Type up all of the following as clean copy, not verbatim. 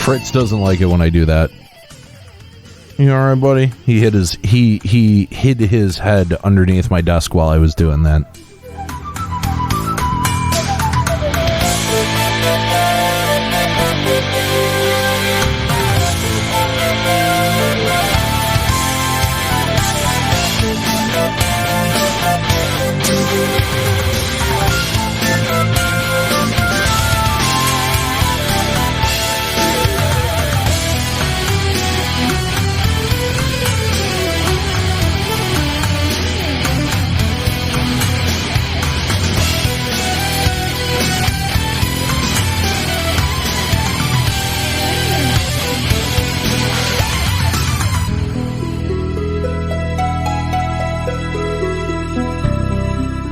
Fritz doesn't like it when I do that. You all right, buddy? He hid his head underneath my desk while I was doing that.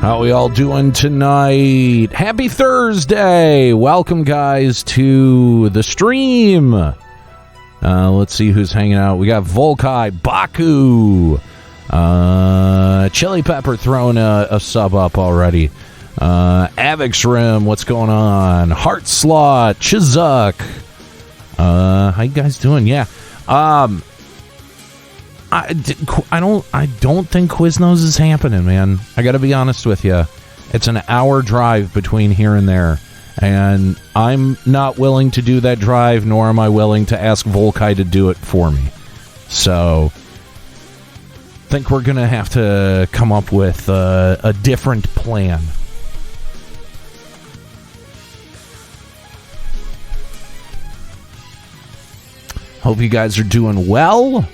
How we all doing tonight? Happy Thursday! Welcome, guys, to the stream. Let's see who's hanging out. We got Volkai, Baku, Chili Pepper throwing a sub up already. Avix Rim, what's going on? Heart Slot, Chizuk. How you guys doing? Yeah. I don't think Quiznos is happening, man. I gotta be honest with you. It's an hour drive between here and there, and I'm not willing to do that drive, nor am I willing to ask Volkai to do it for me. So, I think we're gonna have to come up with a different plan. Hope you guys are doing well.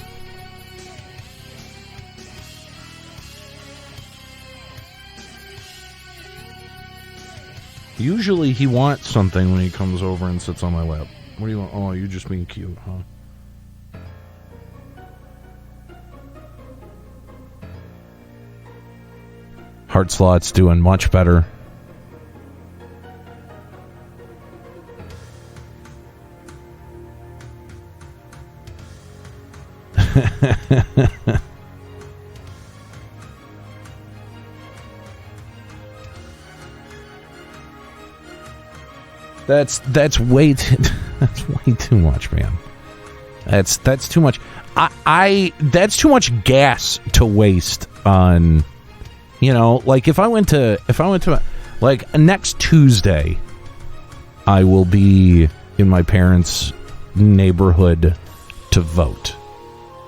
Usually he wants something when he comes over and sits on my lap. What do you want? Oh, you're just being cute, huh? Heart Slot's doing much better. That's way too much, man. That's too much. That's too much gas to waste on, like if I went to like next Tuesday, I will be in my parents' neighborhood to vote.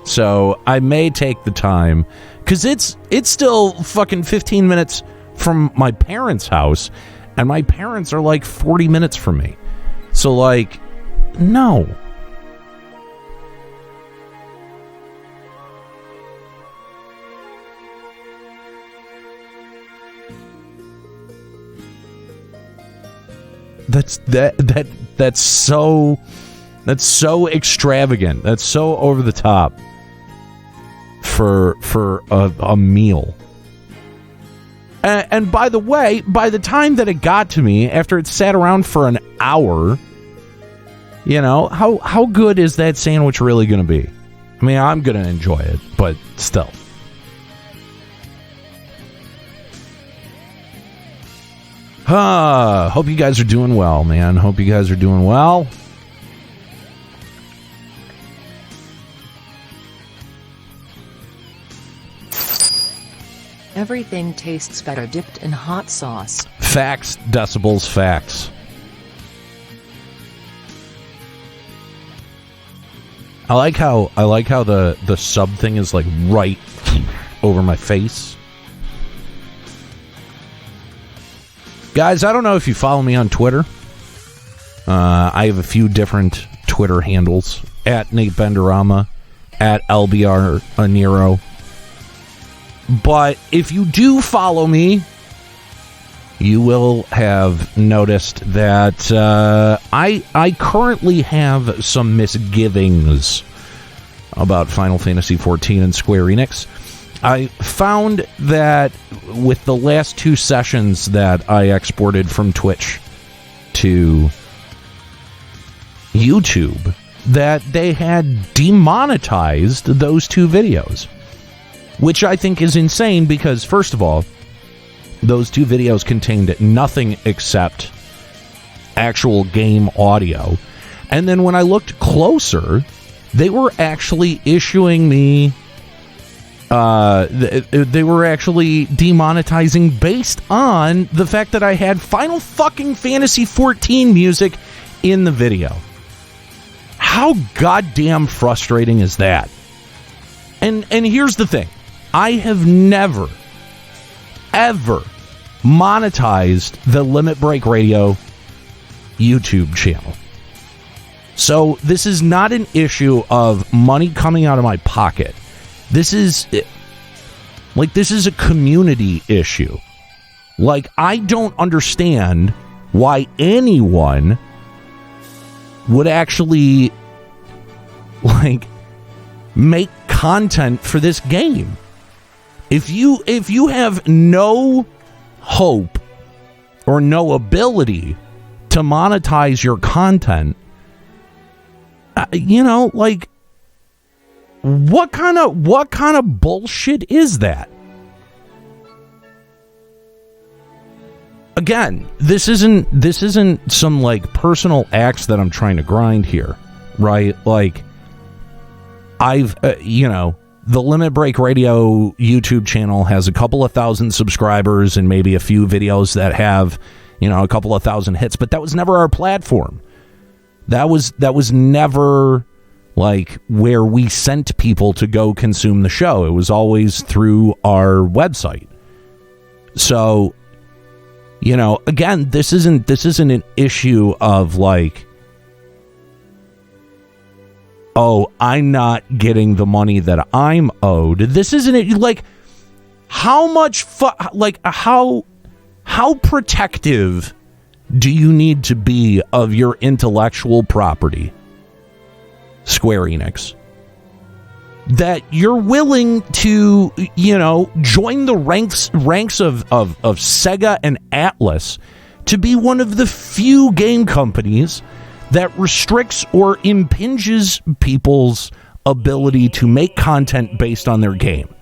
So I may take the time, because it's still fucking 15 minutes from my parents' house, and my parents are like 40 minutes from me. So, like, no. That's so extravagant. That's so over the top for a meal. And by the way, by the time that it got to me, after it sat around for an hour, how good is that sandwich really going to be? I mean, I'm going to enjoy it, but still. Hope you guys are doing well, man. Hope you guys are doing well. Everything tastes better dipped in hot sauce. Facts, decibels, facts. I like how the sub thing is like right over my face. Guys, I don't know if you follow me on Twitter. I have a few different Twitter handles. At Nate Benderama, at LBR Aniero. But if you do follow me, you will have noticed that I currently have some misgivings about Final Fantasy XIV and Square Enix. I found that with the last two sessions that I exported from Twitch to YouTube, that they had demonetized those two videos. Which I think is insane because, first of all, those two videos contained nothing except actual game audio. And then when I looked closer, they were actually issuing me, they were actually demonetizing based on the fact that I had Final fucking Fantasy 14 music in the video. How goddamn frustrating is that? And here's the thing. I have never, ever monetized the Limit Break Radio YouTube channel. So this is not an issue of money coming out of my pocket. This is a community issue. Like, I don't understand why anyone would actually, like, make content for this game. If you have no hope or no ability to monetize your content, like, what kind of bullshit is that? Again, this isn't some, like, personal axe that I'm trying to grind here, right? Like, I've the Limit Break Radio YouTube channel has a couple of thousand subscribers and maybe a few videos that have, a couple of thousand hits, but that was never our platform. That was never, like, where we sent people to go consume the show. It was always through our website. So, again, this isn't an issue of, like, oh, I'm not getting the money that I'm owed. This isn't it. Like, how much, how protective do you need to be of your intellectual property, Square Enix, that you're willing to, join the ranks of Sega and Atlas to be one of the few game companies that restricts or impinges people's ability to make content based on their game?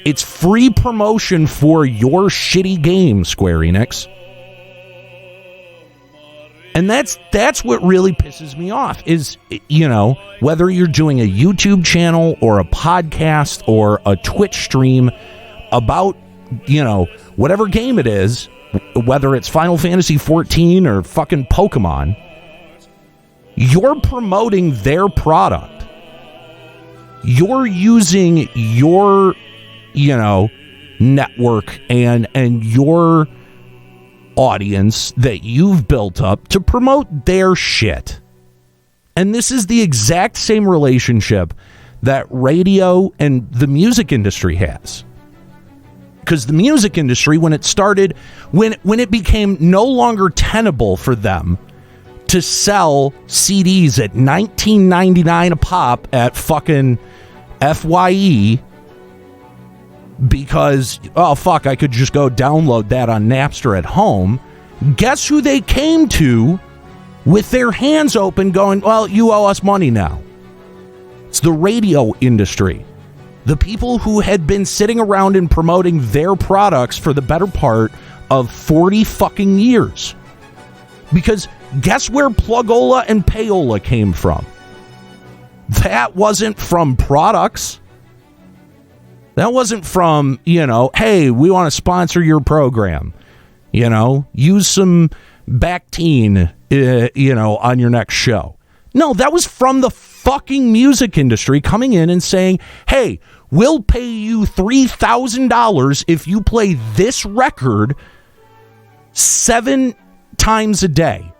It's free promotion for your shitty game, Square Enix. And that's what really pisses me off is, whether you're doing a YouTube channel or a podcast or a Twitch stream about, whatever game it is, whether it's Final Fantasy 14 or fucking Pokemon, you're promoting their product. You're using your, network and your audience that you've built up to promote their shit. And this is the exact same relationship that radio and the music industry has. Because the music industry, when it started, when it became no longer tenable for them to sell CDs at $19.99 a pop at fucking FYE, because, oh, fuck, I could just go download that on Napster at home. Guess who they came to with their hands open going, well, you owe us money now? It's the radio industry. The people who had been sitting around and promoting their products for the better part of 40 fucking years. Because guess where Plugola and Payola came from? That wasn't from products. That wasn't from, hey, we want to sponsor your program. Use some Bactine, on your next show. No, that was from the fucking music industry coming in and saying, hey, we'll pay you $3,000 if you play this record 7 times a day.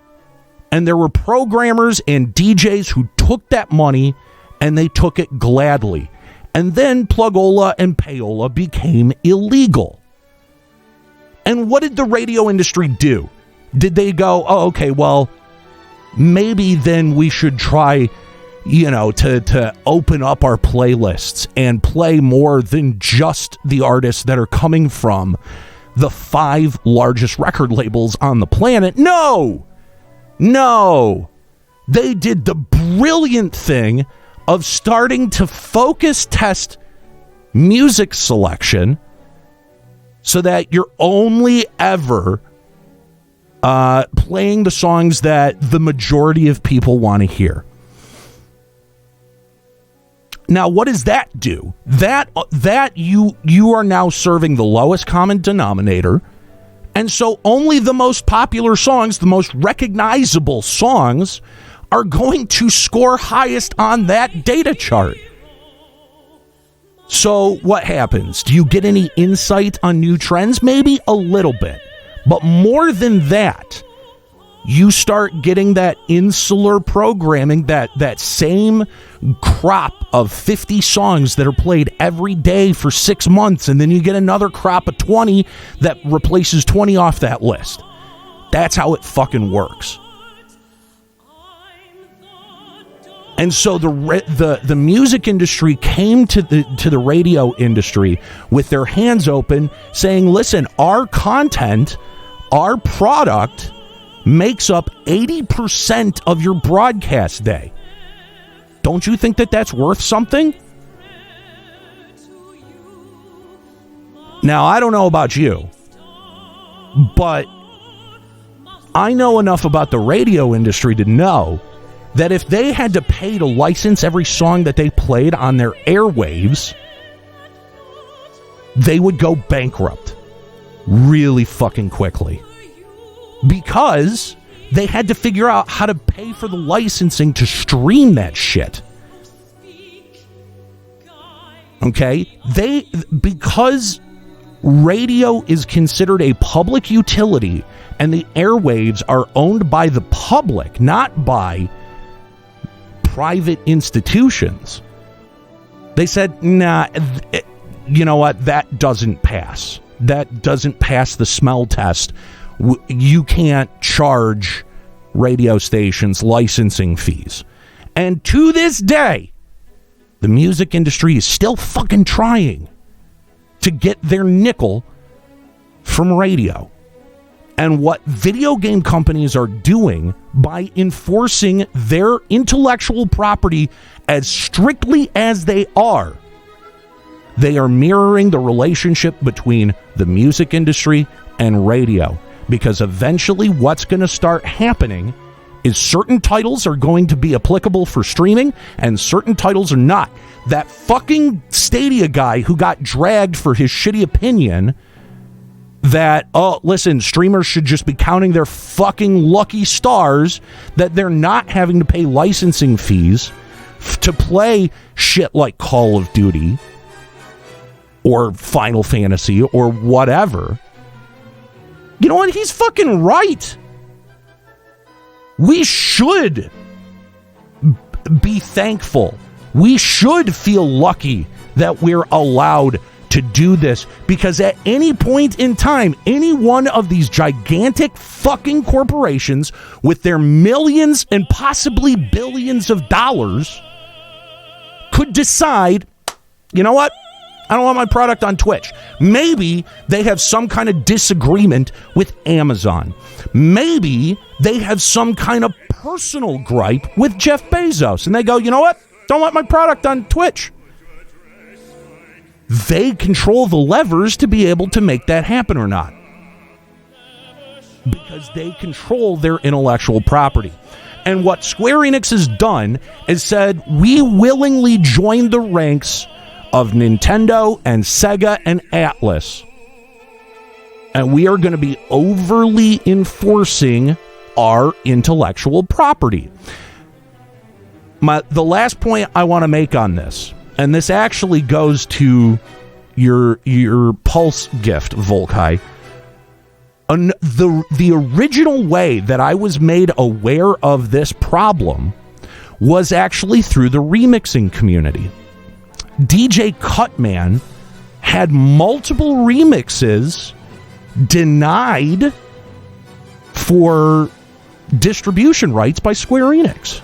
And there were programmers and DJs who took that money and they took it gladly. And then Plugola and Payola became illegal. And what did the radio industry do? Did they go, oh, okay, well, maybe then we should try, to open up our playlists and play more than just the artists that are coming from the 5 largest record labels on the planet? No! They did the brilliant thing of starting to focus test music selection so that you're only ever playing the songs that the majority of people want to hear. Now, what does that do? That you are now serving the lowest common denominator, and so only the most popular songs, the most recognizable songs, are going to score highest on that data chart. So what happens? Do you get any insight on new trends? Maybe a little bit. But more than that, you start getting that insular programming, that same crop of 50 songs that are played every day for 6 months, and then you get another crop of 20 that replaces 20 off that list. That's how it fucking works. And so the music industry came to the radio industry with their hands open, saying, listen, our content, our product makes up 80% of your broadcast day. Don't you think that that's worth something? Now, I don't know about you, but I know enough about the radio industry to know that if they had to pay to license every song that they played on their airwaves, they would go bankrupt really fucking quickly. Because they had to figure out how to pay for the licensing to stream that shit. Okay? Because radio is considered a public utility and the airwaves are owned by the public, not by private institutions, they said, nah, you know what? That doesn't pass. That doesn't pass the smell test. You can't charge radio stations licensing fees. And to this day, the music industry is still fucking trying to get their nickel from radio. And what video game companies are doing by enforcing their intellectual property as strictly as they are mirroring the relationship between the music industry and radio. Because eventually what's going to start happening is certain titles are going to be applicable for streaming and certain titles are not. That fucking Stadia guy who got dragged for his shitty opinion that, oh, listen, streamers should just be counting their fucking lucky stars that they're not having to pay licensing fees to play shit like Call of Duty or Final Fantasy or whatever. You know what? He's fucking right. We should be thankful. We should feel lucky that we're allowed to do this, because at any point in time, any one of these gigantic fucking corporations with their millions and possibly billions of dollars could decide, you know what? I don't want my product on Twitch. Maybe they have some kind of disagreement with Amazon. Maybe they have some kind of personal gripe with Jeff Bezos. And they go, you know what? Don't want my product on Twitch. They control the levers to be able to make that happen or not. Because they control their intellectual property. And what Square Enix has done is said, we willingly join the ranks of Nintendo and Sega and Atlas. And we are going to be overly enforcing our intellectual property. The last point I want to make on this, and this actually goes to your Pulse gift, Volkai. The original way that I was made aware of this problem was actually through the remixing community. DJ Cutman had multiple remixes denied for distribution rights by Square Enix,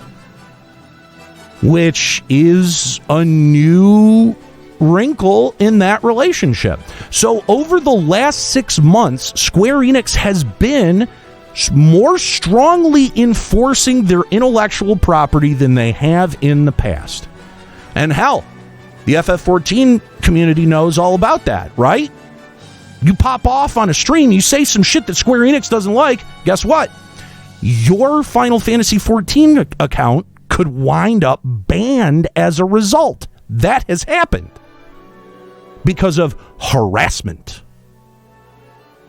which is a new wrinkle in that relationship. So over the last 6 months, Square Enix has been more strongly enforcing their intellectual property than they have in the past. And hell, the FF14 community knows all about that, right? You pop off on a stream, you say some shit that Square Enix doesn't like, guess what? Your Final Fantasy XIV account could wind up banned as a result. That has happened because of harassment.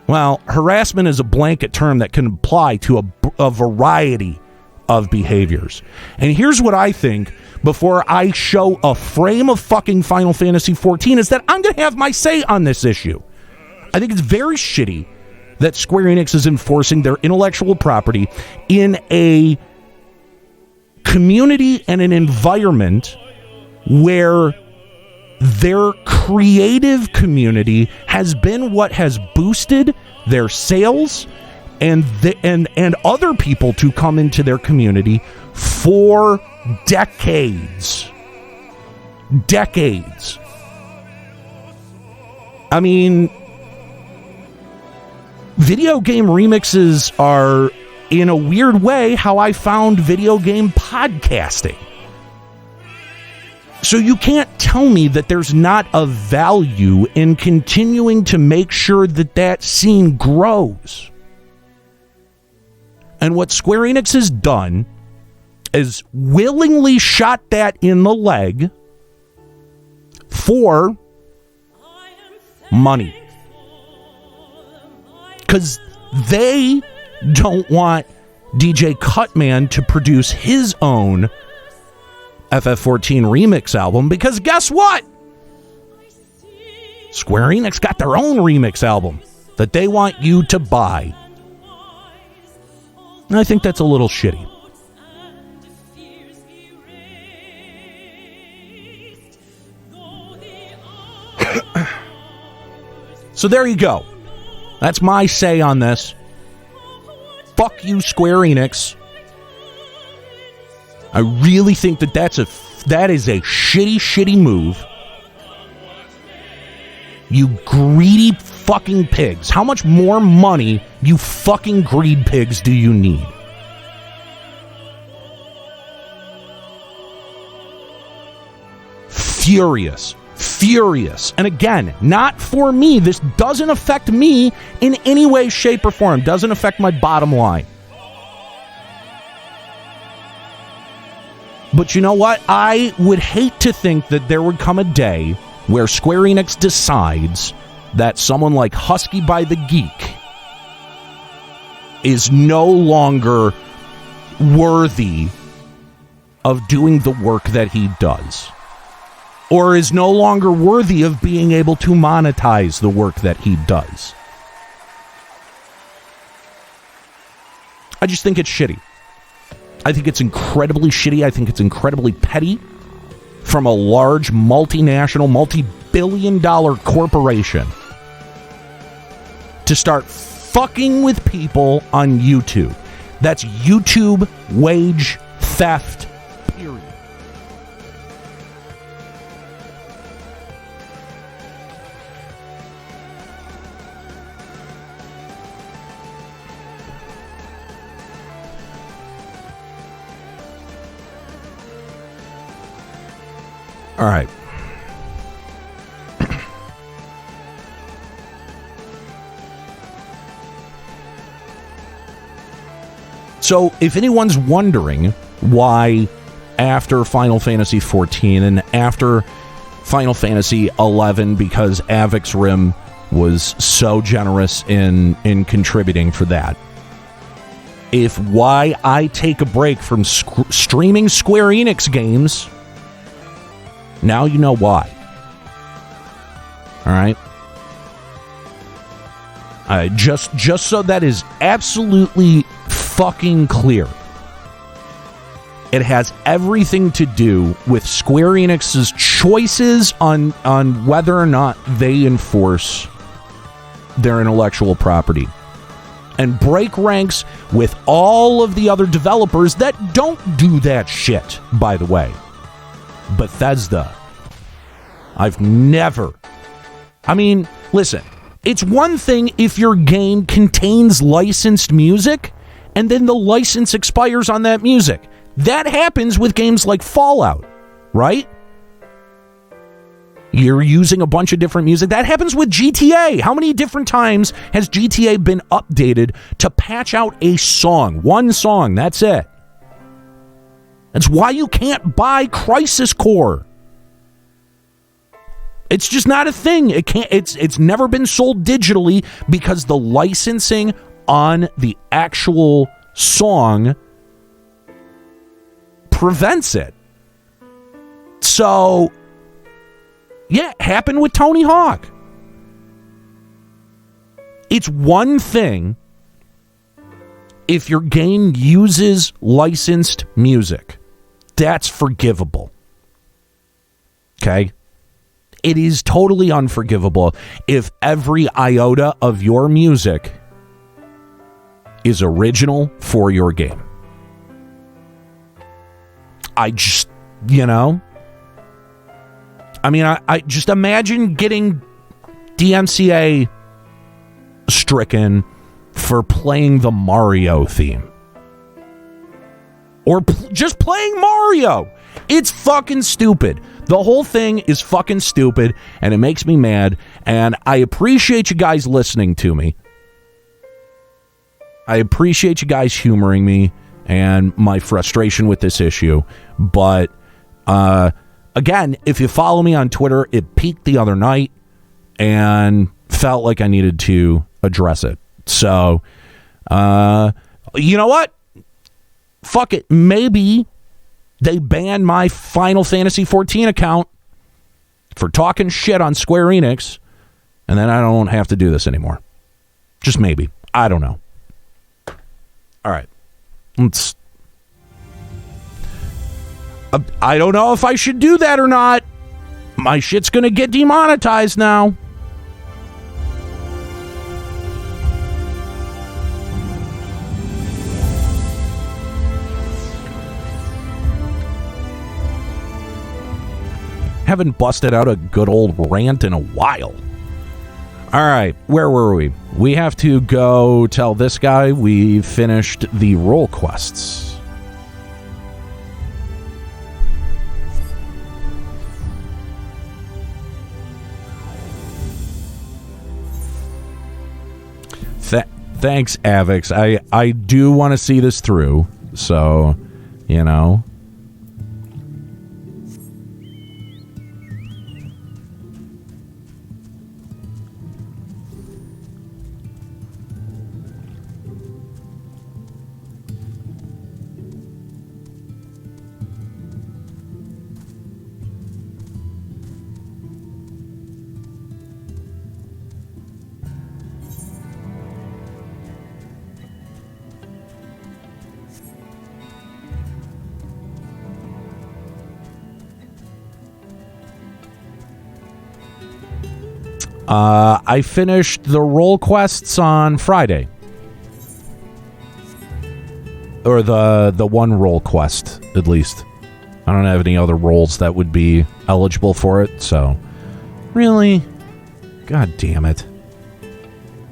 Well, harassment is a blanket term that can apply to a variety of behaviors. And here's what I think before I show a frame of fucking Final Fantasy XIV is that I'm going to have my say on this issue. I think it's very shitty that Square Enix is enforcing their intellectual property in a community and an environment where their creative community has been what has boosted their sales and other people to come into their community for decades. Decades. I mean, video game remixes are, in a weird way, how I found video game podcasting. So you can't tell me that there's not a value in continuing to make sure that that scene grows. And what Square Enix has done is willingly shot that in the leg for money. Because they don't want DJ Cutman to produce his own FF14 remix album, because guess what? Square Enix got their own remix album that they want you to buy. And I think that's a little shitty. So there you go. That's my say on this. Fuck you, Square Enix. I really think that is a shitty move. You greedy fucking pigs. How much more money, you fucking greed pigs, do you need? Furious. And again, not for me. This doesn't affect me in any way, shape, or form. Doesn't affect my bottom line. But you know what? I would hate to think that there would come a day where Square Enix decides that someone like Husky by the Geek is no longer worthy of doing the work that he does, or is no longer worthy of being able to monetize the work that he does. I just think it's shitty. I think it's incredibly shitty. I think it's incredibly petty from a large multinational, multi-billion-dollar corporation to start fucking with people on YouTube. That's YouTube wage theft, period. All right. So, if anyone's wondering why after Final Fantasy XIV and after Final Fantasy XI, because Avix Rim was so generous in contributing for that, if why I take a break from streaming Square Enix games, now you know why. All right? Just so that is absolutely fucking clear. It has everything to do with Square Enix's choices on whether or not they enforce their intellectual property, and break ranks with all of the other developers that don't do that shit, by the way. Bethesda. I've never... I mean, listen, it's one thing if your game contains licensed music and then the license expires on that music. That happens with games like Fallout, right? You're using a bunch of different music. That happens with GTA. How many different times has GTA been updated to patch out a song? One song, that's it. That's why you can't buy Crisis Core. It's just not a thing. It's never been sold digitally because the licensing on the actual song prevents it. So, yeah, it happened with Tony Hawk. It's one thing if your game uses licensed music. That's forgivable. Okay? It is totally unforgivable if every iota of your music is original for your game. I just, I just imagine getting DMCA stricken for playing the Mario theme. Or just playing Mario. It's fucking stupid. The whole thing is fucking stupid, and it makes me mad, and I appreciate you guys listening to me. I appreciate you guys humoring me and my frustration with this issue, but again, if you follow me on Twitter, it peaked the other night and felt like I needed to address it. So, you know what? Fuck it. Maybe they ban my Final Fantasy XIV account for talking shit on Square Enix, and then I don't have to do this anymore. Just maybe. I don't know. All right. I don't know if I should do that or not. My shit's going to get demonetized now. Haven't busted out a good old rant in a while. All right, where were we? We have to go tell this guy we finished the role quests. Thanks, Avix. I do want to see this through, so, I finished the role quests on Friday. Or the one role quest, at least. I don't have any other roles that would be eligible for it, so... Really? God damn it.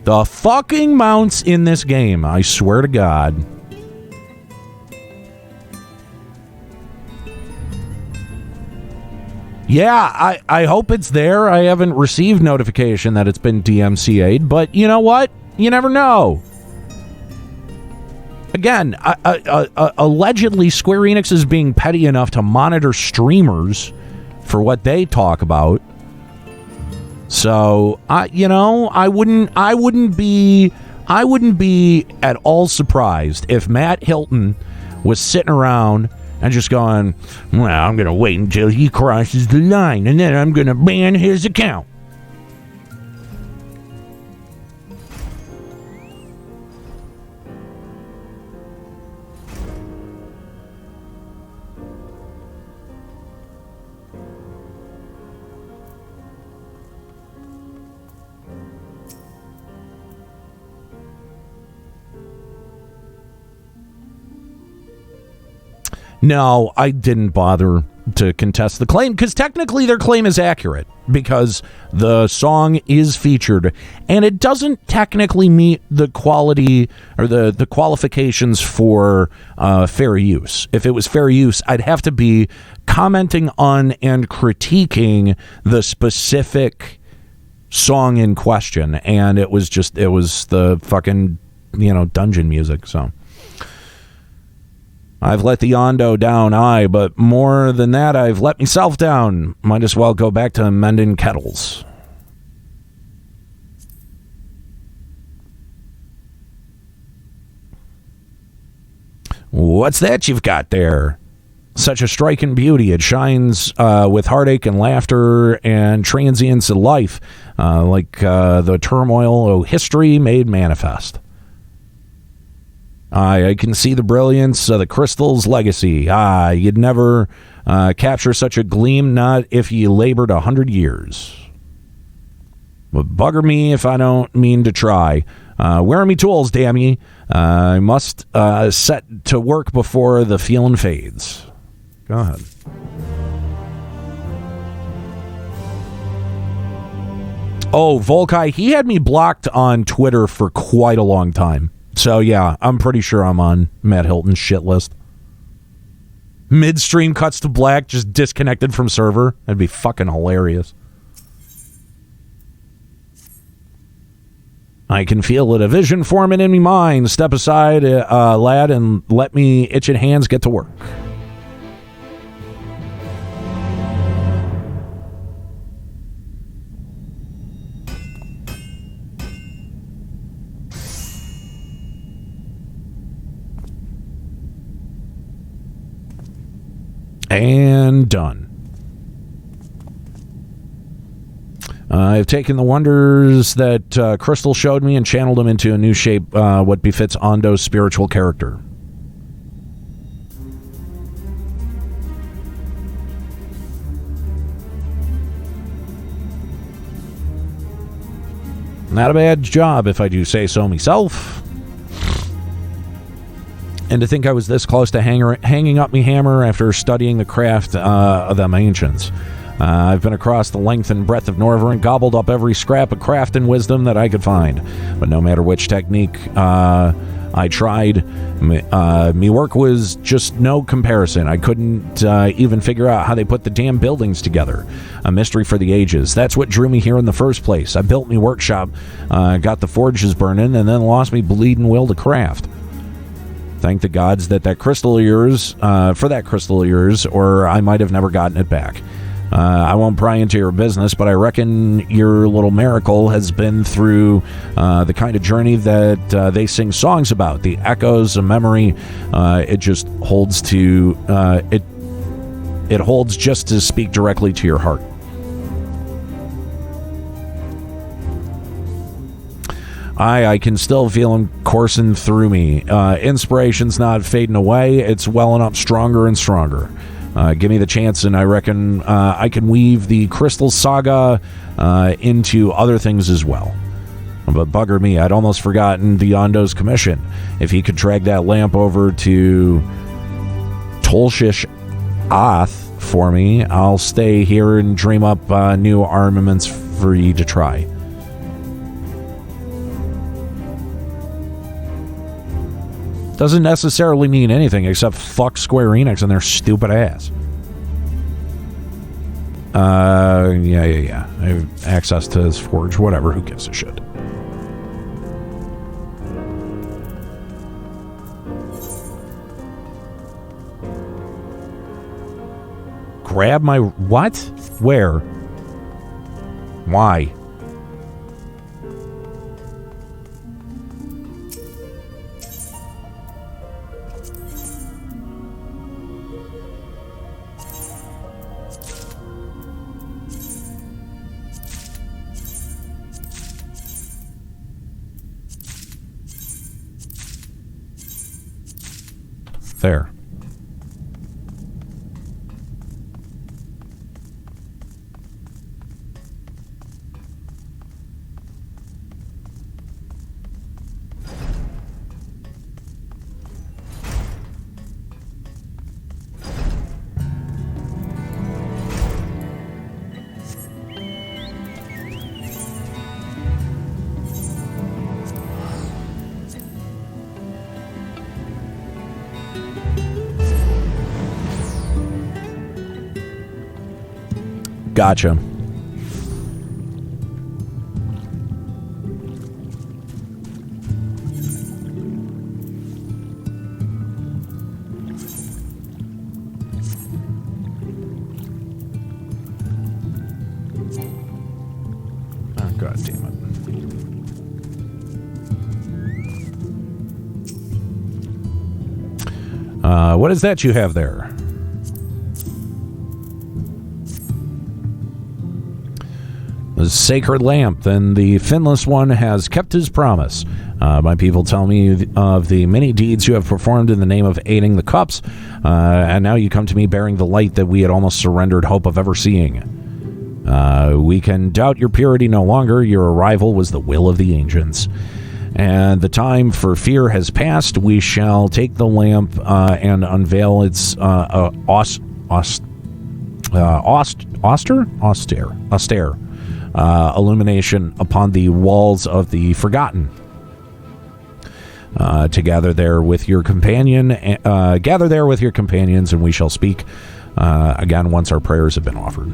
The fucking mounts in this game, I swear to God. Yeah, I hope it's there. I haven't received notification that it's been DMCA'd, but you know what? You never know. Again, allegedly Square Enix is being petty enough to monitor streamers for what they talk about. So, I wouldn't be at all surprised if Matt Hilton was sitting around and just going, well, I'm going to wait until he crosses the line, and then I'm going to ban his account. No, I didn't bother to contest the claim, because technically their claim is accurate because the song is featured and it doesn't technically meet the quality or the qualifications for fair use. If it was fair use, I'd have to be commenting on and critiquing the specific song in question, and it was the fucking dungeon music. So I've let the Ondo down, but more than that, I've let myself down. Might as well go back to mending kettles. What's that you've got there? Such a striking beauty. It shines with heartache and laughter and transience of life, like the turmoil of history made manifest. I can see the brilliance of the crystal's legacy. You'd never capture such a gleam, not if you labored 100 years. But bugger me if I don't mean to try. Where are me tools, damn ye? I must set to work before the feeling fades. Go ahead. Oh, Volkai, he had me blocked on Twitter for quite a long time. So, yeah, I'm pretty sure I'm on Matt Hilton's shit list. Midstream cuts to black, just disconnected from server. That'd be fucking hilarious. I can feel it, a vision forming in me mind. Step aside, lad, and let me itching hands get to work. And done. I've taken the wonders that Crystal showed me and channeled them into a new shape, what befits Ondo's spiritual character. Not a bad job, if I do say so myself. And to think I was this close to hanging up me hammer after studying the craft of them ancients. I've been across the length and breadth of Norver and gobbled up every scrap of craft and wisdom that I could find. But no matter which technique I tried, me work was just no comparison. I couldn't even figure out how they put the damn buildings together. A mystery for the ages. That's what drew me here in the first place. I built me workshop, got the forges burning, and then lost me bleeding will to craft. Thank the gods that crystal of yours, for that crystal of yours, or I might have never gotten it back. I won't pry into your business, but I reckon your little miracle has been through the kind of journey that they sing songs about. The echoes of memory, it just holds to, it holds just to speak directly to your heart. I can still feel him coursing through me. Inspiration's not fading away. It's welling up stronger and stronger. Give me the chance, and I reckon I can weave the Crystal Saga into other things as well. But bugger me, I'd almost forgotten the Ondo's commission. If he could drag that lamp over to Tolshish Oth for me, I'll stay here and dream up new armaments for you to try. Doesn't necessarily mean anything except fuck Square Enix and their stupid ass. Yeah. I have access to his forge, whatever, who gives a shit. Grab my... What? Where? Why? There. Gotcha. Oh, God damn it. What is that you have there? The sacred lamp. Then the finless one has kept his promise. My people tell me of the many deeds you have performed in the name of aiding the cups, and now you come to me bearing the light that we had almost surrendered hope of ever seeing. We can doubt your purity no longer. Your arrival was the will of the ancients. And the time for fear has passed. We shall take the lamp and unveil its austere illumination upon the walls of the Forgotten. To gather there with your companions, and we shall speak again once our prayers have been offered.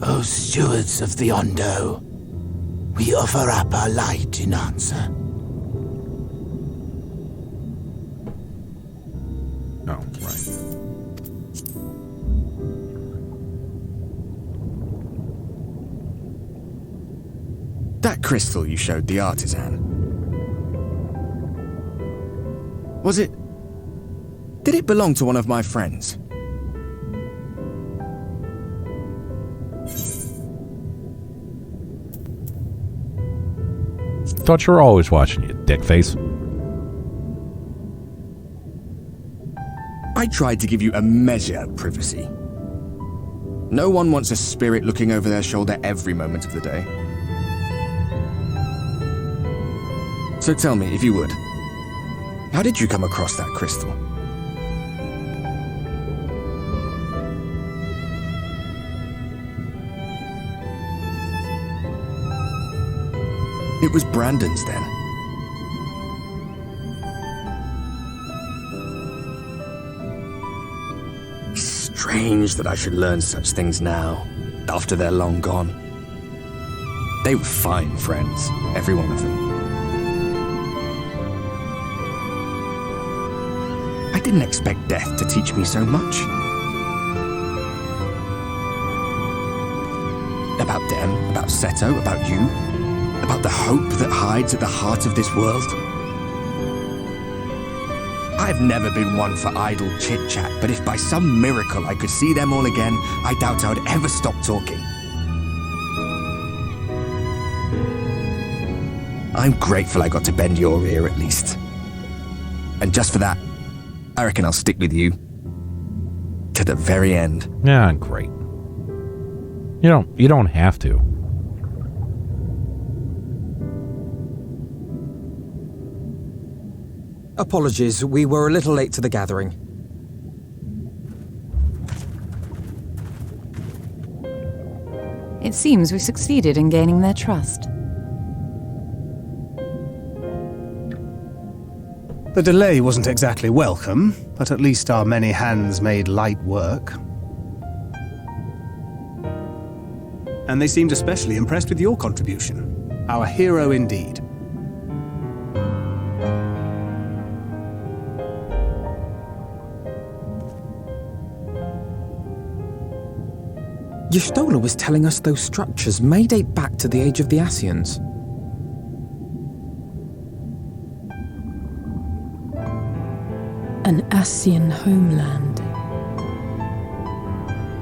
O stewards of the Ondo, we offer up our light in answer. Oh, right. That crystal you showed the artisan. Did it belong to one of my friends? Thought you were always watching, you dickface. I tried to give you a measure of privacy. No one wants a spirit looking over their shoulder every moment of the day. So tell me, if you would, how did you come across that crystal? It was Brandon's then. Strange that I should learn such things now, after they're long gone. They were fine friends, every one of them. I didn't expect death to teach me so much. About them, about Seto, about you. About the hope that hides at the heart of this world. I've never been one for idle chit-chat, but if by some miracle I could see them all again, I doubt I would ever stop talking. I'm grateful I got to bend your ear at least. And just for that, I reckon I'll stick with you to the very end. Yeah, great. You don't have to. Apologies, we were a little late to the gathering. It seems we succeeded in gaining their trust. The delay wasn't exactly welcome, but at least our many hands made light work. And they seemed especially impressed with your contribution. Our hero indeed. Y'shtola was telling us those structures may date back to the age of the Asians. An Asian homeland.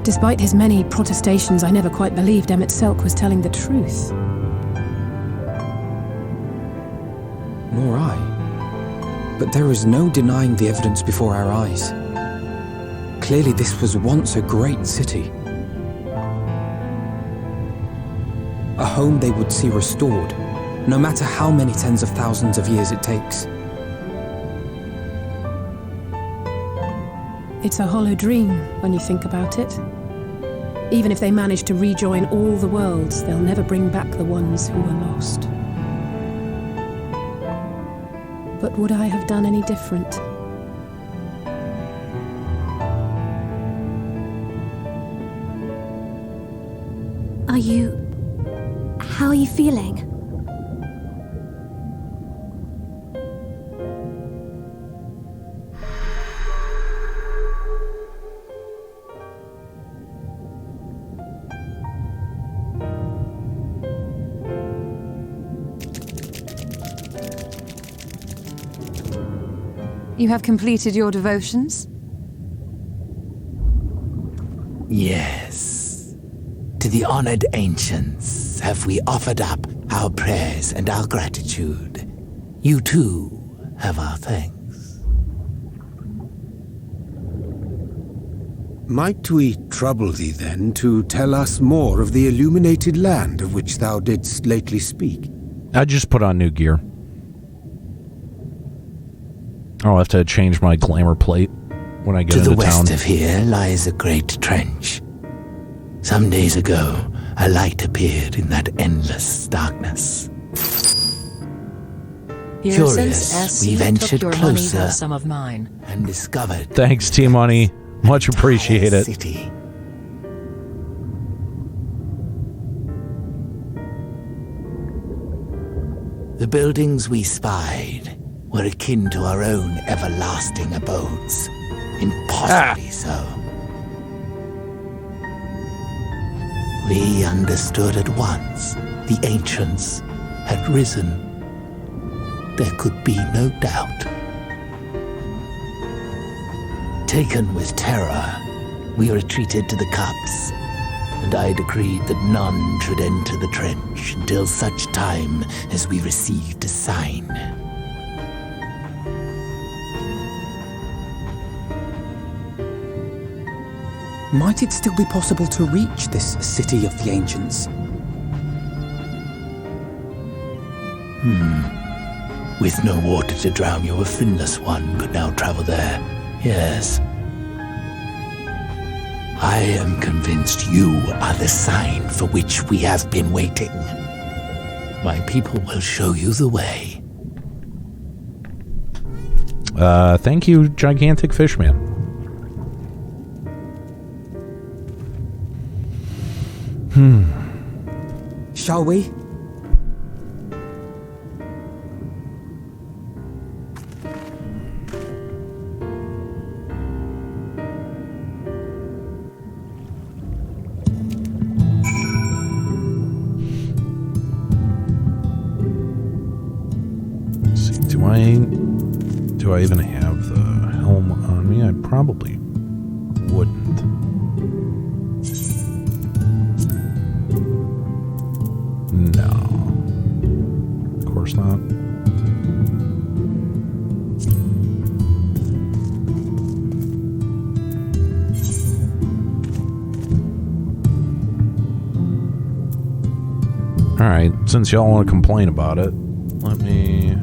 Despite his many protestations, I never quite believed emet-selch was telling the truth. Nor I. But there is no denying the evidence before our eyes. Clearly this was once a great city. A home they would see restored, no matter how many tens of thousands of years it takes. It's a hollow dream when you think about it. Even if they manage to rejoin all the worlds, they'll never bring back the ones who were lost. But would I have done any different? How are you feeling? You have completed your devotions? Yes. To the honored ancients have we offered up our prayers and our gratitude. You too have our thanks. Might we trouble thee then to tell us more of the illuminated land of which thou didst lately speak? I just put on new gear. I'll have to change my glamour plate when I get into town. To the west of here lies a great trench. Some days ago, a light appeared in that endless darkness. Curious, we ventured closer some of mine. and discovered. Thanks, T-Money. Much appreciated. City. The buildings we spied were akin to our own everlasting abodes. Impossibly so. We understood at once the ancients had risen. There could be no doubt. Taken with terror, we retreated to the cups, and I decreed that none should enter the trench until such time as we received a sign. Might it still be possible to reach this city of the ancients? With no water to drown you, a finless one could now travel there. Yes. I am convinced you are the sign for which we have been waiting. My people will show you the way. Thank you, Gigantic Fishman. Shall we? Let's see, do I even have the helm on me? I probably wouldn't. No. Of course not. Alright, since y'all want to complain about it, let me...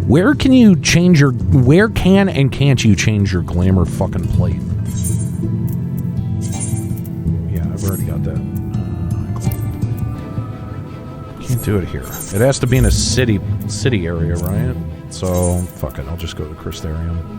Where can you change your... Where can and can't you change your glamour fucking plate? Yeah, I've already got that. Can't do it here. It has to be in a city area, right? So, fuck it. I'll just go to Crystarium.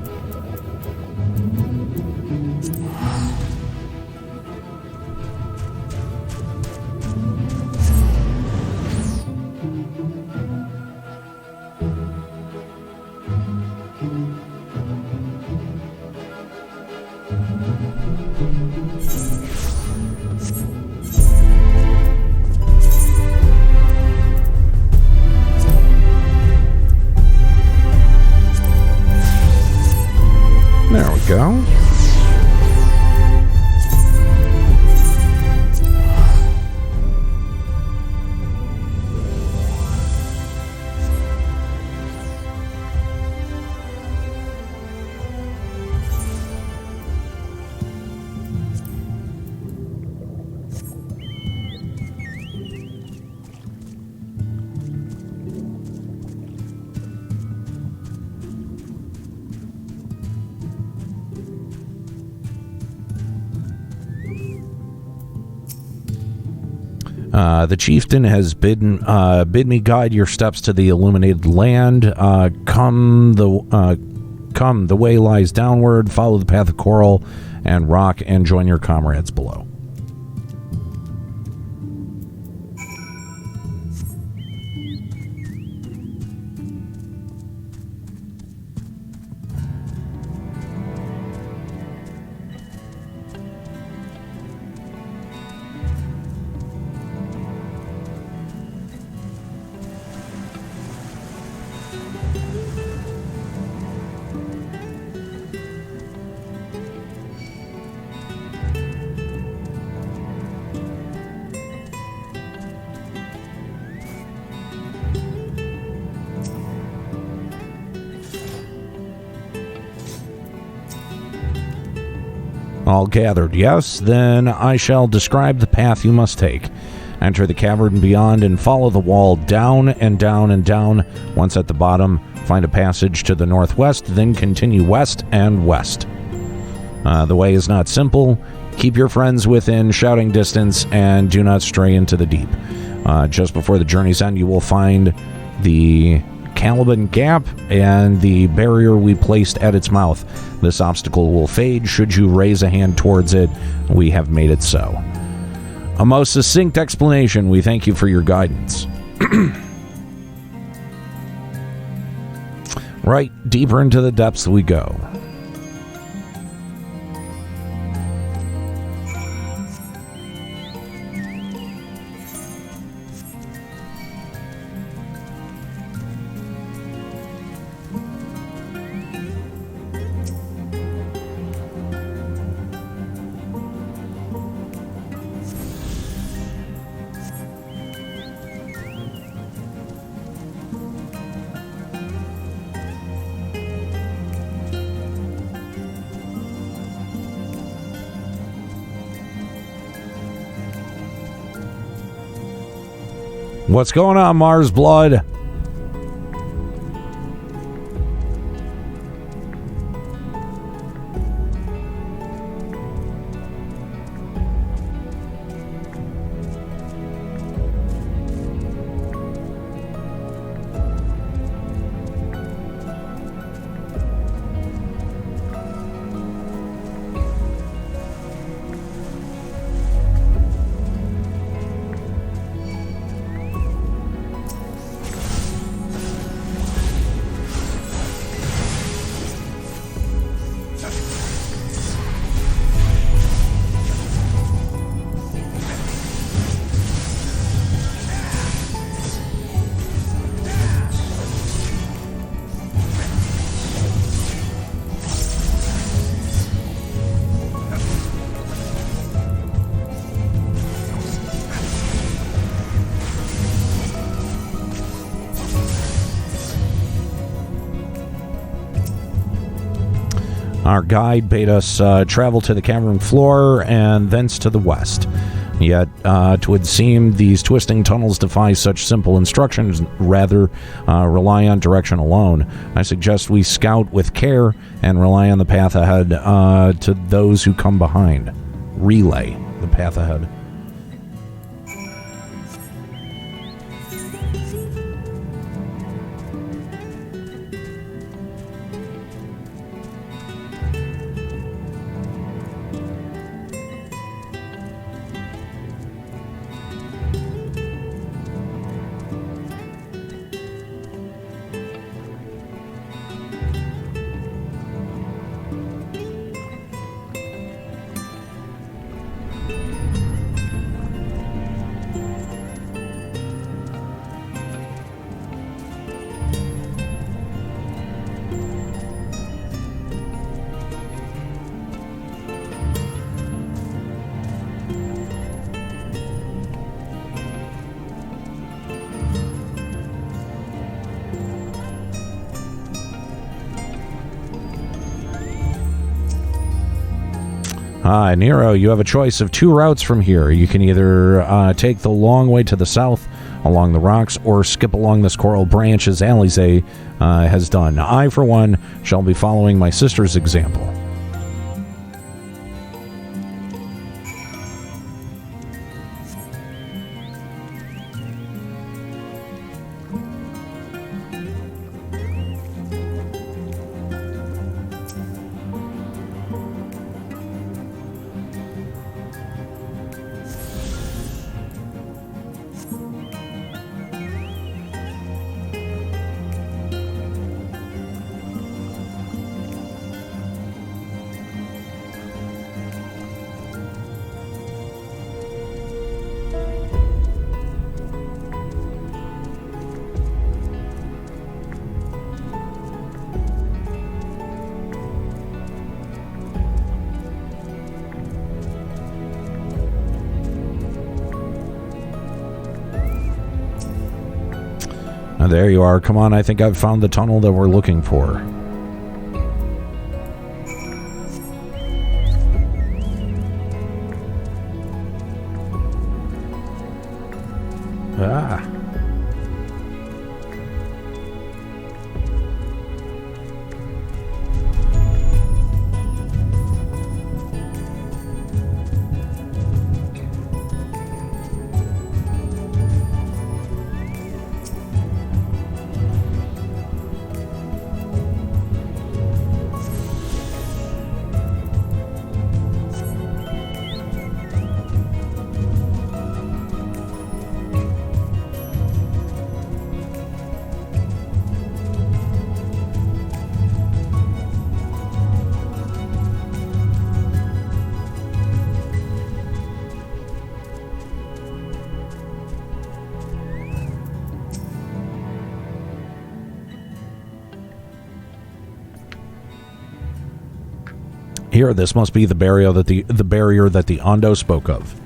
The chieftain has bid me guide your steps to the illuminated land. Come, the way lies downward. Follow the path of coral and rock, and join your comrades below. All gathered, yes? Then I shall describe the path you must take. Enter the cavern beyond and follow the wall down and down and down. Once at the bottom, find a passage to the northwest, then continue west and west. The way is not simple. Keep your friends within shouting distance and do not stray into the deep. Just before the journey's end, you will find the Caliban Gap and the barrier we placed at its mouth. This obstacle will fade should you raise a hand towards it. We have made it so. A most succinct explanation. We thank you for your guidance. Right, deeper into the depths we go. What's going on, Mars Blood? Our guide bade us travel to the cavern floor and thence to the west. Yet, 'twould seem these twisting tunnels defy such simple instructions, rather rely on direction alone. I suggest we scout with care and rely on the path ahead to those who come behind. Relay the path ahead. Aniero, you have a choice of two routes from here. You can either take the long way to the south along the rocks or skip along this coral branch as Alize has done. I, for one, shall be following my sister's example. There you are. Come on, I think I've found the tunnel that we're looking for. Ah. Here, this must be the barrier that the Ondo spoke of.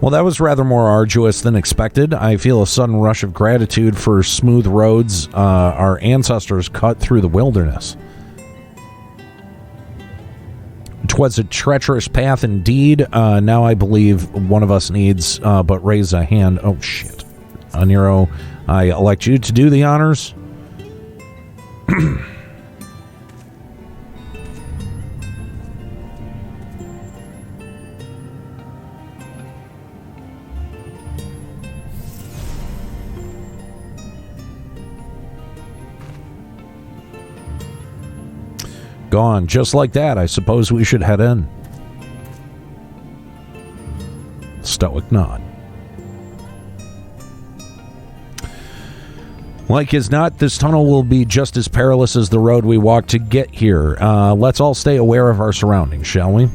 Well, that was rather more arduous than expected. I feel a sudden rush of gratitude for smooth roads our ancestors cut through the wilderness. 'Twas a treacherous path indeed. Now I believe one of us needs but raise a hand. Oh, shit. Aniero, I elect you to do the honors. Gone. Just like that, I suppose we should head in. Stoic nod. Like as not, this tunnel will be just as perilous as the road we walked to get here. Let's all stay aware of our surroundings, shall we?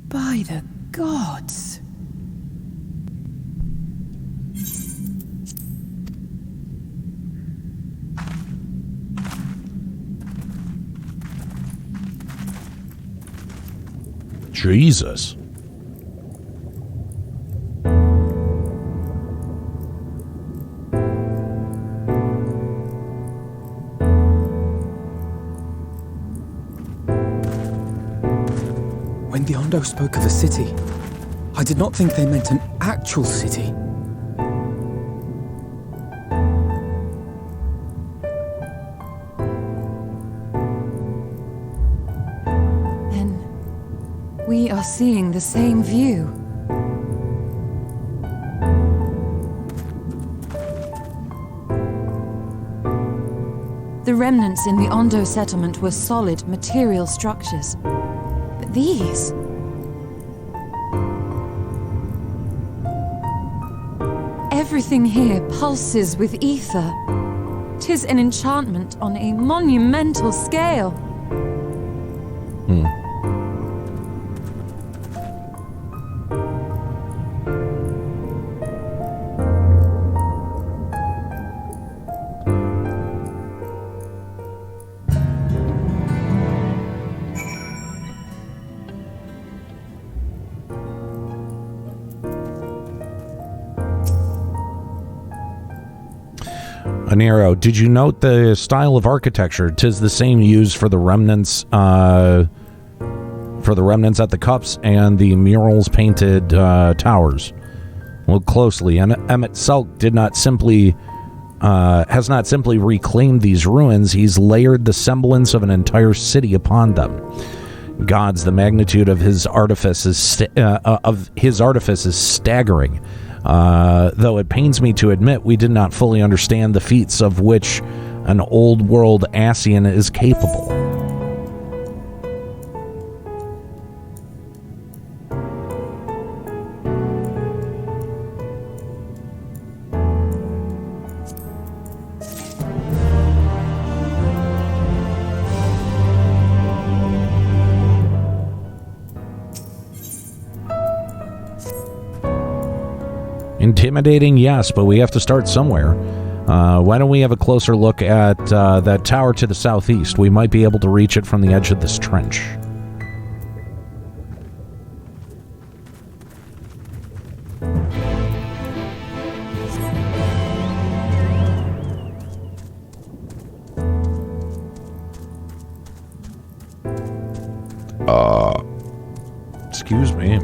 By the gods! Jesus. When the Ondo spoke of a city, I did not think they meant an actual city. Then we are seeing the same view. The remnants in the Ondo settlement were solid material structures. But these... everything here pulses with ether. 'Tis an enchantment on a monumental scale. Aniero, did you note the style of architecture? 'Tis the same used for the remnants at the cups and the murals painted towers. Look closely, and emet-selch has not simply reclaimed these ruins, he's layered the semblance of an entire city upon them. Gods, the magnitude of his artifice is staggering. Though it pains me to admit we did not fully understand the feats of which an old-world Ascian is capable. Intimidating, yes, but we have to start somewhere. Why don't we have a closer look at that tower to the southeast? We might be able to reach it from the edge of this trench. Excuse me.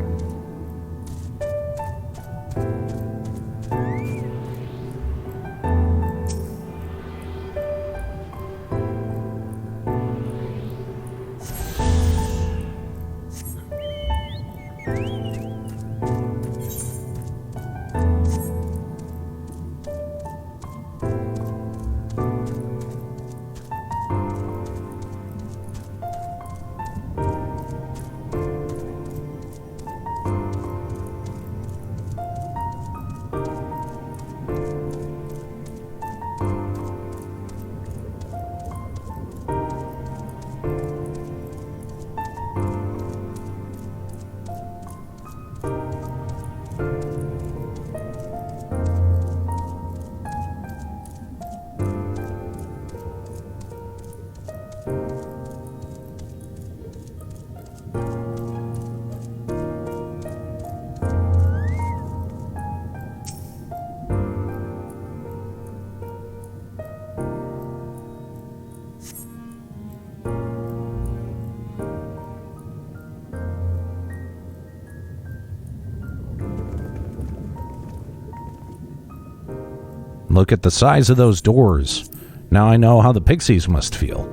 Look at the size of those doors. Now I know how the pixies must feel.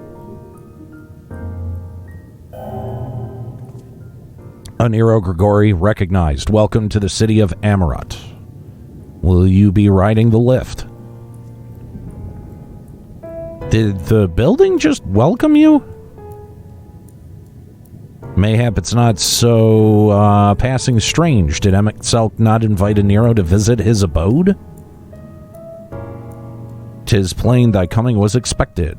Aniero Grigori recognized. Welcome to the city of Amarat. Will you be riding the lift? Did the building just welcome you? Mayhap it's not so passing strange. Did emet-selch not invite Aniero to visit his abode? 'Tis plain thy coming was expected.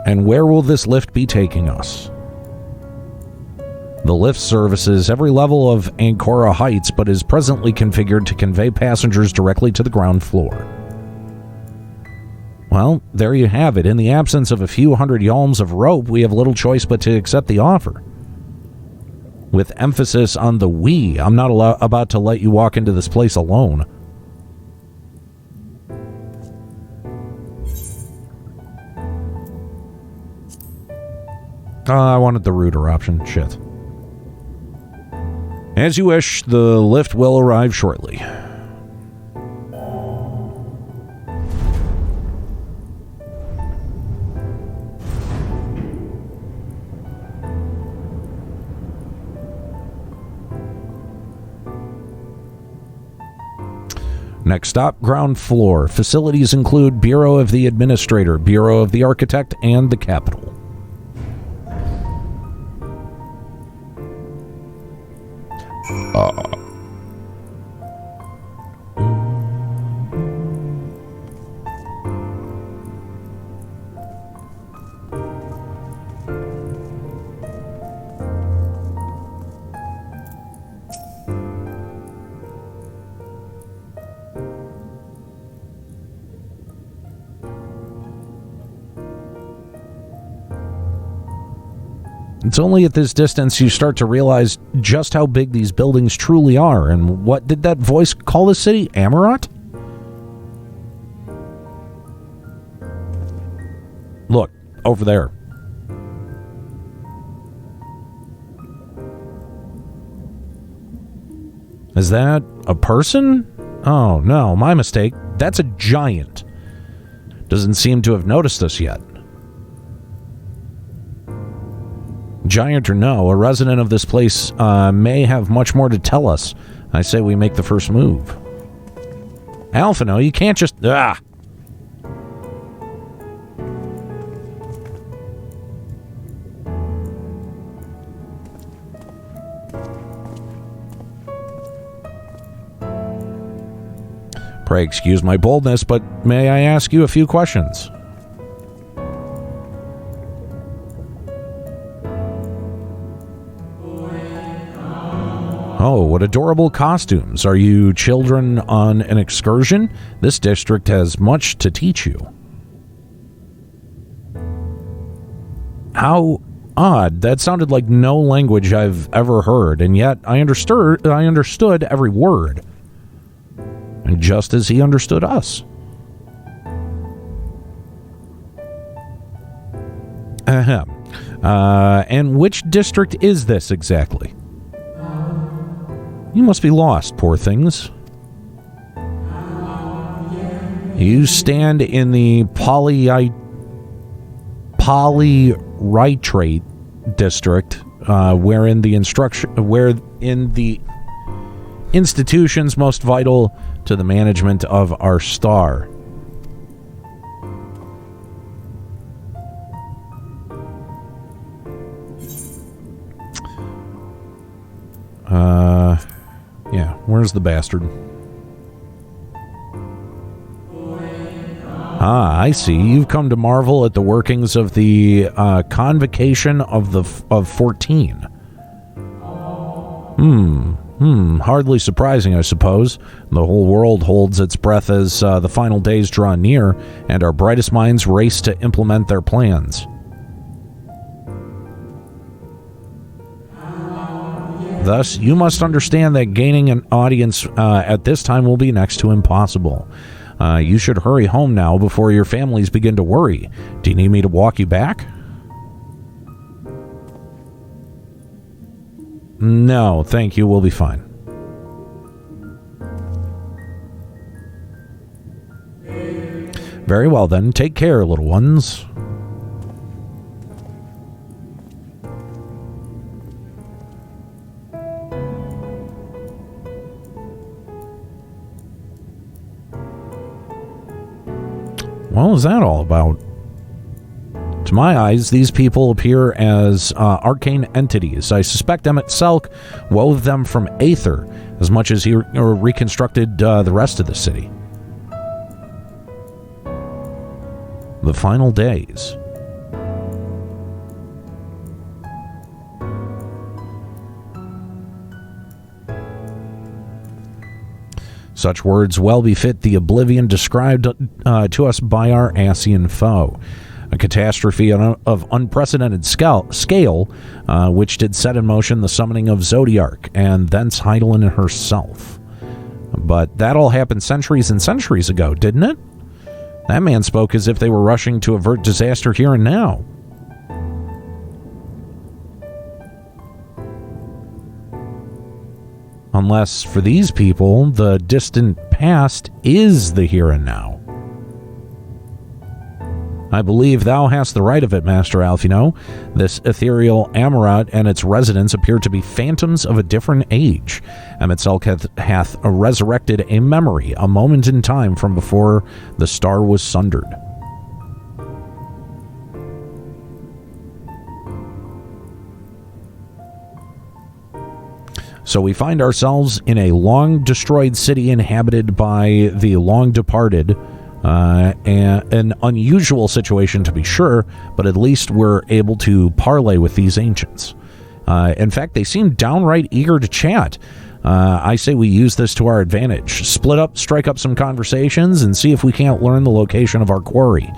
And where will this lift be taking us? The lift services every level of Ancora Heights, but is presently configured to convey passengers directly to the ground floor. Well, there you have it. In the absence of a few hundred yalms of rope, we have little choice but to accept the offer. With emphasis on the we, I'm not about to let you walk into this place alone. I wanted the router option. Shit. As you wish, the lift will arrive shortly. Next stop, ground floor. Facilities include Bureau of the Administrator, Bureau of the Architect, and the Capitol. It's only at this distance you start to realize just how big these buildings truly are. And what did that voice call the city? Amarat? Look, over there. Is that a person? Oh, no, my mistake. That's a giant. Doesn't seem to have noticed us yet. Giant or no, a resident of this place may have much more to tell us. I say we make the first move. Alphino, you can't just... Pray excuse my boldness, but may I ask you a few questions? Oh, what adorable costumes. Are you children on an excursion? This district has much to teach you. How odd. That sounded like no language I've ever heard, and yet I understood every word. And just as he understood us. And which district is this exactly? You must be lost, poor things. You stand in the polyritrate district, wherein the institutions most vital to the management of our star. Yeah, where's the bastard? Ah, I see. You've come to marvel at the workings of the convocation of 14. Hardly surprising, I suppose. The whole world holds its breath as the final days draw near, and our brightest minds race to implement their plans. Thus, you must understand that gaining an audience at this time will be next to impossible. You should hurry home now before your families begin to worry. Do you need me to walk you back? No, thank you. We'll be fine. Very well, then. Take care, little ones. What was that all about? To my eyes, these people appear as arcane entities. I suspect emet-selch wove them from aether as much as he reconstructed the rest of the city. The final days. Such words well befit the oblivion described to us by our Asian foe. A catastrophe of unprecedented scale, which did set in motion the summoning of Zodiark, and thence Heidelin herself. But that all happened centuries and centuries ago, didn't it? That man spoke as if they were rushing to avert disaster here and now. Unless, for these people, the distant past is the here and now. I believe thou hast the right of it, Master Alphino. This ethereal Amarat and its residents appear to be phantoms of a different age. Emet-selch hath resurrected a memory, a moment in time from before the star was sundered. So we find ourselves in a long-destroyed city inhabited by the long-departed. An unusual situation, to be sure, but at least we're able to parley with these ancients. In fact, they seem downright eager to chat. I say we use this to our advantage. Split up, strike up some conversations, and see if we can't learn the location of our quarry.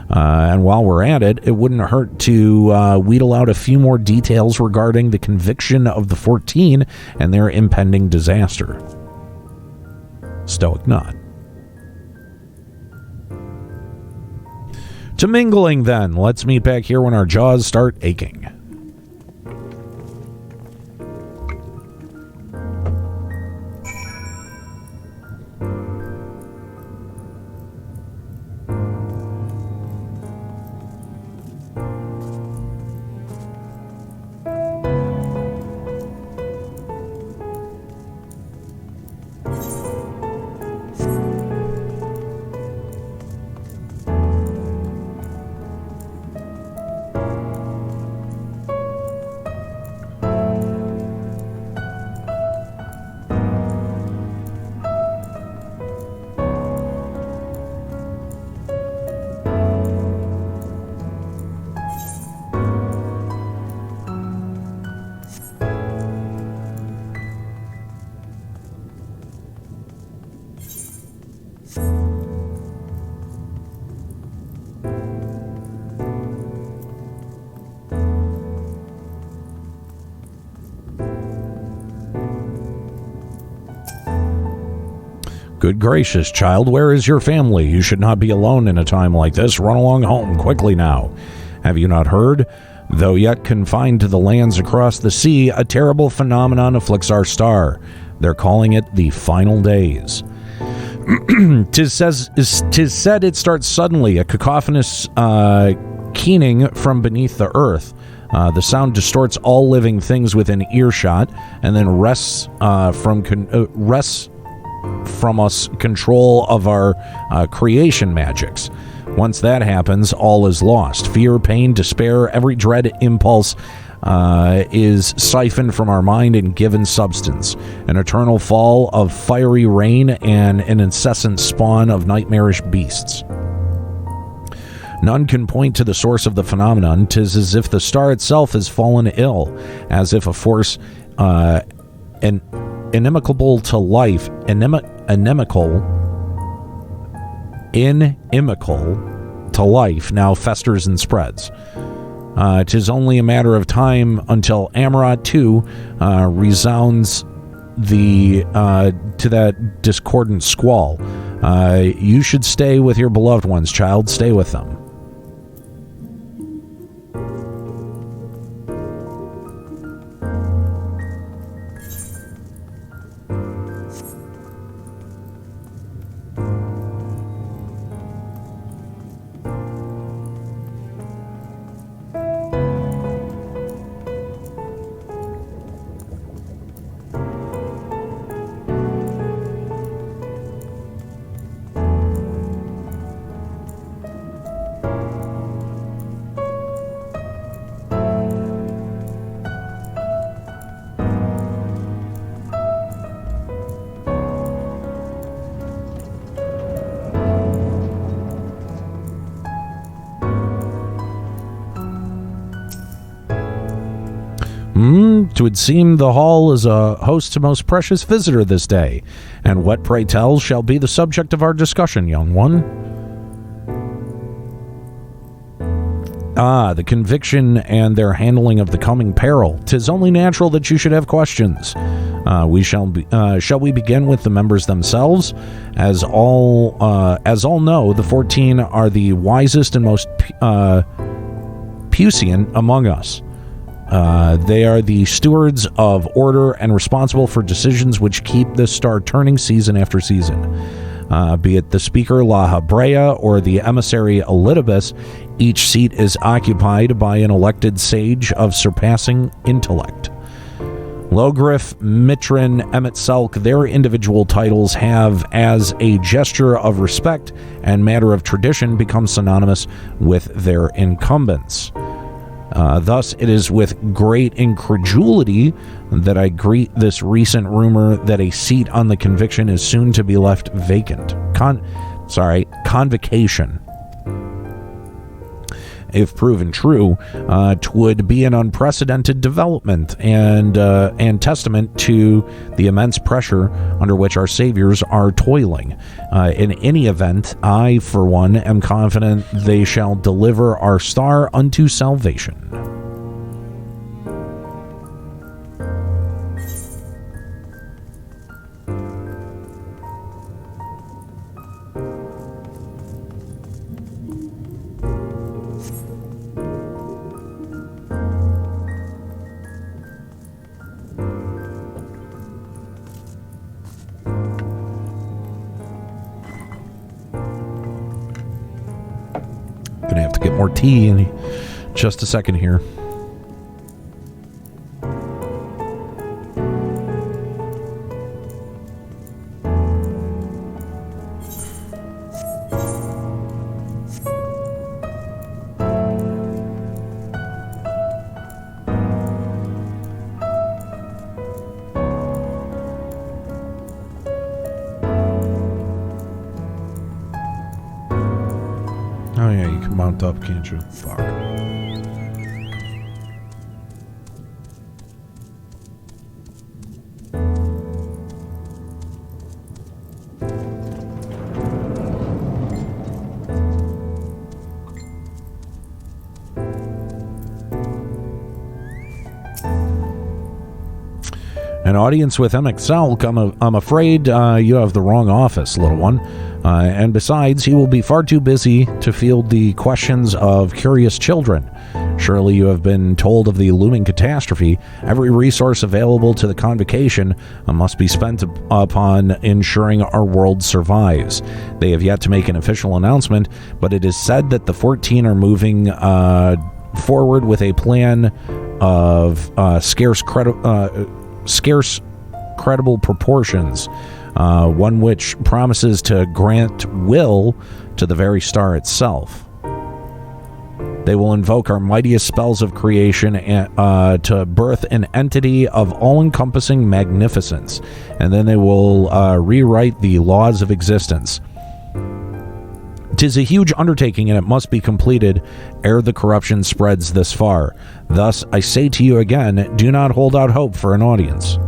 And while we're at it, it wouldn't hurt to wheedle out a few more details regarding the conviction of the 14 and their impending disaster. Stoic nod. To mingling, then. Let's meet back here when our jaws start aching. Good gracious, child, where is your family? You should not be alone in a time like this. Run along home quickly now. Have you not heard? Though yet confined to the lands across the sea, a terrible phenomenon afflicts our star. They're calling it the final days. 'Tis said it starts suddenly, a cacophonous keening from beneath the earth. The sound distorts all living things within earshot, and then wrests from us control of our creation magics. Once that happens, all is lost. Fear, pain, despair, every dread impulse is siphoned from our mind and given substance. An eternal fall of fiery rain and an incessant spawn of nightmarish beasts. None can point to the source of the phenomenon. 'Tis as if the star itself has fallen ill, as if a force inimical to life, inimical to life, now festers and spreads. 'Tis only a matter of time until Amarat too resounds to that discordant squall. You should stay with your beloved ones, child. Stay with them. Twould seem the hall is a host to most precious visitor this day. And what, pray tell, shall be the subject of our discussion, young one? The conviction and their handling of the coming peril. 'Tis only natural that you should have questions. Shall we begin with the members themselves? As all know, the 14 are the wisest and most puissant among us. They are the stewards of order and responsible for decisions which keep this star turning season after season. Be it the speaker La Habrea or the emissary Elidibus, each seat is occupied by an elected sage of surpassing intellect. Logriff, Mitrin, emet-selch, their individual titles have, as a gesture of respect and matter of tradition, become synonymous with their incumbents. Thus, it is with great incredulity that I greet this recent rumor that a seat on the conviction is soon to be left vacant. Convocation. if proven true, would be an unprecedented development and testament to the immense pressure under which our saviors are toiling. In any event, I, for one, am confident they shall deliver our star unto salvation. Gonna have to get more tea in just a second here. Oh yeah, you can mount up, can't you? Fuck. An audience with emet-selch, I'm afraid you have the wrong office, little one. And besides, he will be far too busy to field the questions of curious children. Surely you have been told of the looming catastrophe. Every resource available to the convocation must be spent upon ensuring our world survives. They have yet to make an official announcement, but it is said that the 14 are moving forward with a plan of scarce credible proportions, one which promises to grant will to the very star itself. They will invoke our mightiest spells of creation to birth an entity of all-encompassing magnificence, and then they will rewrite the laws of existence. 'Tis a huge undertaking, and it must be completed ere the corruption spreads this far. Thus, I say to you again, do not hold out hope for an audience.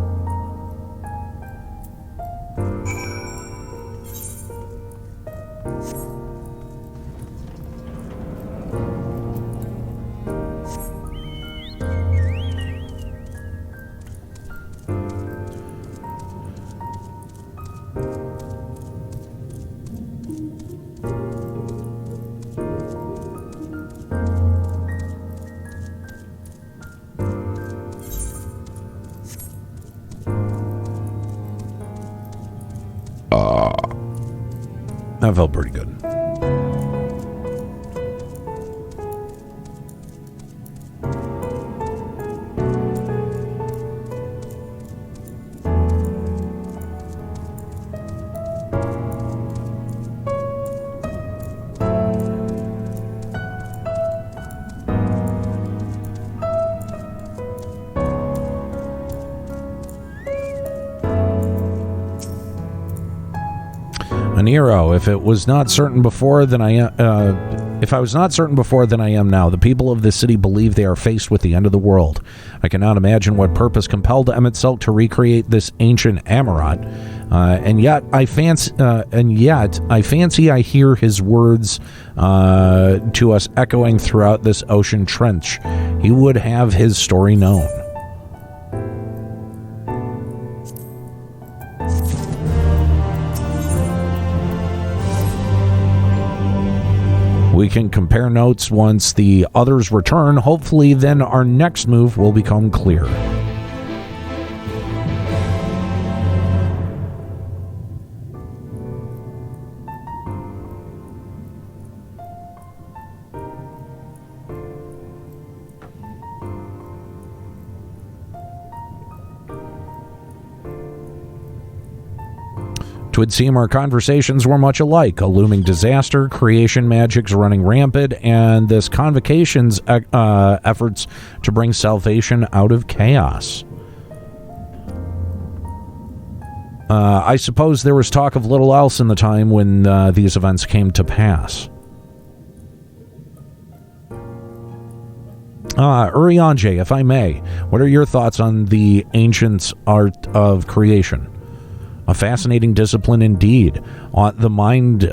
That felt pretty good. Aniero, if I was not certain before than I am now, the people of this city believe they are faced with the end of the world. I cannot imagine what purpose compelled emet-selch to recreate this ancient Amarat, and yet I fancy I hear his words to us echoing throughout this ocean trench. He would have his story known. We can compare notes once the others return. Hopefully, then our next move will become clear. It would seem our conversations were much alike. A looming disaster, creation magics running rampant, and this convocation's efforts to bring salvation out of chaos. I suppose there was talk of little else in the time when these events came to pass. Urianje, if I may, what are your thoughts on the ancients' art of creation? A fascinating discipline indeed. The mind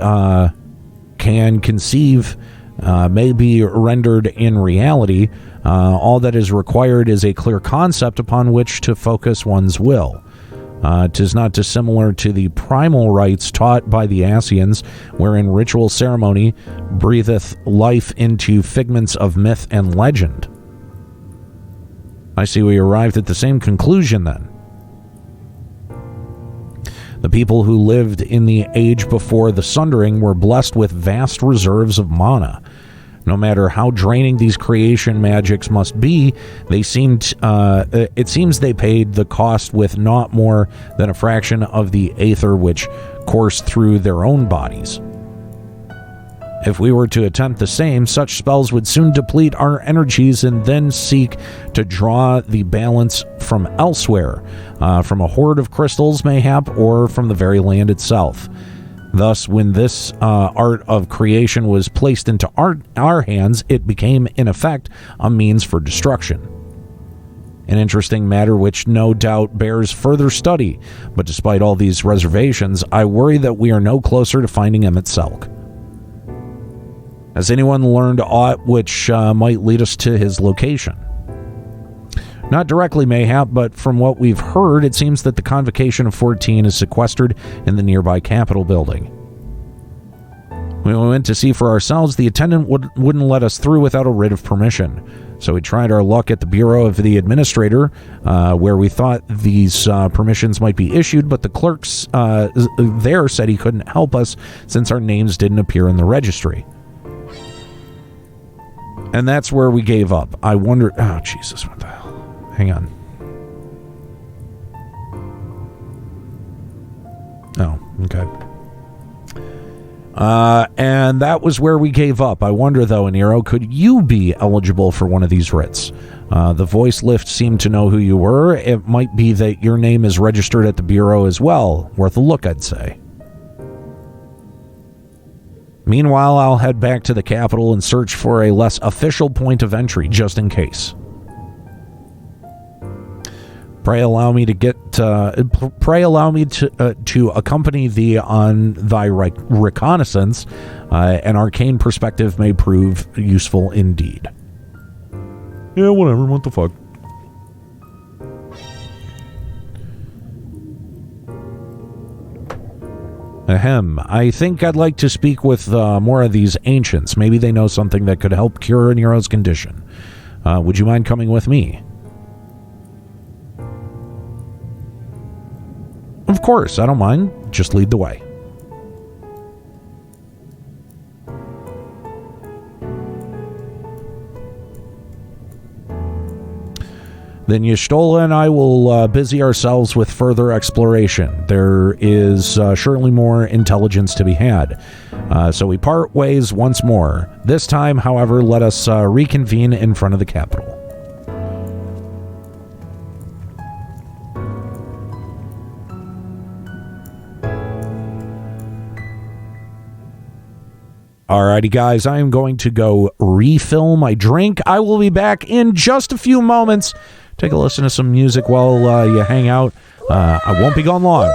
can conceive, may be rendered in reality. All that is required is a clear concept upon which to focus one's will. 'Tis not dissimilar to the primal rites taught by the Asians, wherein ritual ceremony breatheth life into figments of myth and legend. I see we arrived at the same conclusion then. The people who lived in the age before the Sundering were blessed with vast reserves of mana. No matter how draining these creation magics must be, it seems they paid the cost with not more than a fraction of the aether which coursed through their own bodies. If we were to attempt the same, such spells would soon deplete our energies and then seek to draw the balance from elsewhere, from a hoard of crystals mayhap, or from the very land itself. Thus, when this art of creation was placed into our hands, it became, in effect, a means for destruction. An interesting matter which no doubt bears further study, but despite all these reservations, I worry that we are no closer to finding emet-selch. Has anyone learned aught which might lead us to his location? Not directly, mayhap, but from what we've heard, it seems that the Convocation of 14 is sequestered in the nearby Capitol building. When we went to see for ourselves, the attendant wouldn't let us through without a writ of permission. So we tried our luck at the Bureau of the Administrator, where we thought these permissions might be issued, but the clerks there said he couldn't help us since our names didn't appear in the registry. And that's where we gave up. I wonder... Oh, Jesus, what the hell? Hang on. Oh, okay. And that was where we gave up. I wonder, though, Aniero, could you be eligible for one of these writs? The voice lift seemed to know who you were. It might be that your name is registered at the Bureau as well. Worth a look, I'd say. Meanwhile, I'll head back to the Capitol and search for a less official point of entry, just in case. Pray allow me to accompany thee on thy reconnaissance. An arcane perspective may prove useful indeed. Yeah, whatever. What the fuck? Ahem. I think I'd like to speak with more of these ancients. Maybe they know something that could help cure Aniero's condition. Would you mind coming with me? Of course, I don't mind. Just lead the way. Then Y'shtola and I will busy ourselves with further exploration. There is surely more intelligence to be had. So we part ways once more. This time, however, let us reconvene in front of the Capitol. Alrighty, guys, I am going to go refill my drink. I will be back in just a few moments. Take a listen to some music while you hang out. I won't be gone long.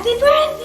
Happy birthday!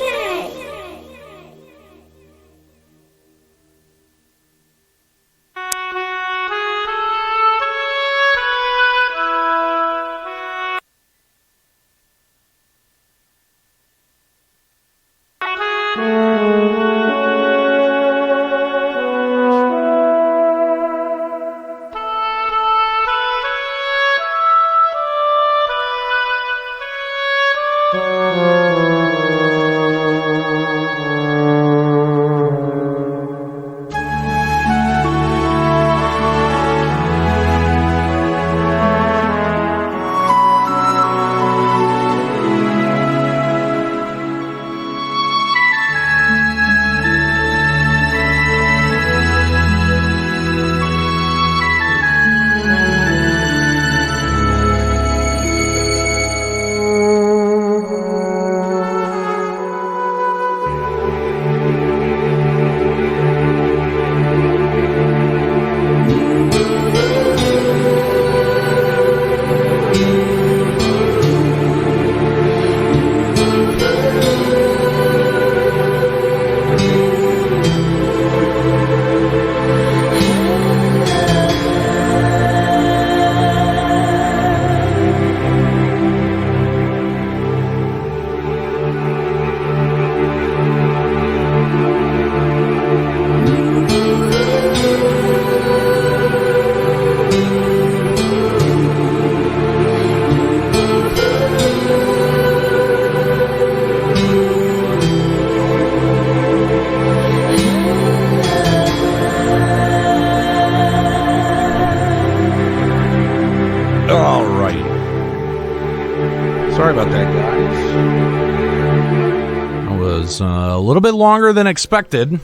A little bit longer than expected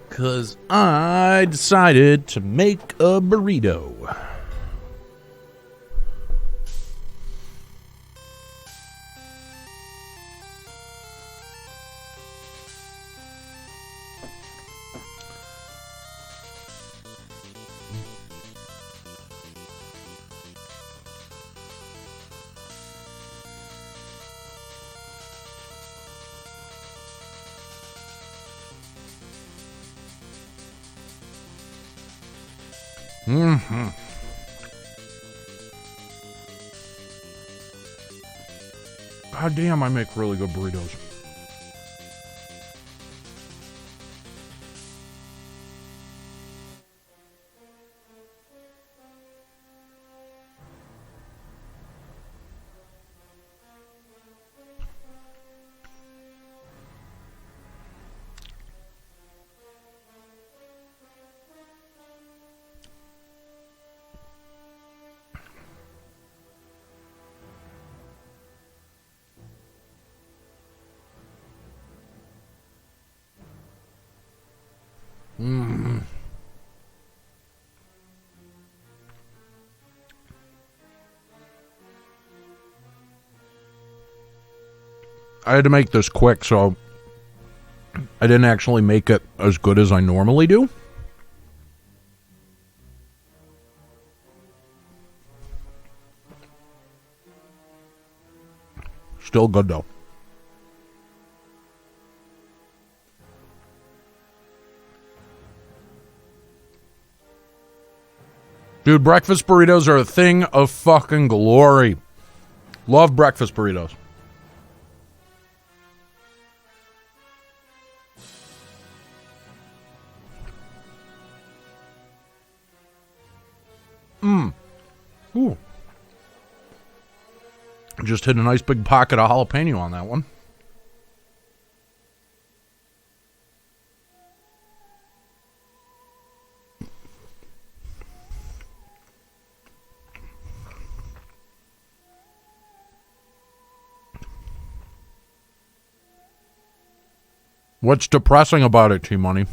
because I decided to make a burrito. God damn, I make really good burritos. I had to make this quick, so I didn't actually make it as good as I normally do. Still good, though. Dude, breakfast burritos are a thing of fucking glory. Love breakfast burritos. Ooh. Just hit a nice big pocket of jalapeno on that one. What's depressing about it, T-Money?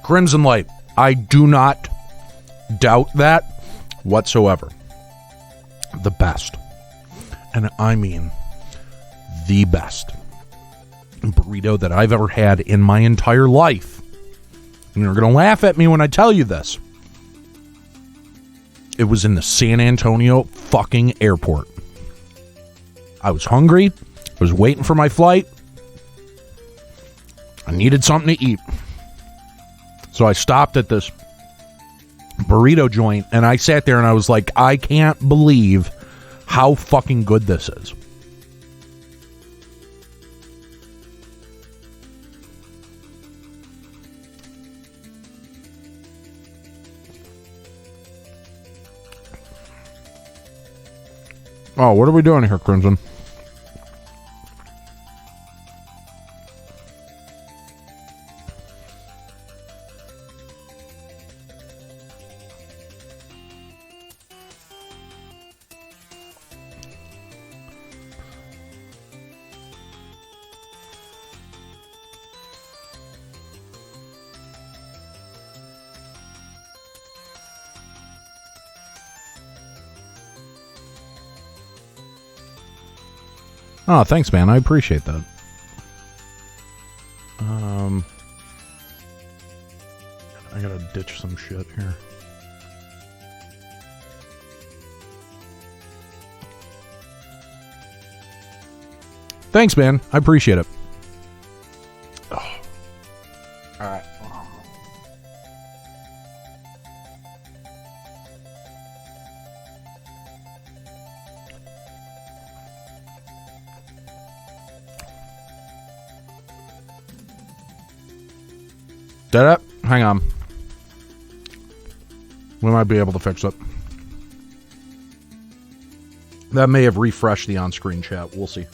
Crimson Light. I do not doubt that whatsoever. The best. And I mean the best burrito that I've ever had in my entire life. And you're going to laugh at me when I tell you this. It was in the San Antonio fucking airport. I was hungry. I was waiting for my flight. I needed something to eat. So I stopped at this burrito joint and I sat there and I was like, I can't believe how fucking good this is. Oh, what are we doing here, Crimson? Oh, thanks, man. I appreciate that. I gotta ditch some shit here. Thanks, man. I appreciate it. Oh. All right. That it? Hang on. We might be able to fix it. That may have refreshed the on-screen chat. We'll see.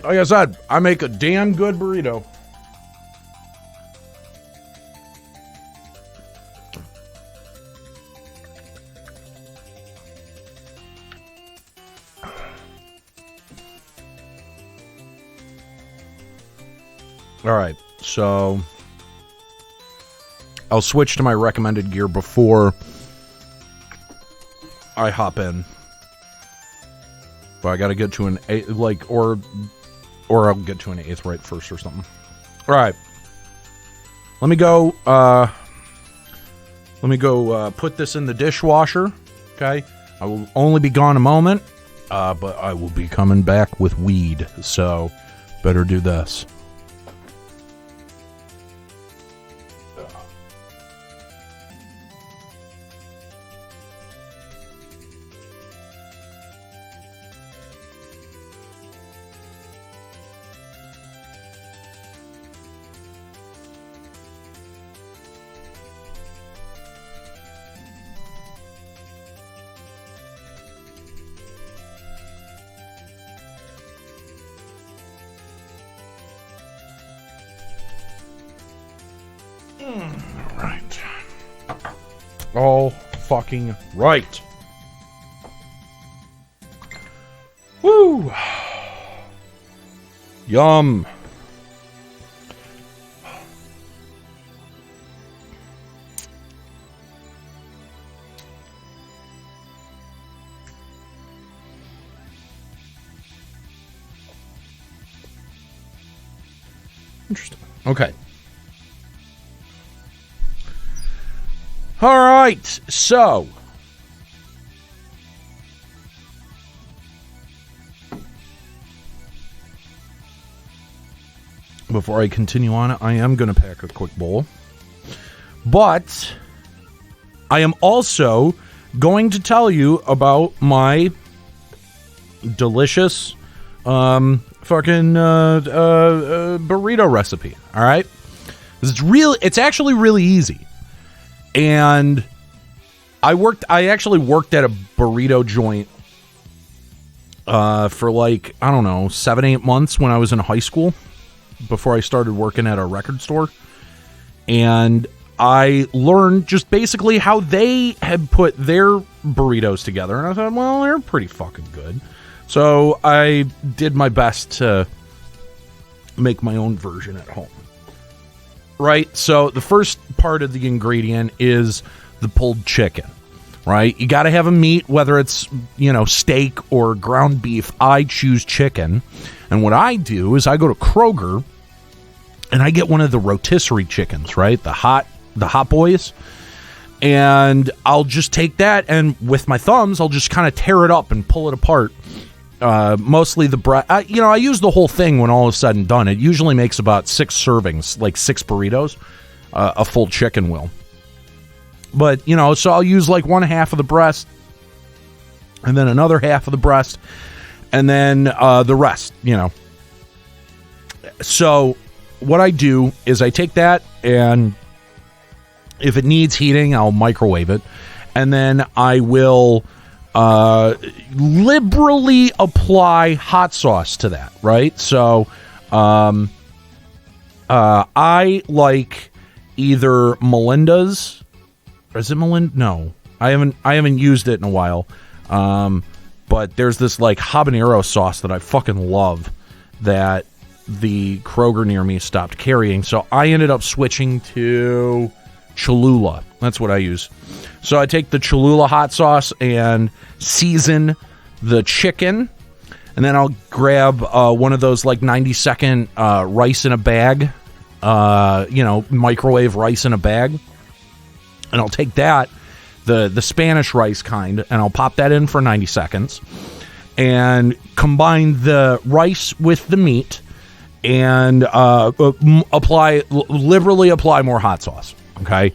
Like I said, I make a damn good burrito. All right, so I'll switch to my recommended gear before I hop in. But I got to get to an 8, like, or I'll get to an 8th right first or something. All right. Let me go put this in the dishwasher. Okay. I will only be gone a moment, but I will be coming back with weed. So better do this. Right. All fucking right. Woo! Yum. Interesting. Okay. All right, so before I continue on, I am going to pack a quick bowl, but I am also going to tell you about my delicious burrito recipe. All right, it's actually really easy. And I actually worked at a burrito joint for like, I don't know, 7-8 months when I was in high school before I started working at a record store. And I learned just basically how they had put their burritos together. And I thought, well, they're pretty fucking good. So I did my best to make my own version at home. Right? So the first part of the ingredient is the pulled chicken. Right? You got to have a meat, whether it's, steak or ground beef. I choose chicken. And what I do is I go to Kroger and I get one of the rotisserie chickens, right? The hot boys. And I'll just take that and with my thumbs, I'll just kind of tear it up and pull it apart. Mostly the breast. I use the whole thing when all is said and done. It usually makes about 6 servings, like 6 burritos, a full chicken will. But, so I'll use like one half of the breast and then another half of the breast and then the rest, So what I do is I take that and if it needs heating, I'll microwave it. And then I will liberally apply hot sauce to that, right? So I like either Melinda's. Is it Melinda? No, I haven't used it in a while. But there's this like habanero sauce that I fucking love that the Kroger near me stopped carrying. So I ended up switching to Cholula. That's what I use. So I take the Cholula hot sauce and season the chicken. And then I'll grab one of those like 90-second rice in a bag, microwave rice in a bag. And I'll take that, the Spanish rice kind, and I'll pop that in for 90 seconds and combine the rice with the meat and liberally apply more hot sauce, okay?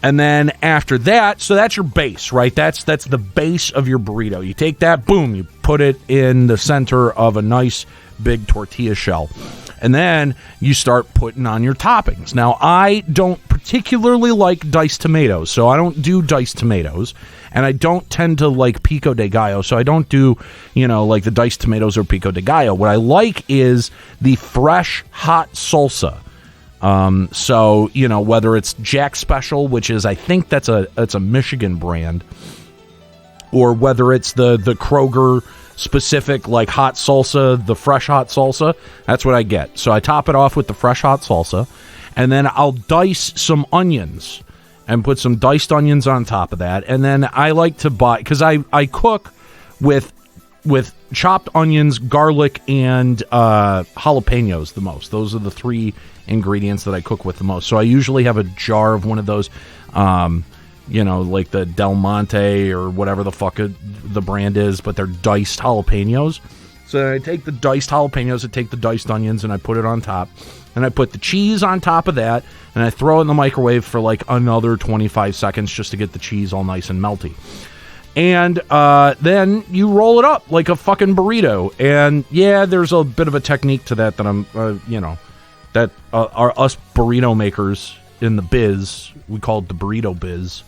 And then after that, so that's your base, right? That's the base of your burrito. You take that, boom, you put it in the center of a nice big tortilla shell. And then you start putting on your toppings. Now, I don't particularly like diced tomatoes, so I don't do diced tomatoes. And I don't tend to like pico de gallo, so I don't do, like the diced tomatoes or pico de gallo. What I like is the fresh hot salsa. So, whether it's Jack Special, which is, I think that's a Michigan brand, or whether it's the Kroger specific like hot salsa, the fresh hot salsa, that's what I get. So I top it off with the fresh hot salsa, and then I'll dice some onions and put some diced onions on top of that. And then I like to buy, because I cook with chopped onions, garlic, and jalapenos the most. Those are the 3 ingredients that I cook with the most. So I usually have a jar of one of those, like the Del Monte or whatever the fuck the brand is, but they're diced jalapenos. So I take the diced jalapenos, I take the diced onions, and I put it on top. And I put the cheese on top of that, and I throw it in the microwave for like another 25 seconds just to get the cheese all nice and melty. And then you roll it up like a fucking burrito. And yeah, there's a bit of a technique to that I'm, that are us burrito makers in the biz. We call it the burrito biz.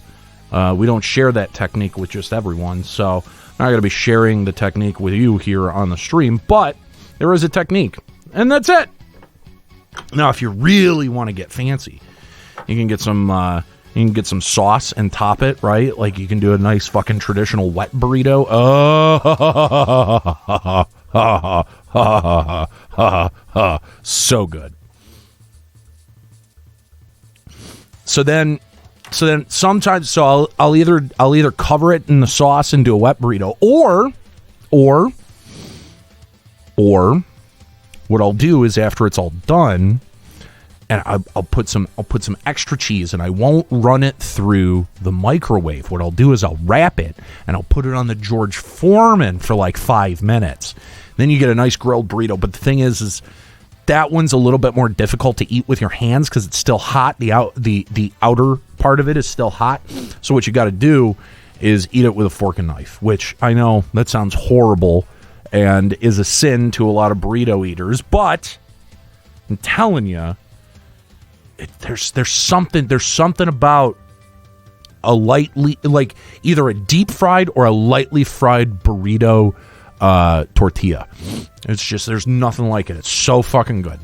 We don't share that technique with just everyone, so I'm not going to be sharing the technique with you here on the stream, but there is a technique, and that's it. Now, if you really want to get fancy, you can get some sauce and top it, right? Like you can do a nice fucking traditional wet burrito. So good. So then sometimes, I'll either cover it in the sauce and do a wet burrito, or what I'll do is after it's all done, and I'll put some extra cheese, and I won't run it through the microwave. What I'll do is I'll wrap it and I'll put it on the George Foreman for like 5 minutes. Then you get a nice grilled burrito. But the thing is that one's a little bit more difficult to eat with your hands because it's still hot. The outer part of it is still hot. So what you got to do is eat it with a fork and knife, which I know that sounds horrible and is a sin to a lot of burrito eaters, but I'm telling you, there's something about a lightly, like either a deep fried or a lightly fried burrito tortilla. It's just, there's nothing like it. It's so fucking good.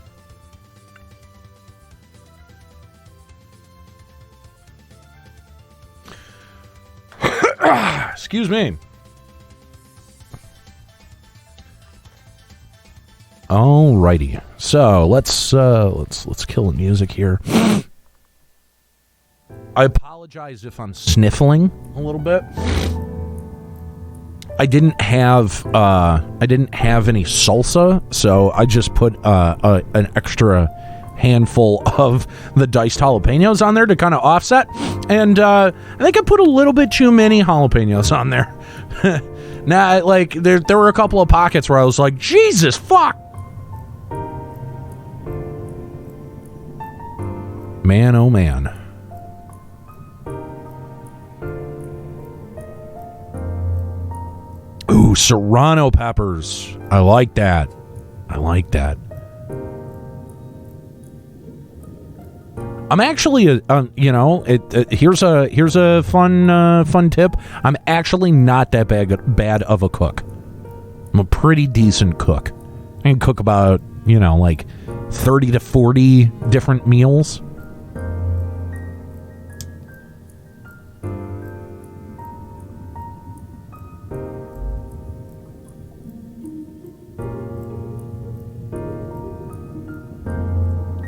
Excuse me. Alrighty, so let's kill the music here. I apologize if I'm sniffling a little bit. I didn't have any salsa, so I just put an extra handful of the diced jalapenos on there to kind of offset, and I think I put a little bit too many jalapenos on there. Now, like there were a couple of pockets where I was like, Jesus fuck. Man, oh man. Ooh, serrano peppers. I like that. I'm actually, here's a fun tip. I'm actually not that bad of a cook. I'm a pretty decent cook. I can cook about, like 30 to 40 different meals.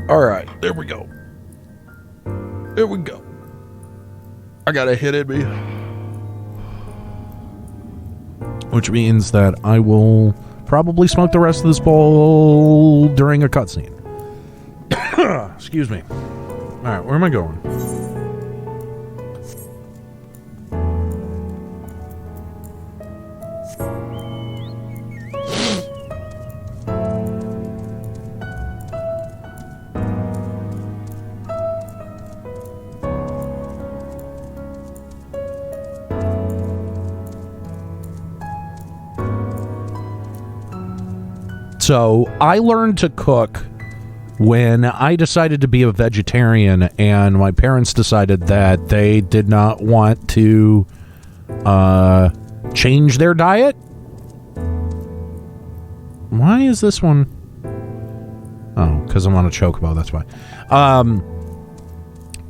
All right, there we go. I got a hit in me. Which means that I will probably smoke the rest of this bowl during a cutscene. Excuse me. All right, where am I going? So I learned to cook when I decided to be a vegetarian, and my parents decided that they did not want to change their diet. Why is this one? Oh, because I'm on a chocobo, that's why.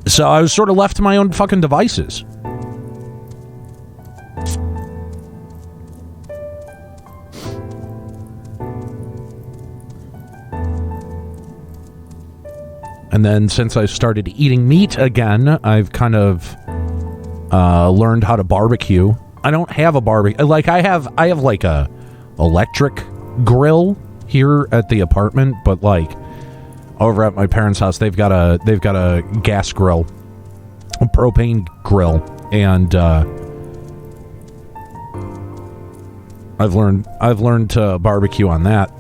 So I was sort of left to my own fucking devices. And then since I started eating meat again, I've kind of learned how to barbecue. I don't have a barbecue. Like I have like a electric grill here at the apartment, but like over at my parents' house, they've got a gas grill, a propane grill, and I've learned to barbecue on that.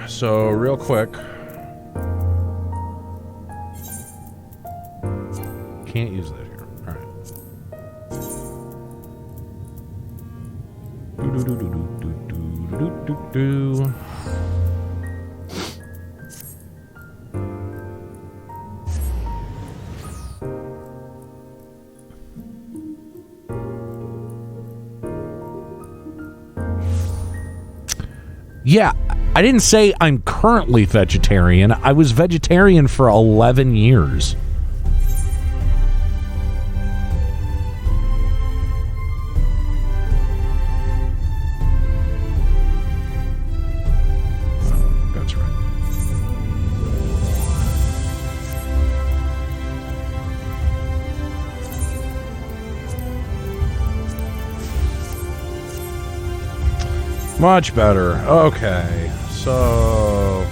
So, real quick. Can't use that here. Alright. Yeah. I didn't say I'm currently vegetarian. I was vegetarian for 11 years. Oh, that's right. Much better. Okay. So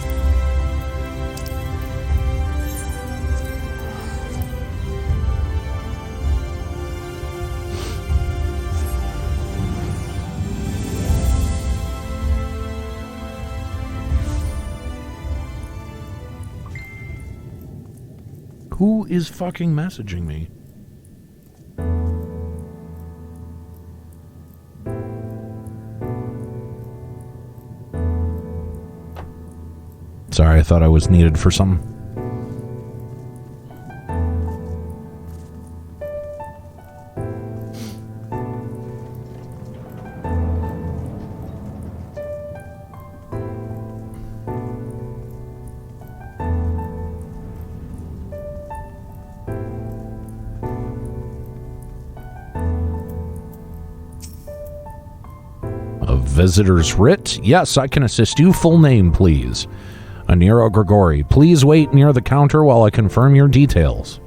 Who is fucking messaging me? Sorry, I thought I was needed for something. Visitor's writ? Yes, I can assist you. Full name, please. Aniero Grigori. Please wait near the counter while I confirm your details.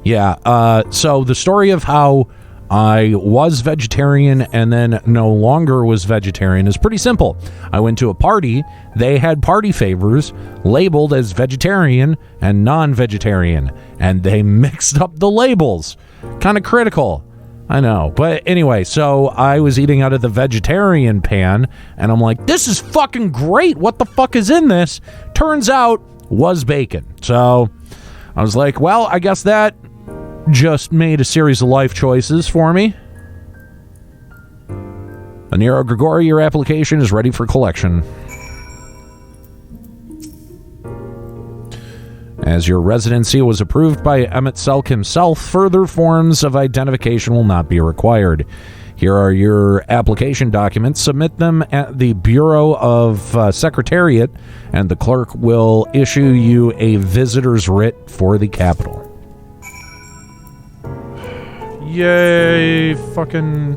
Yeah, so the story of how I was vegetarian and then no longer was vegetarian is pretty simple. I went to a party. They had party favors labeled as vegetarian and non-vegetarian, and they mixed up the labels. Kind of critical. I know. But anyway, so I was eating out of the vegetarian pan, and I'm like, this is fucking great. What the fuck is in this? Turns out, was bacon. So I was like, well, I guess that just made a series of life choices for me. Aniero Grigori, your application is ready for collection. As your residency was approved by emet-selch himself, further forms of identification will not be required. Here are your application documents. Submit them at the Bureau of Secretariat, and the clerk will issue you a visitor's writ for the capital. Yay, fucking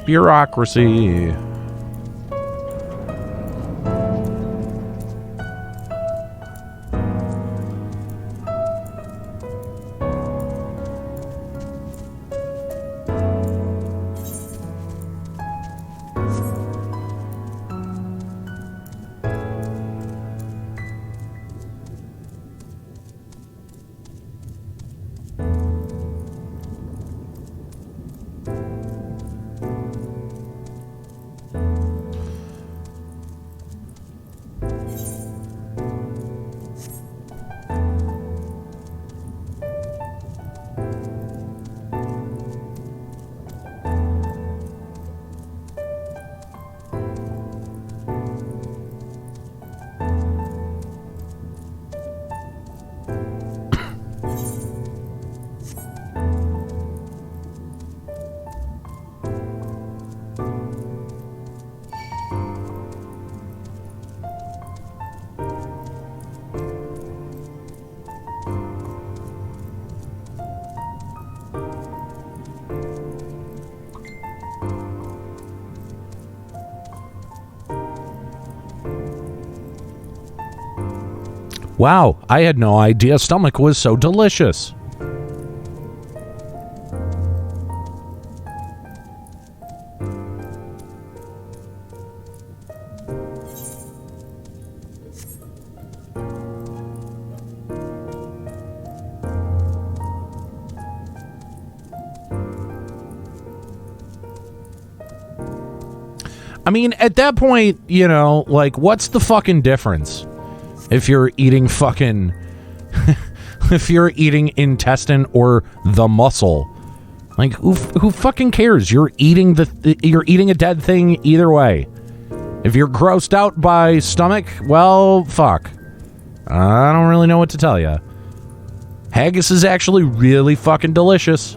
bureaucracy. Wow, I had no idea stomach was so delicious. I mean, at that point, you know, like, what's the fucking difference? If you're eating fucking... if you're eating intestine or the muscle. Like, who fucking cares? You're eating a dead thing either way. If you're grossed out by stomach, well, fuck. I don't really know what to tell you. Haggis is actually really fucking delicious.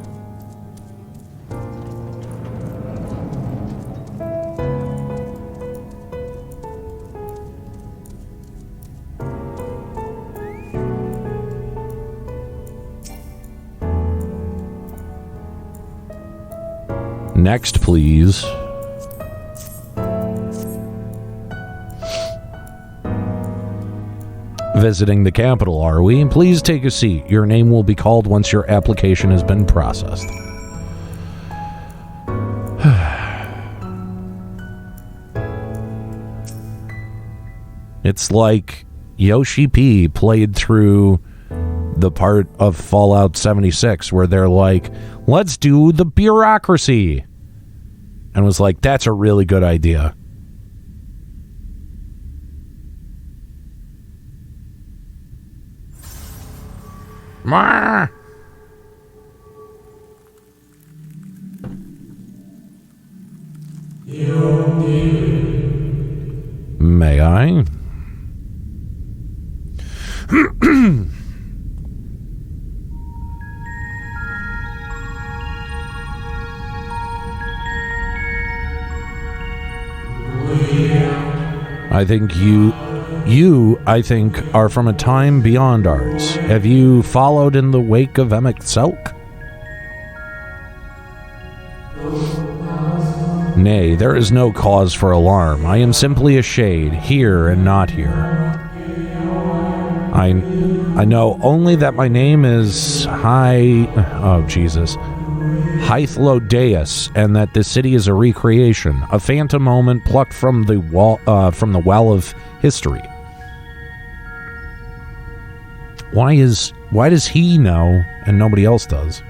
Next, please. Visiting the capital, are we? Please take a seat. Your name will be called once your application has been processed. It's like Yoshi P played through the part of Fallout 76 where they're like, let's do the bureaucracy. And was like, that's a really good idea. Marr! May I? I think you, I think, are from a time beyond ours. Have you followed in the wake of emet-selch? Nay, there is no cause for alarm. I am simply a shade, here and not here. I know only that my name is Hythlodeus, and that this city is a recreation, a phantom moment plucked from the well of history. Why does he know and nobody else does?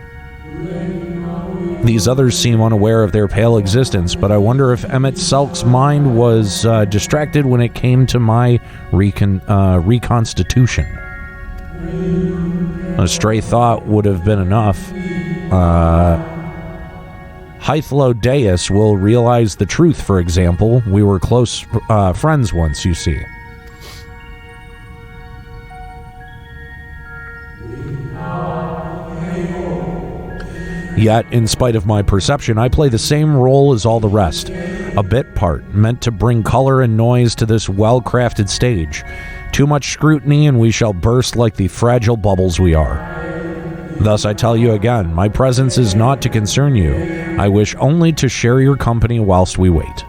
These others seem unaware of their pale existence, but I wonder if emet-selch's mind was distracted when it came to my reconstitution. A stray thought would have been enough. Hythlodeus will realize the truth, for example. We were close friends once, you see. Yet, in spite of my perception, I play the same role as all the rest. A bit part, meant to bring color and noise to this well-crafted stage. Too much scrutiny and we shall burst like the fragile bubbles we are. Thus I tell you again, my presence is not to concern you. I wish only to share your company whilst we wait.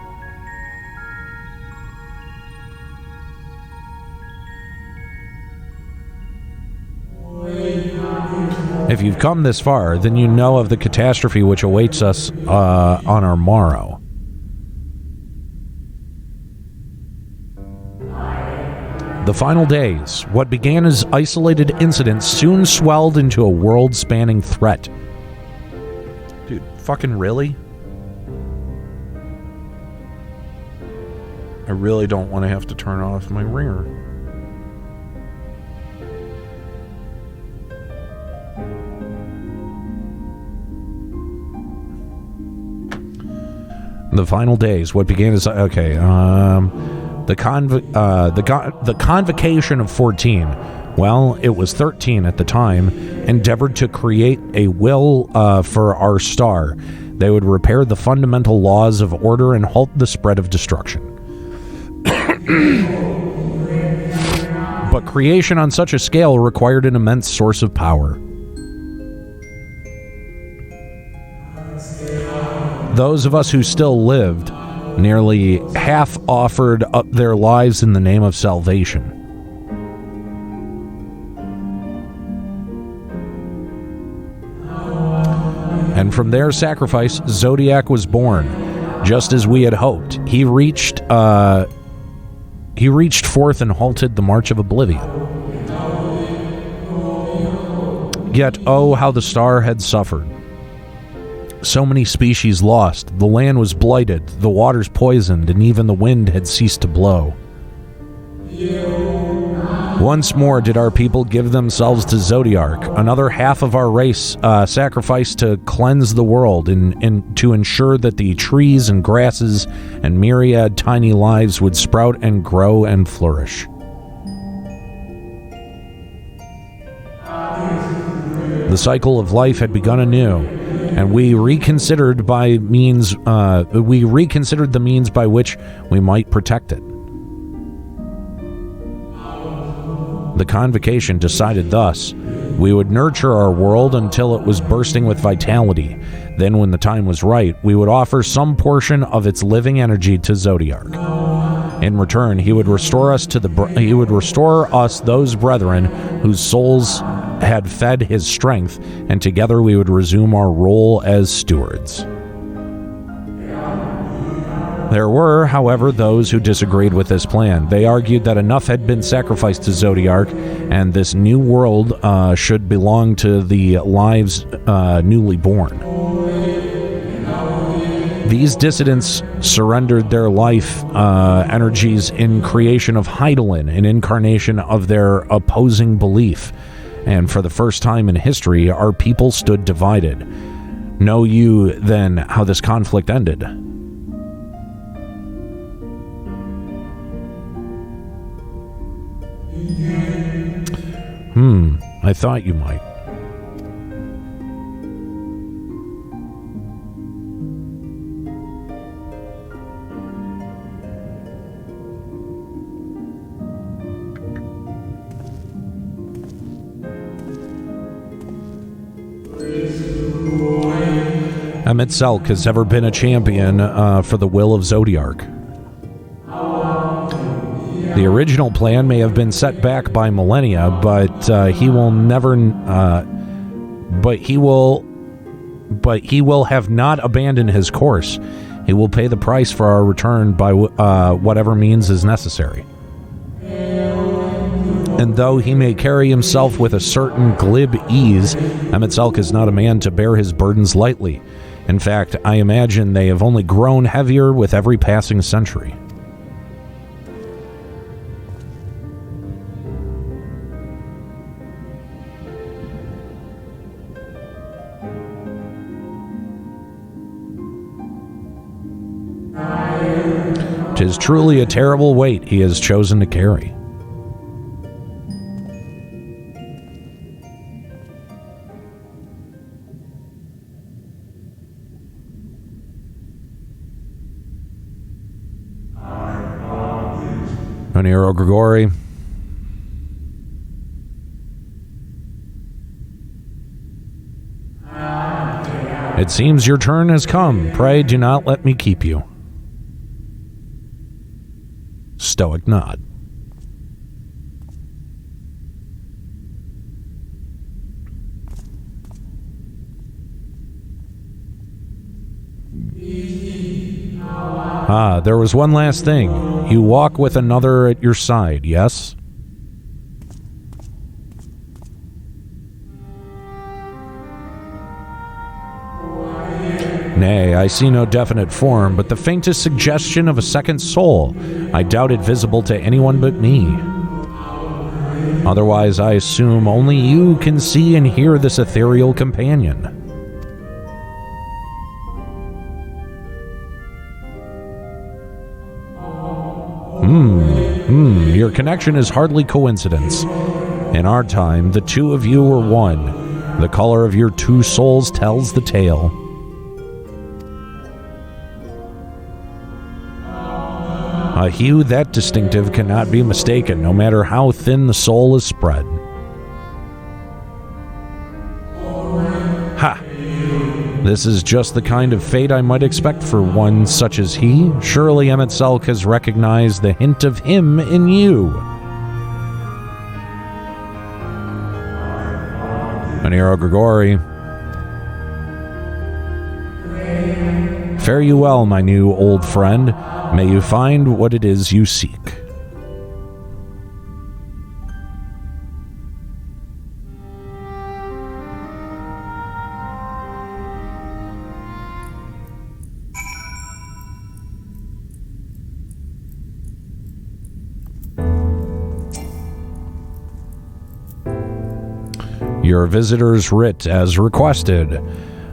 If you've come this far, then you know of the catastrophe which awaits us on our morrow. The final days, what began as isolated incidents, soon swelled into a world-spanning threat. Dude, fucking really? I really don't want to have to turn off my ringer. The final days, what began as... Okay, the convocation of 14, well, it was 13 at the time, endeavored to create a will for our star. They would repair the fundamental laws of order and halt the spread of destruction. But creation on such a scale required an immense source of power. Those of us who still lived, nearly half offered up their lives in the name of salvation. And from their sacrifice, Zodiac was born, just as we had hoped. He reached forth and halted the march of oblivion. Yet, oh, how the star had suffered. So many species lost, the land was blighted, the waters poisoned, and even the wind had ceased to blow. Once more did our people give themselves to Zodiac. Another half of our race sacrificed to cleanse the world and to ensure that the trees and grasses and myriad tiny lives would sprout and grow and flourish. The cycle of life had begun anew, and we reconsidered the means by which we might protect it. The convocation decided thus: we would nurture our world until it was bursting with vitality. Then, when the time was right, we would offer some portion of its living energy to Zodiac. In return, he would restore us those brethren whose souls had fed his strength, and together we would resume our role as stewards. There were, however, those who disagreed with this plan. They argued that enough had been sacrificed to Zodiark, and this new world should belong to the lives newly born. These dissidents surrendered their life energies in creation of Hydaelyn, an incarnation of their opposing belief. And for the first time in history, our people stood divided. Know you, then, how this conflict ended? I thought you might. Emet-selch has ever been a champion for the will of Zodiark. The original plan may have been set back by millennia, but he will never. But he will have not abandoned his course. He will pay the price for our return by whatever means is necessary. And though he may carry himself with a certain glib ease, Emet-selch is not a man to bear his burdens lightly. In fact, I imagine they have only grown heavier with every passing century. Tis truly a terrible weight he has chosen to carry. Aniero Grigori. It seems your turn has come. Pray do not let me keep you. Stoic nod. There was one last thing. You walk with another at your side, yes? Nay, I see no definite form, but the faintest suggestion of a second soul. I doubt it visible to anyone but me. Otherwise, I assume only you can see and hear this ethereal companion. Your connection is hardly coincidence. In our time, the two of you were one. The color of your two souls tells the tale. A hue that distinctive cannot be mistaken, no matter how thin the soul is spread. Ha! This is just the kind of fate I might expect for one such as he. Surely Emet-selch has recognized the hint of him in you. Aniero Grigori. Fare you well, my new old friend. May you find what it is you seek. Your visitor's writ as requested.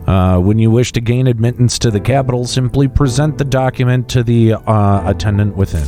When you wish to gain admittance to the capital, simply present the document to the attendant within.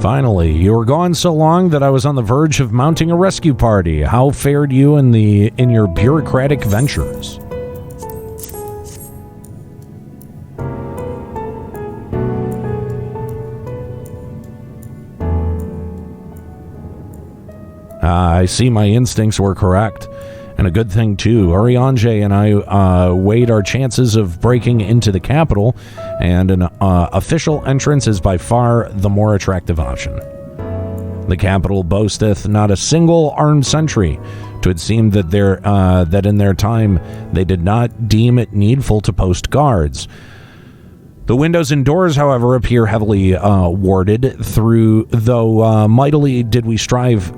Finally, you were gone so long that I was on the verge of mounting a rescue party. How fared you in your bureaucratic ventures? I see my instincts were correct. And a good thing, too. Oriange and I weighed our chances of breaking into the capital, and an official entrance is by far the more attractive option. The capital boasteth not a single armed sentry. 'Twould seem that that in their time they did not deem it needful to post guards. The windows and doors, however, appear heavily warded through, though mightily did we strive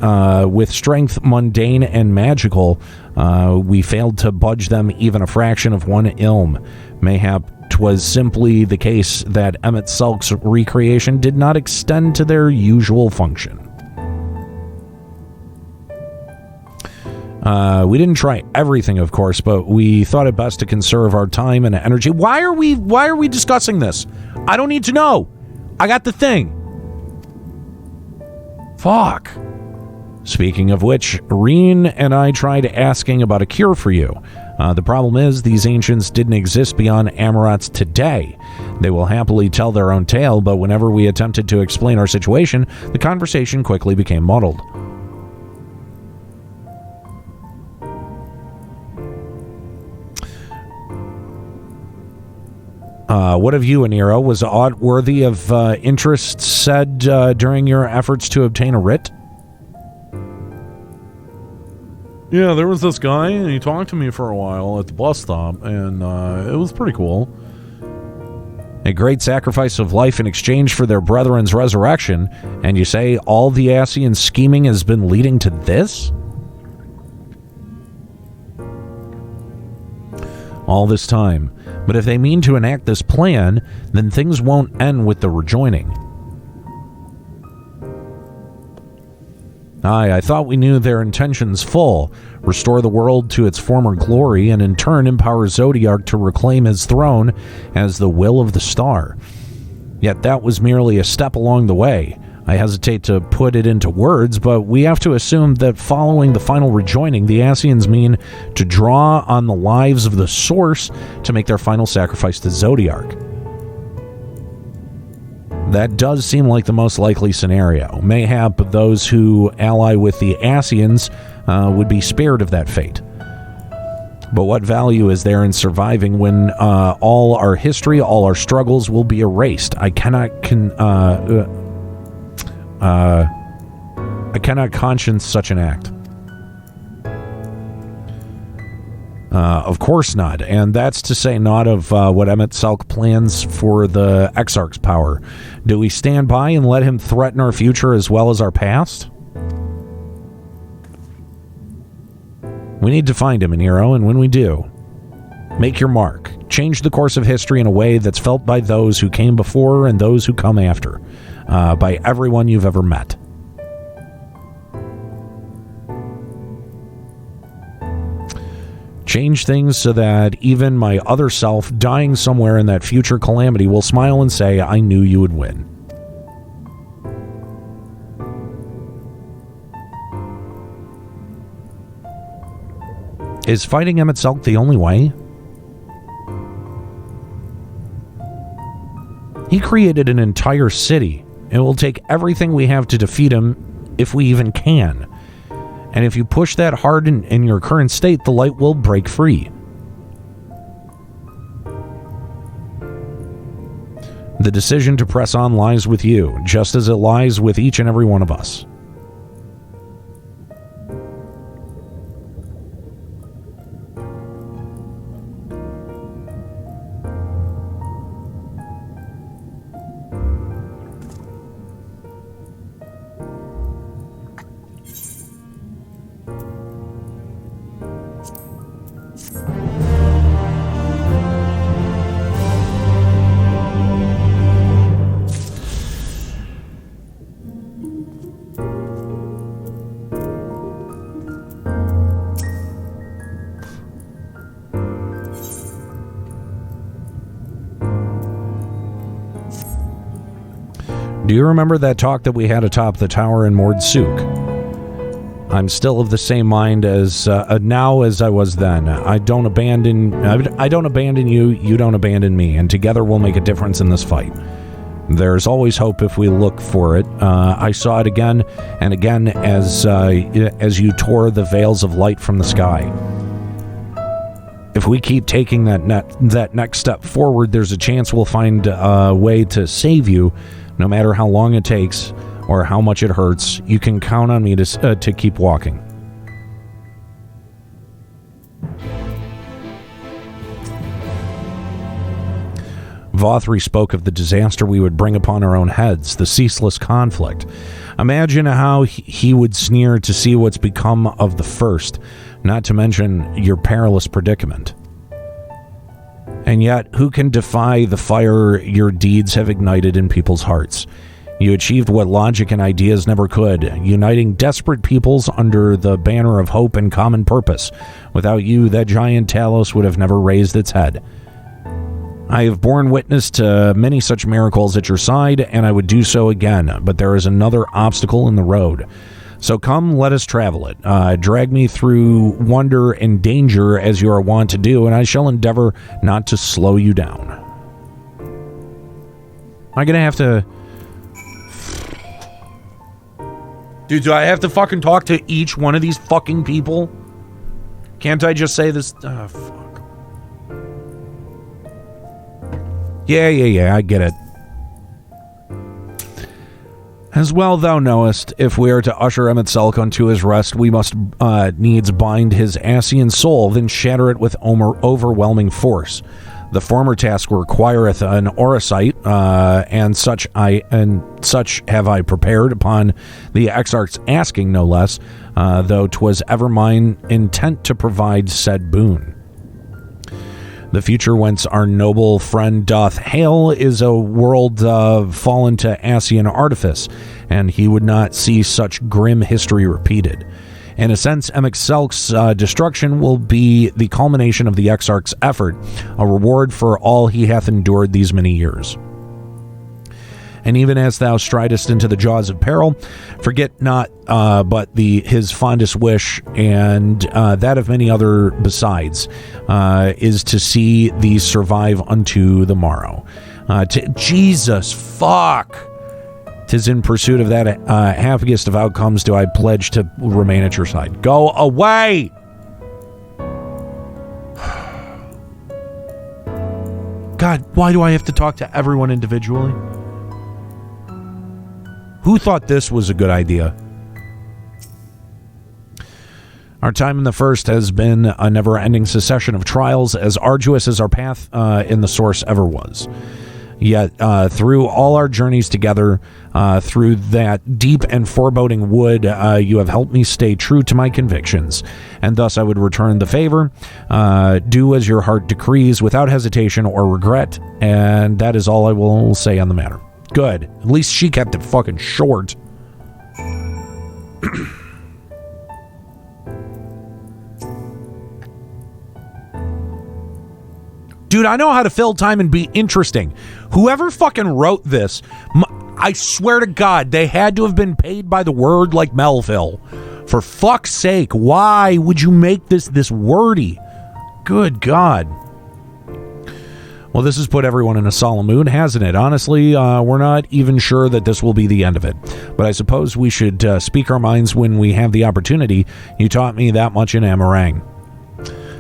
with strength mundane and magical, we failed to budge them even a fraction of one ilm. Mayhap 'twas simply the case that emet-selch's recreation did not extend to their usual function. We didn't try everything, of course, but we thought it best to conserve our time and energy. Why are we discussing this? I don't need to know. I got the thing. Fuck. Speaking of which, Reen and I tried asking about a cure for you. The problem is, these ancients didn't exist beyond Amarots today. They will happily tell their own tale, but whenever we attempted to explain our situation, the conversation quickly became muddled. What of you, Aniero? Was aught worthy of interest said during your efforts to obtain a writ? Yeah, there was this guy, and he talked to me for a while at the bus stop, and it was pretty cool. A great sacrifice of life in exchange for their brethren's resurrection, and you say all the Asian scheming has been leading to this? All this time. But if they mean to enact this plan, then things won't end with the rejoining. Aye, I thought we knew their intentions full. Restore the world to its former glory, and in turn empower Zodiark to reclaim his throne as the will of the star. Yet that was merely a step along the way. I hesitate to put it into words, but we have to assume that following the final rejoining, the Asians mean to draw on the lives of the source to make their final sacrifice to Zodiark. That does seem like the most likely scenario. Mayhap those who ally with the Asians would be spared of that fate. But what value is there in surviving when all our history, all our struggles will be erased? I cannot conscience such an act. Of course not, and that's to say not of what emet-selch plans for the Exarch's power. Do we stand by and let him threaten our future as well as our past? We need to find him, Aniero, and when we do, make your mark. Change the course of history in a way that's felt by those who came before and those who come after, by everyone you've ever met. Change things so that even my other self, dying somewhere in that future calamity, will smile and say, I knew you would win. Is fighting emet-selch the only way? He created an entire city. It will take everything we have to defeat him, if we even can. And if you push that hard in your current state, the light will break free. The decision to press on lies with you, just as it lies with each and every one of us. Do you remember that talk that we had atop the tower in Mordsuk? I'm still of the same mind as now as I was then. I don't abandon you, you don't abandon me, and together we'll make a difference in this fight. There's always hope if we look for it. I saw it again and again as you tore the veils of light from the sky. If we keep taking that next step forward, there's a chance we'll find a way to save you, no matter how long it takes or how much it hurts. You can count on me to keep walking. Vothri spoke of the disaster we would bring upon our own heads, the ceaseless conflict. Imagine how he would sneer to see what's become of the first, not to mention your perilous predicament. And yet, who can defy the fire your deeds have ignited in people's hearts? You achieved what logic and ideas never could, uniting desperate peoples under the banner of hope and common purpose. Without you, that giant Talos would have never raised its head. I have borne witness to many such miracles at your side, and I would do so again, but there is another obstacle in the road. So come, let us travel it. Drag me through wonder and danger as you are wont to do, and I shall endeavor not to slow you down. Am I going to have to... Dude, do I have to fucking talk to each one of these fucking people? Can't I just say this? Fuck. Yeah, I get it. As well thou knowest, if we are to usher emet-selch unto his rest, we must needs bind his Ascian soul, then shatter it with overwhelming force. The former task requireth an oracite, and such have I prepared upon the exarch's asking, no less, though 'twas ever mine intent to provide said boon. The future whence our noble friend doth hail is a world fallen to Ascian artifice, and he would not see such grim history repeated. In a sense, emet-selch's destruction will be the culmination of the exarch's effort, a reward for all he hath endured these many years. And even as thou stridest into the jaws of peril, forget not but his fondest wish, and that of many other besides, is to see thee survive unto the morrow. Jesus, fuck! 'Tis in pursuit of that happiest of outcomes do I pledge to remain at your side. Go away! God, why do I have to talk to everyone individually? Who thought this was a good idea? Our time in the First has been a never-ending succession of trials, as arduous as our path in the Source ever was. Yet, through all our journeys together, through that deep and foreboding wood, you have helped me stay true to my convictions, and thus I would return the favor, do as your heart decrees without hesitation or regret, and that is all I will say on the matter. Good. At least she kept it fucking short. Dude, I know how to fill time and be interesting. Whoever fucking wrote this, I swear to God, they had to have been paid by the word like Melville. For fuck's sake, why would you make this wordy? Good God. Well, this has put everyone in a solemn mood, hasn't it? Honestly, we're not even sure that this will be the end of it. But I suppose we should speak our minds when we have the opportunity. You taught me that much in Amarang.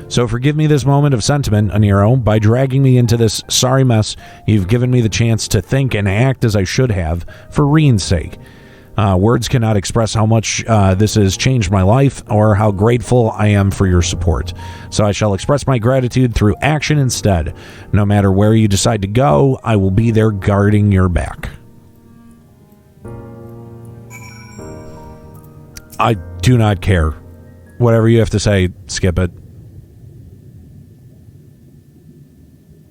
So forgive me this moment of sentiment, Aniero. By dragging me into this sorry mess, you've given me the chance to think and act as I should have, for Reen's sake. Words cannot express how much this has changed my life or how grateful I am for your support. So I shall express my gratitude through action instead. No matter where you decide to go, I will be there guarding your back. I do not care. Whatever you have to say, skip it.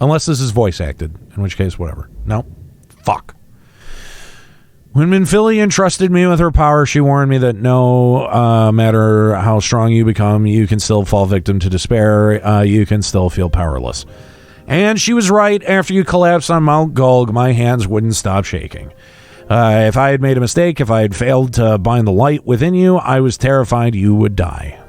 Unless this is voice acted, in which case, whatever. No. Fuck. When Minfilia entrusted me with her power, she warned me that no matter how strong you become, you can still fall victim to despair. You can still feel powerless. And she was right. After you collapsed on Mount Gulg, my hands wouldn't stop shaking. If I had made a mistake, if I had failed to bind the light within you, I was terrified you would die.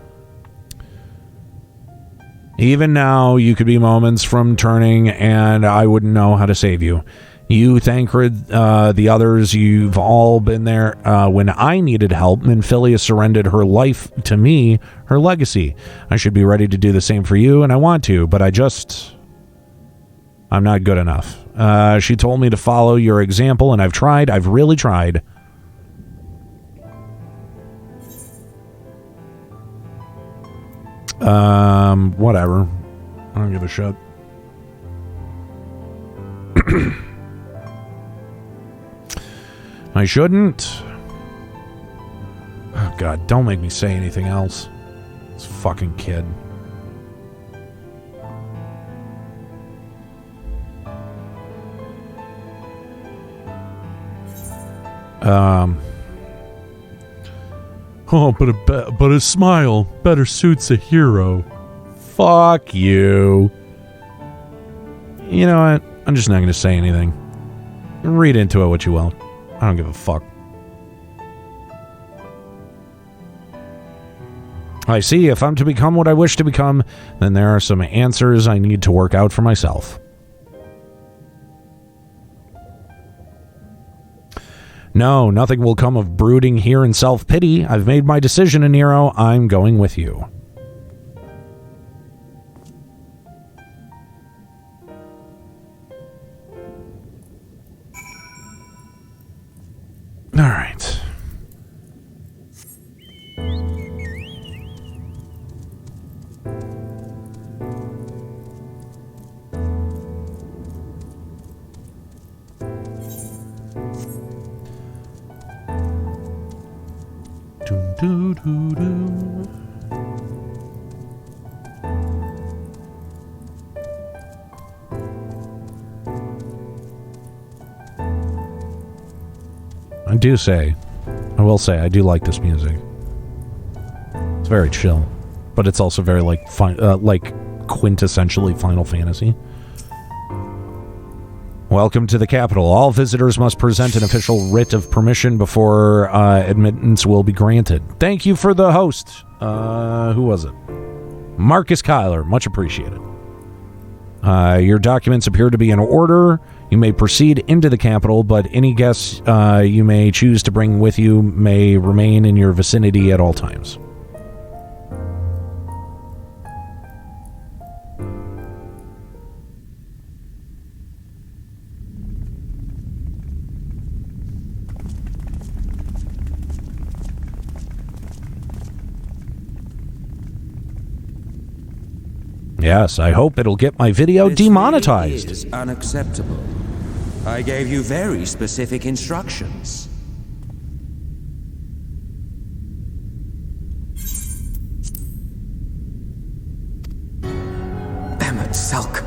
Even now, you could be moments from turning, and I wouldn't know how to save you. You, Thancred, the others, you've all been there when I needed help. Minfilia surrendered her life to me, her legacy. I should be ready to do the same for you, and I want to, but I'm not good enough. She told me to follow your example, and I've tried. I've really tried. Whatever. I don't give a shit. I shouldn't. Oh, God, don't make me say anything else. This fucking kid. Oh, but a smile better suits a hero. Fuck you. You know what? I'm just not going to say anything. Read into it what you will. I don't give a fuck. I see. If I'm to become what I wish to become, then there are some answers I need to work out for myself. No, nothing will come of brooding here in self-pity. I've made my decision, Aniero. I'm going with you. All right. I will say, I do like this music. It's very chill, but it's also very like quintessentially Final Fantasy. Welcome to the capital. All visitors must present an official writ of permission before admittance will be granted. Thank you for the host. Who was it? Marcus Kyler. Much appreciated. Your documents appear to be in order. You may proceed into the capital, but any guests you may choose to bring with you may remain in your vicinity at all times. Yes, I hope it'll get my video demonetized. This is unacceptable. I gave you very specific instructions. Emet-selch.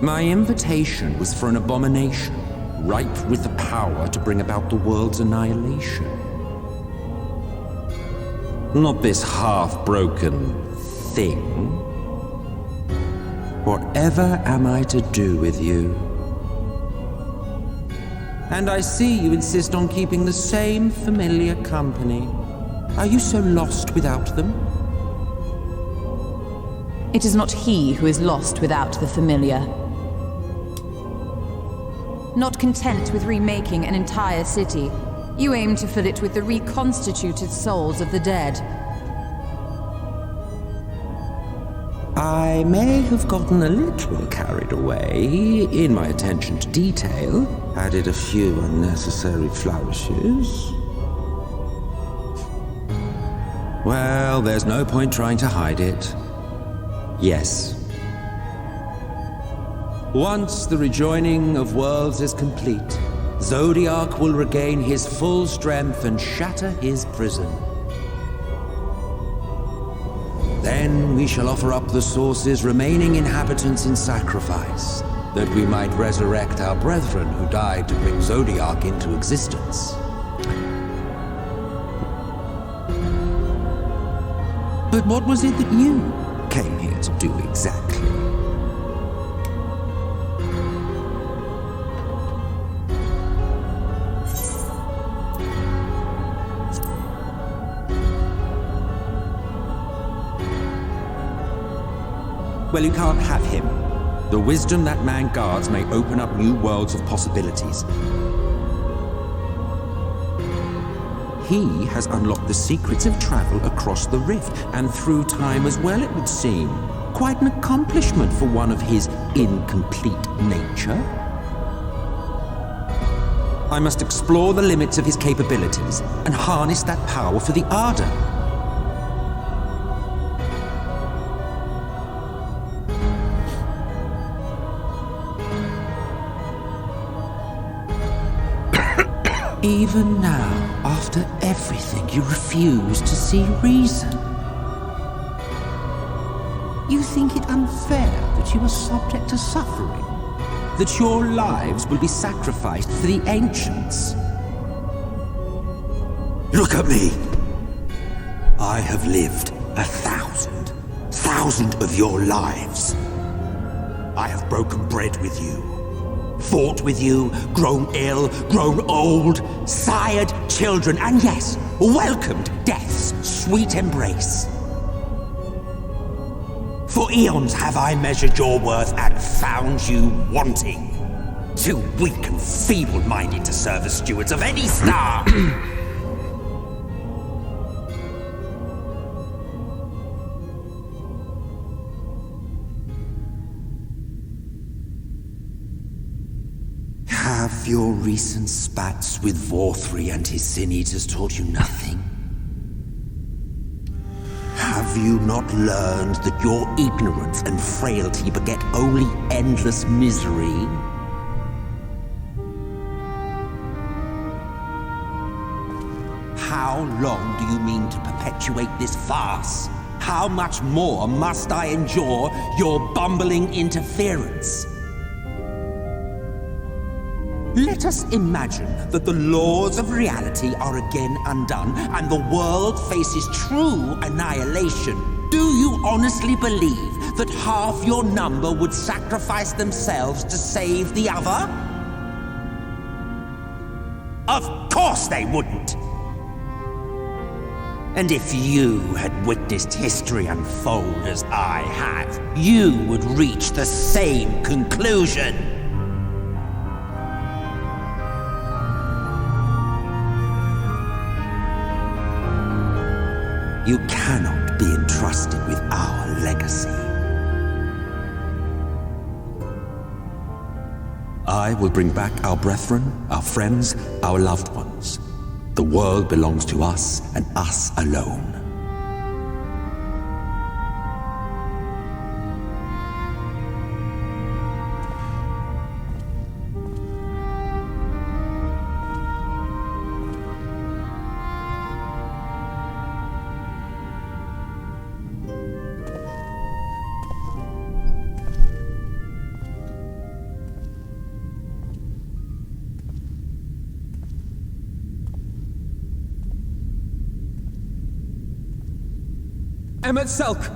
My invitation was for an abomination, ripe with the power to bring about the world's annihilation. Not this half-broken thing. Whatever am I to do with you? And I see you insist on keeping the same familiar company. Are you so lost without them? It is not he who is lost without the familiar. Not content with remaking an entire city, you aim to fill it with the reconstituted souls of the dead. I may have gotten a little carried away in my attention to detail, added a few unnecessary flourishes. Well, there's no point trying to hide it. Yes. Once the rejoining of worlds is complete, Zodiac will regain his full strength and shatter his prison. Then we shall offer up the Source's remaining inhabitants in sacrifice, that we might resurrect our brethren who died to bring Zodiac into existence. But what was it that you came here to do exactly? Well, you can't have him. The wisdom that man guards may open up new worlds of possibilities. He has unlocked the secrets of travel across the rift, and through time as well, it would seem. Quite an accomplishment for one of his incomplete nature. I must explore the limits of his capabilities and harness that power for the Ardor. Even now, after everything, you refuse to see reason. You think it unfair that you are subject to suffering? That your lives will be sacrificed for the Ancients? Look at me! I have lived 1,000 of your lives. I have broken bread with you, fought with you, grown ill, grown old, sired children, and yes, welcomed death's sweet embrace. For eons have I measured your worth and found you wanting. Too weak and feeble-minded to serve as stewards of any star. Have your recent spats with Vorthri and his Sin Eaters taught you nothing? Have you not learned that your ignorance and frailty beget only endless misery? How long do you mean to perpetuate this farce? How much more must I endure your bumbling interference? Let us imagine that the laws of reality are again undone and the world faces true annihilation. Do you honestly believe that half your number would sacrifice themselves to save the other? Of course they wouldn't! And if you had witnessed history unfold as I have, you would reach the same conclusion. You cannot be entrusted with our legacy. I will bring back our brethren, our friends, our loved ones. The world belongs to us and us alone. Emet-selch!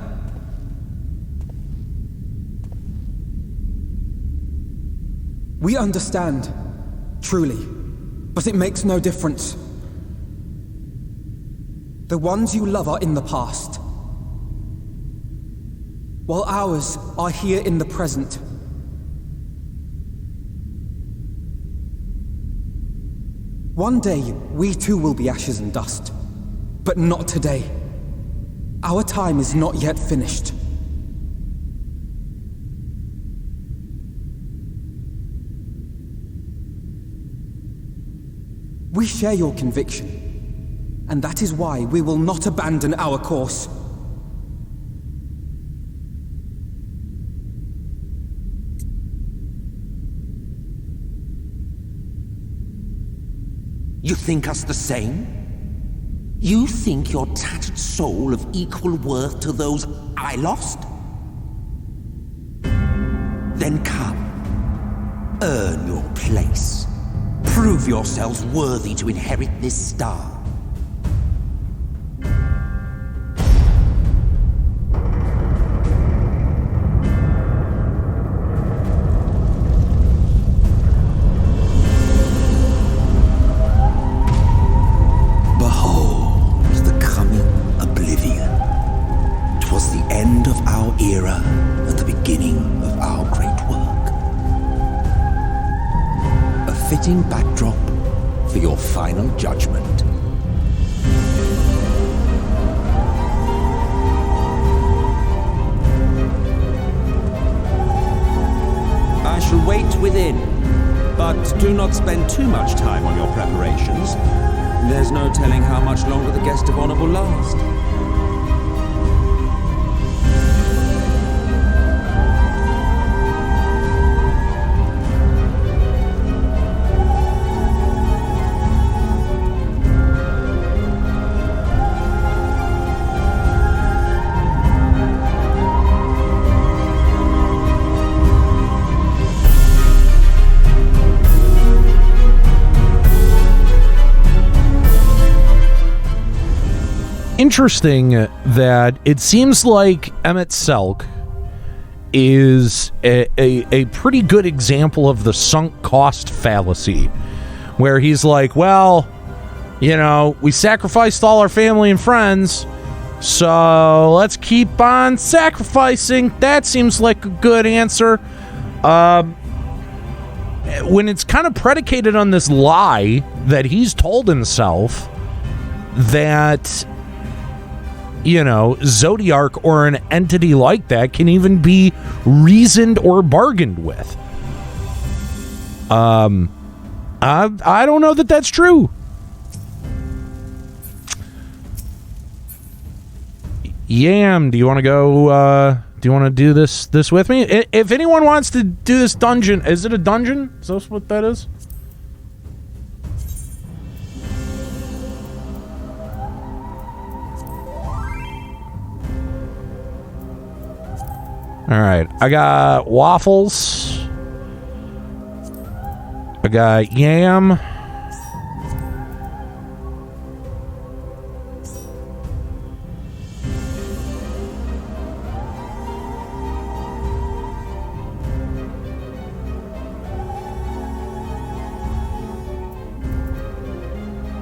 We understand, truly, but it makes no difference. The ones you love are in the past, while ours are here in the present. One day, we too will be ashes and dust, but not today. Our time is not yet finished. We share your conviction, and that is why we will not abandon our course. You think us the same? You think your tattered soul of equal worth to those I lost? Then come, earn your place. Prove yourselves worthy to inherit this star. Era at the beginning. fitting backdrop for your final judgment. I shall wait within, but do not spend too much time on your preparations. There's no telling how much longer the guest of honor will last. Interesting that it seems like emet-selch is a pretty good example of the sunk cost fallacy, where he's like, well, you know, we sacrificed all our family and friends, so let's keep on sacrificing. That seems like a good answer. When it's kind of predicated on this lie that he's told himself that, you know, Zodiark or an entity like that can even be reasoned or bargained with. I don't know that that's true. Yam, do you want to go, do you want to do this with me? If anyone wants to do this dungeon, is it a dungeon? Is that what that is? All right, I got waffles. I got yam.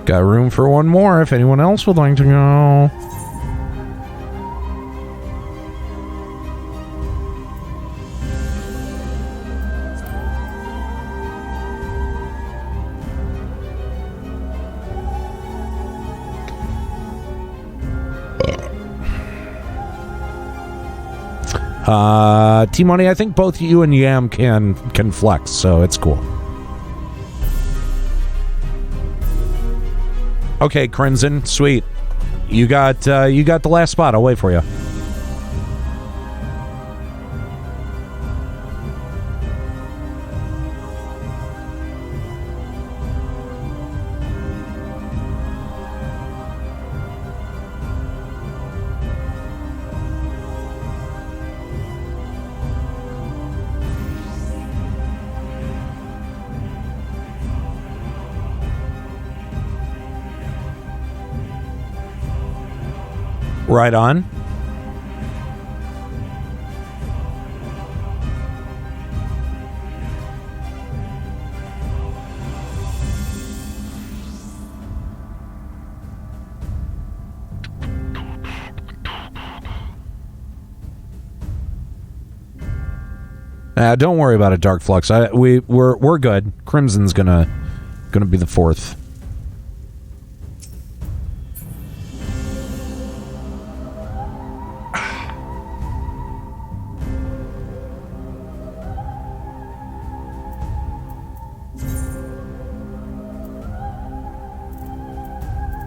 Got room for one more if anyone else would like to go. T-Money, I think both you and Yam can flex, so it's cool. Okay, Crimson, sweet. You got the last spot. I'll wait for you. Right on. Don't worry about it, Dark Flux. We're good. Crimson's gonna be the fourth.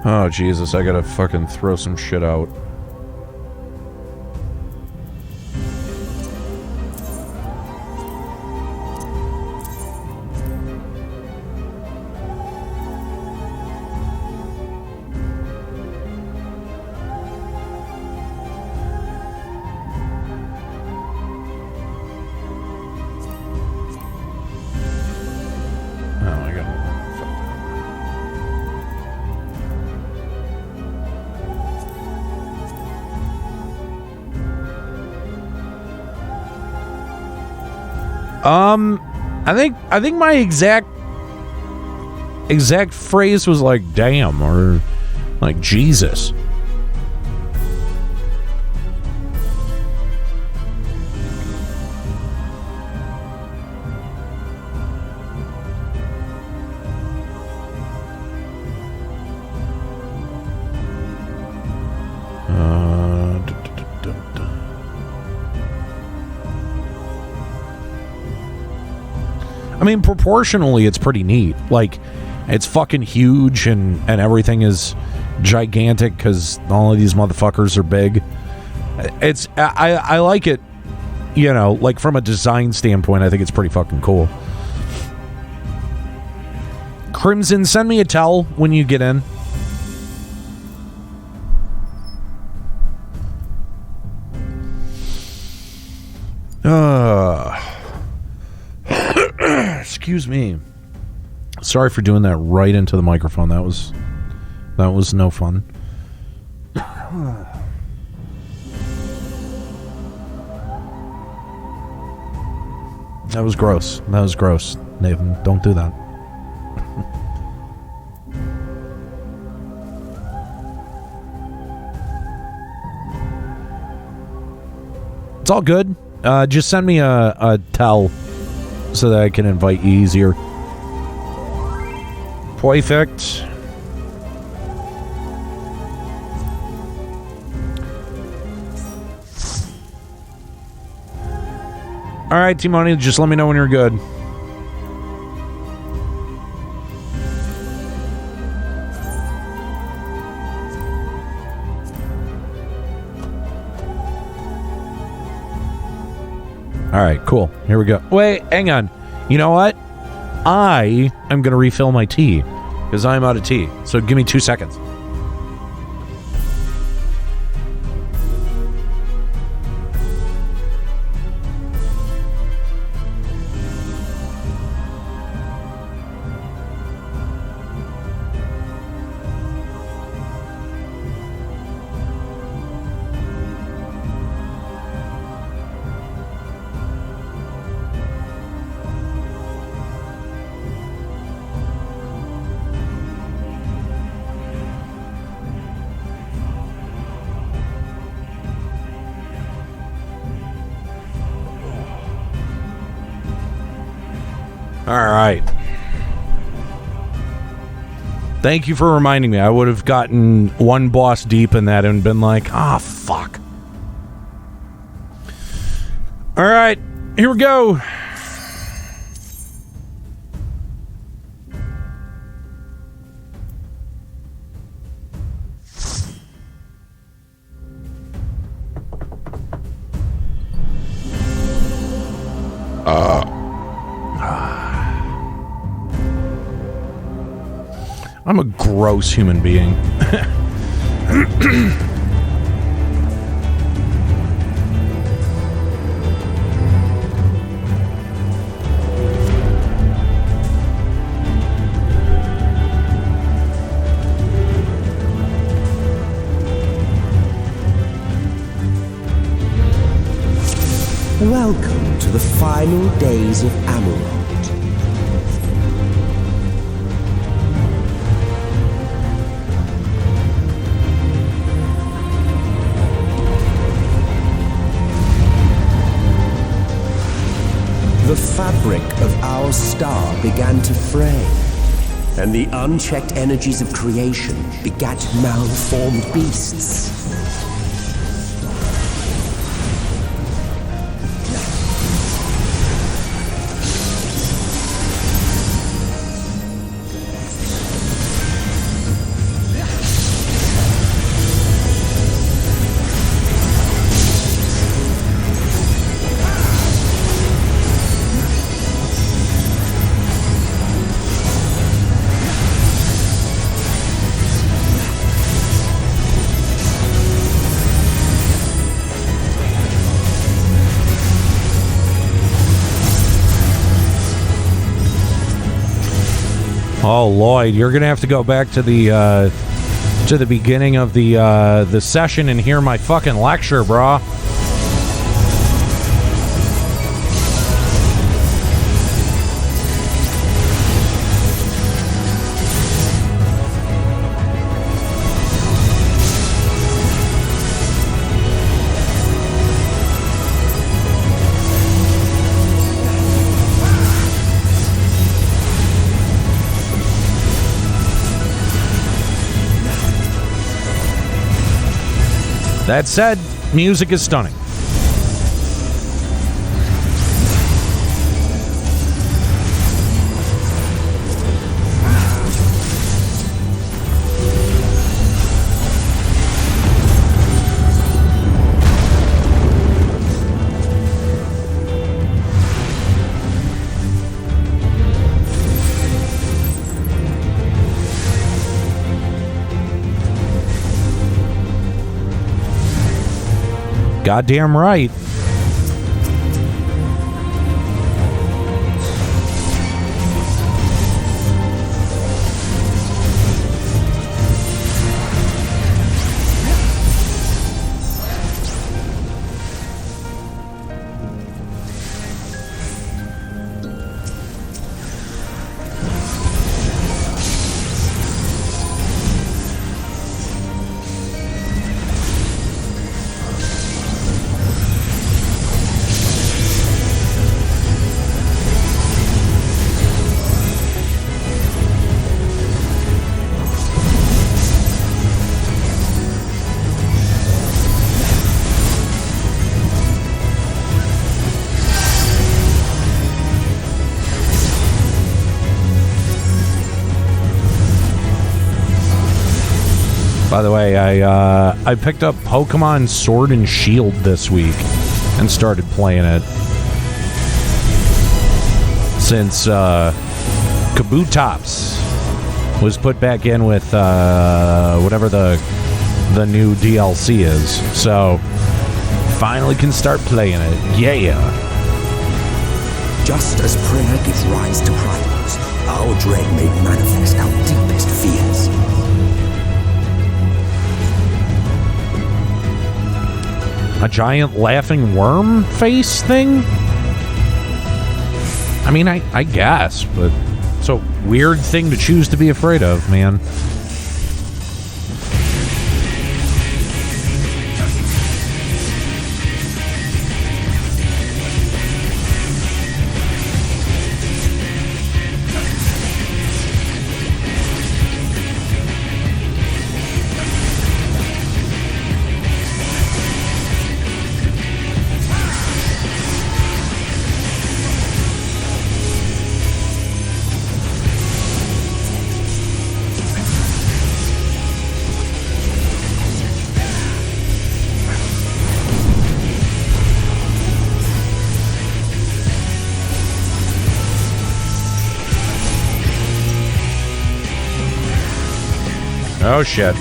Oh, Jesus, I gotta fucking throw some shit out. I think my exact phrase was like damn or like Jesus. I mean, proportionally, it's pretty neat. Like, it's fucking huge and everything is gigantic because all of these motherfuckers are big. I like it, you know, like from a design standpoint, I think it's pretty fucking cool. Crimson, send me a tell when you get in. Excuse me. Sorry for doing that right into the microphone. That was no fun. That was gross. That was gross, Nathan. Don't do that. It's all good. Just send me a tell so that I can invite you easier. Perfect. All right, Timoni, just let me know when you're good. All right, cool. Here we go. Wait, hang on. You know what? I am going to refill my tea because I'm out of tea. So give me 2 seconds. All right. Thank you for reminding me. I would have gotten one boss deep in that and been like, ah, fuck. All right. Here we go. I'm a gross human being. Welcome to the final days of Amarok. The fabric of our star began to fray, and the unchecked energies of creation begat malformed beasts. Oh, Lloyd, you're gonna have to go back to the beginning of the session and hear my fucking lecture, brah. That said, music is stunning. Goddamn right. By the way, I picked up Pokemon Sword and Shield this week and started playing it. Since Kabutops was put back in with whatever the new DLC is. So, finally can start playing it. Yeah. Just as prayer gives rise to primals, our dread may manifest our deepest fears. A giant laughing worm face thing? I mean, I guess, but it's a weird thing to choose to be afraid of, man. Oh, shit.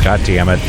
God damn it.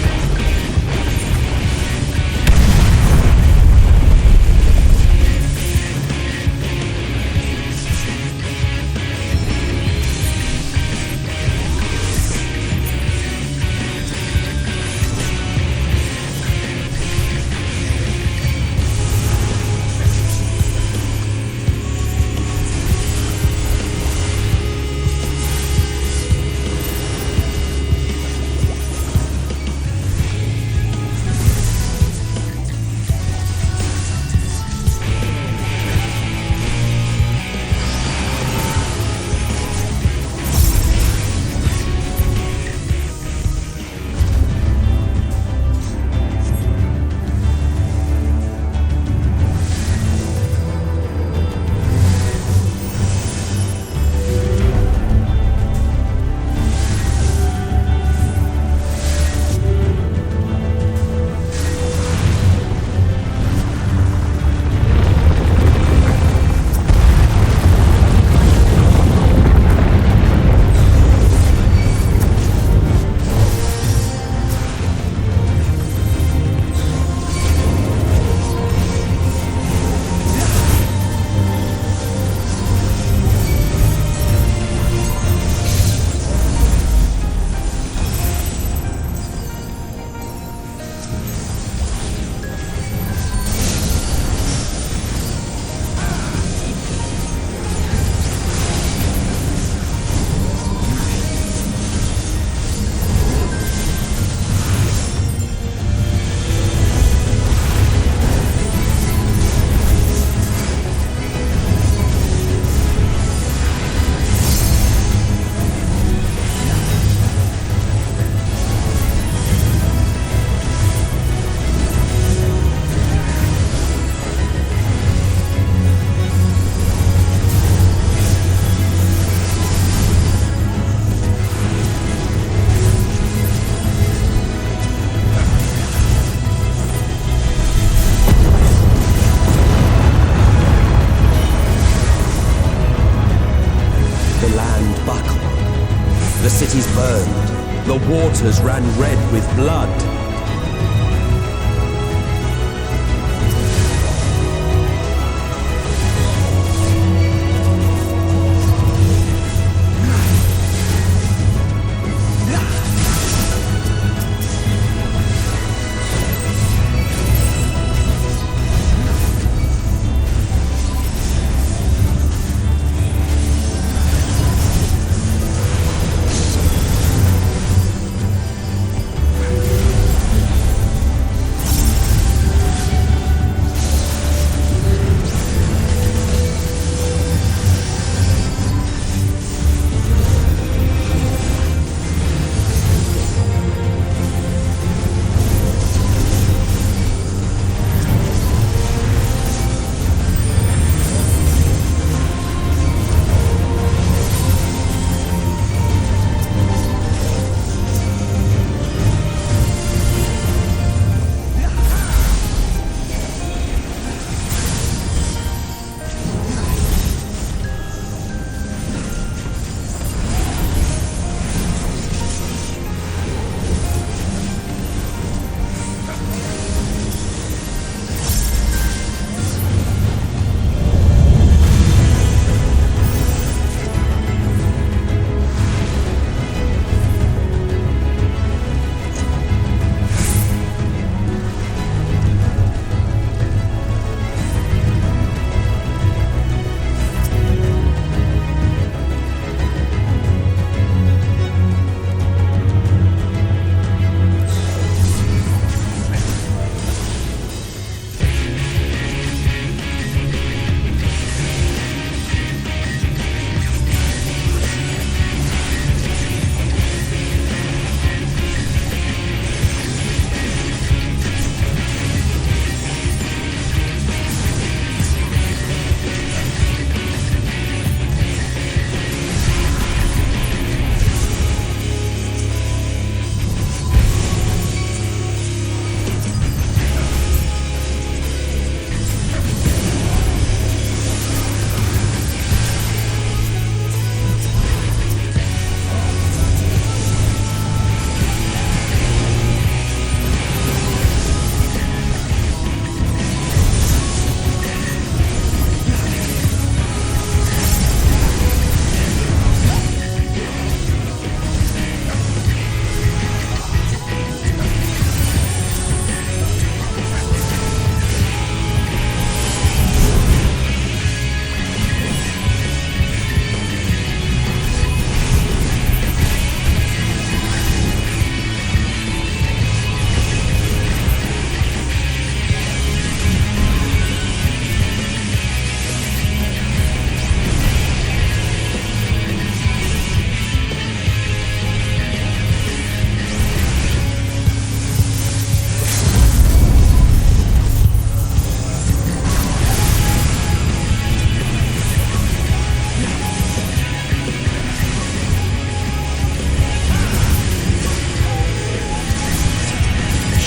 The cities burned. The waters ran red with blood.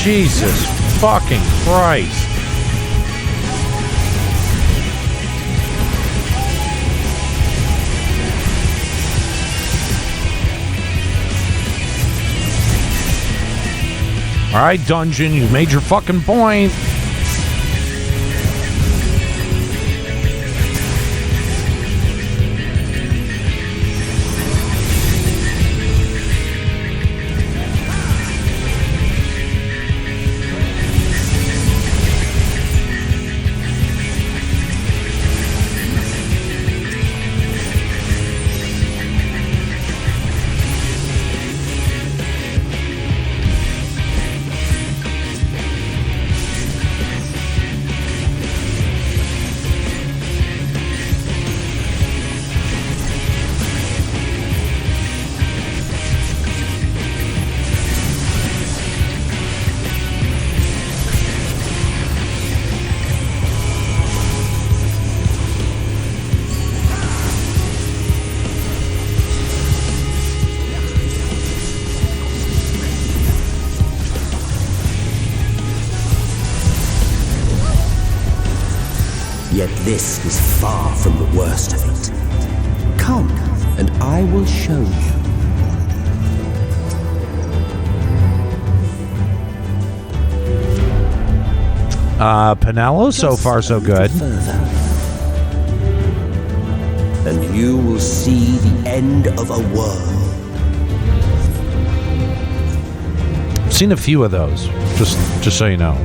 Jesus fucking Christ. All right, dungeon, you made your fucking point. Yet this is far from the worst of it. Come, and I will show you. Pinello, so far so good. Further. And you will see the end of a world. Seen a few of those, just so you know.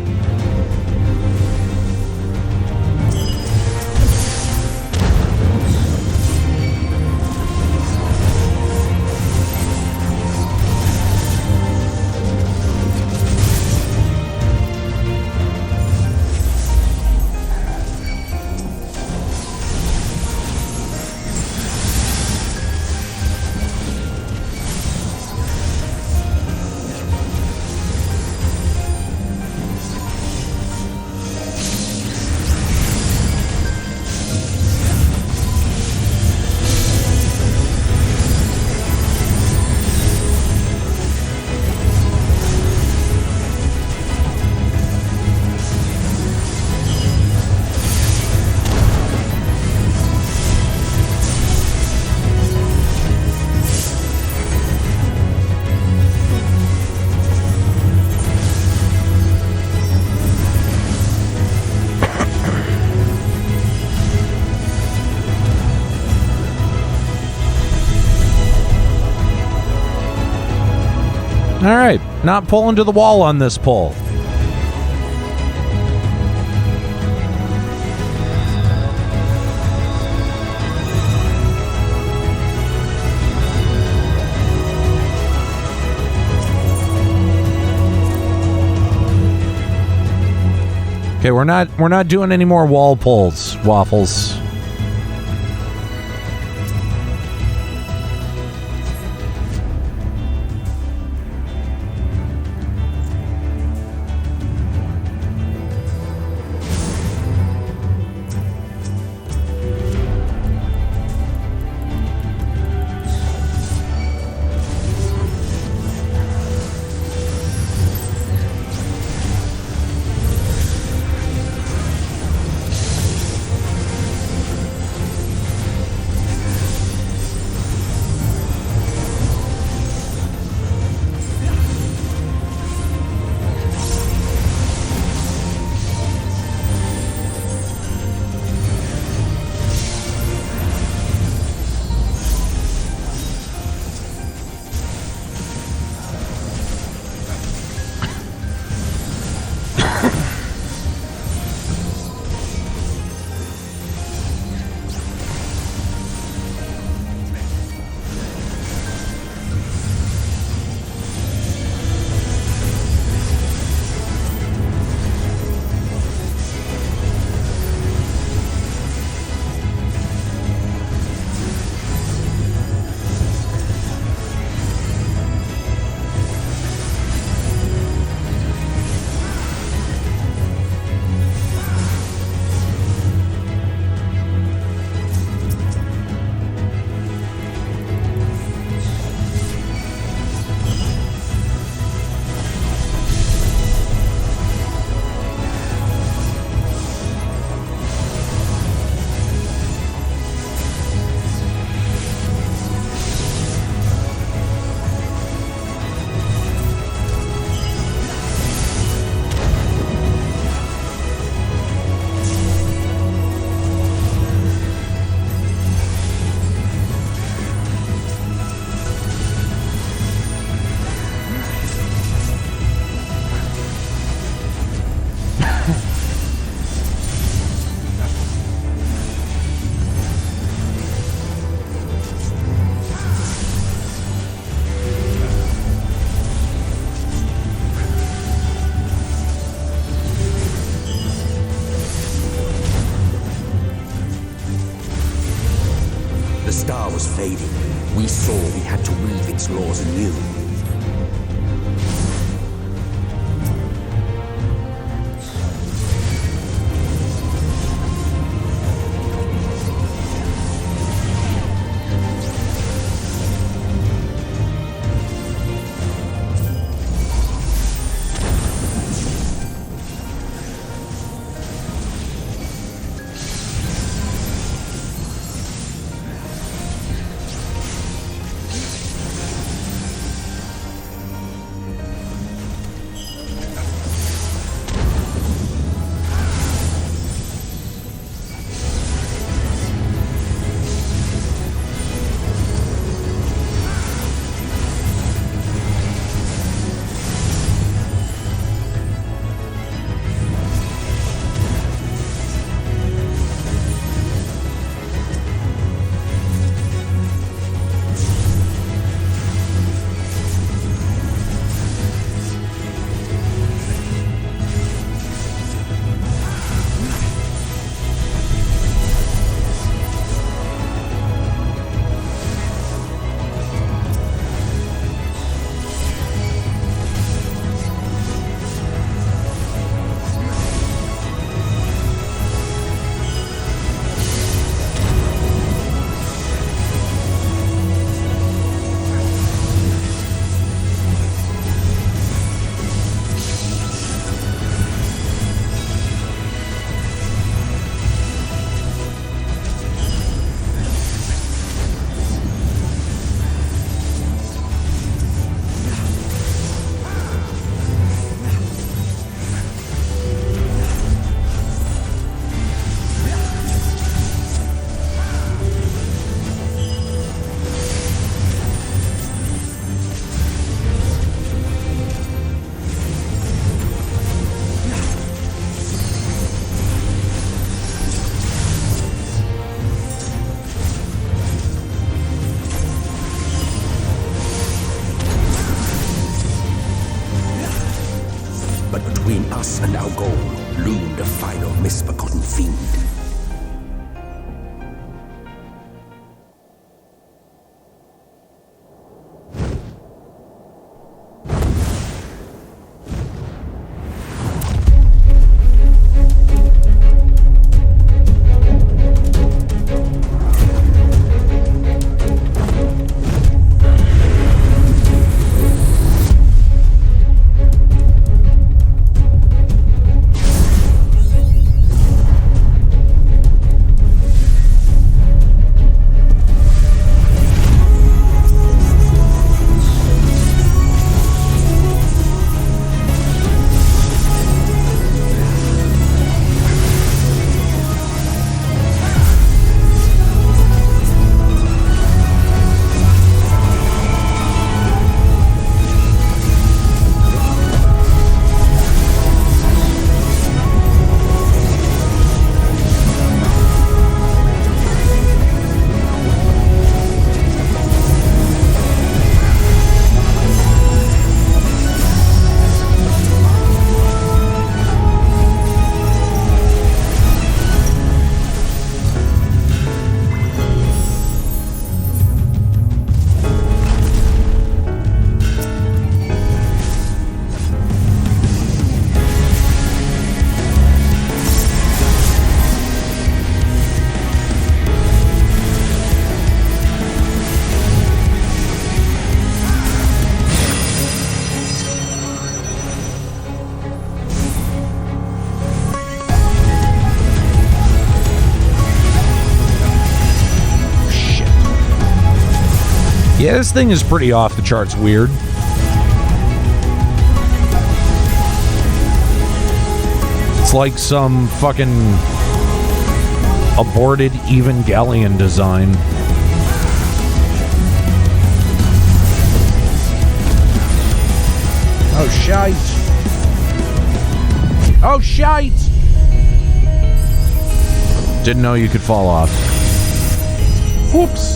All right, not pulling to the wall on this pull. Okay, we're not doing any more wall pulls, Waffles. The star was fading. We saw we had to weave its laws anew. ill-gotten fiend. Yeah, this thing is pretty off the charts weird. It's like some fucking aborted Evangelion design. Oh, shite. Oh, shite! Didn't know you could fall off. Whoops.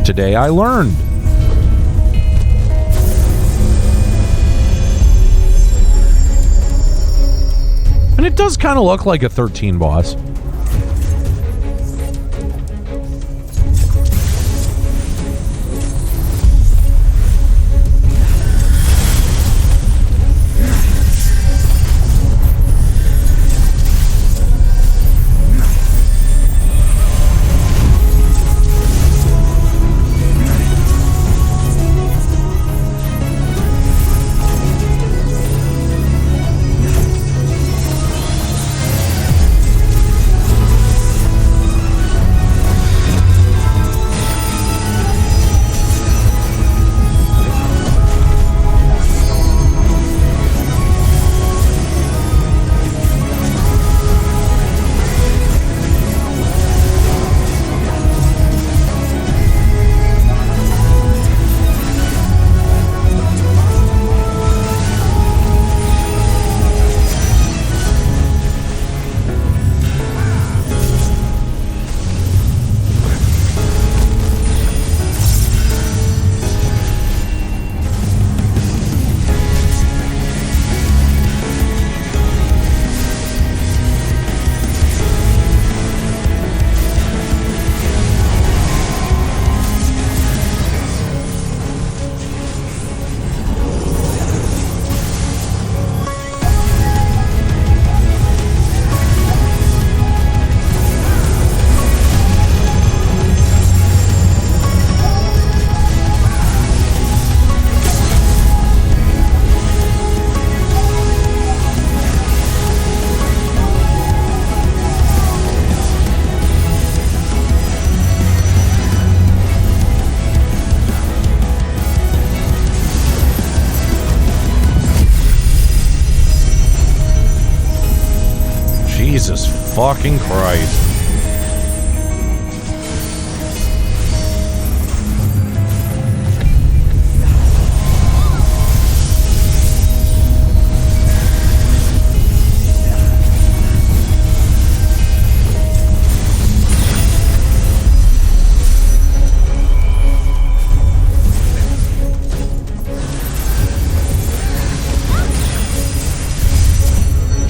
Today I learned. And it does kind of look like a 13 boss. Jesus fucking Christ.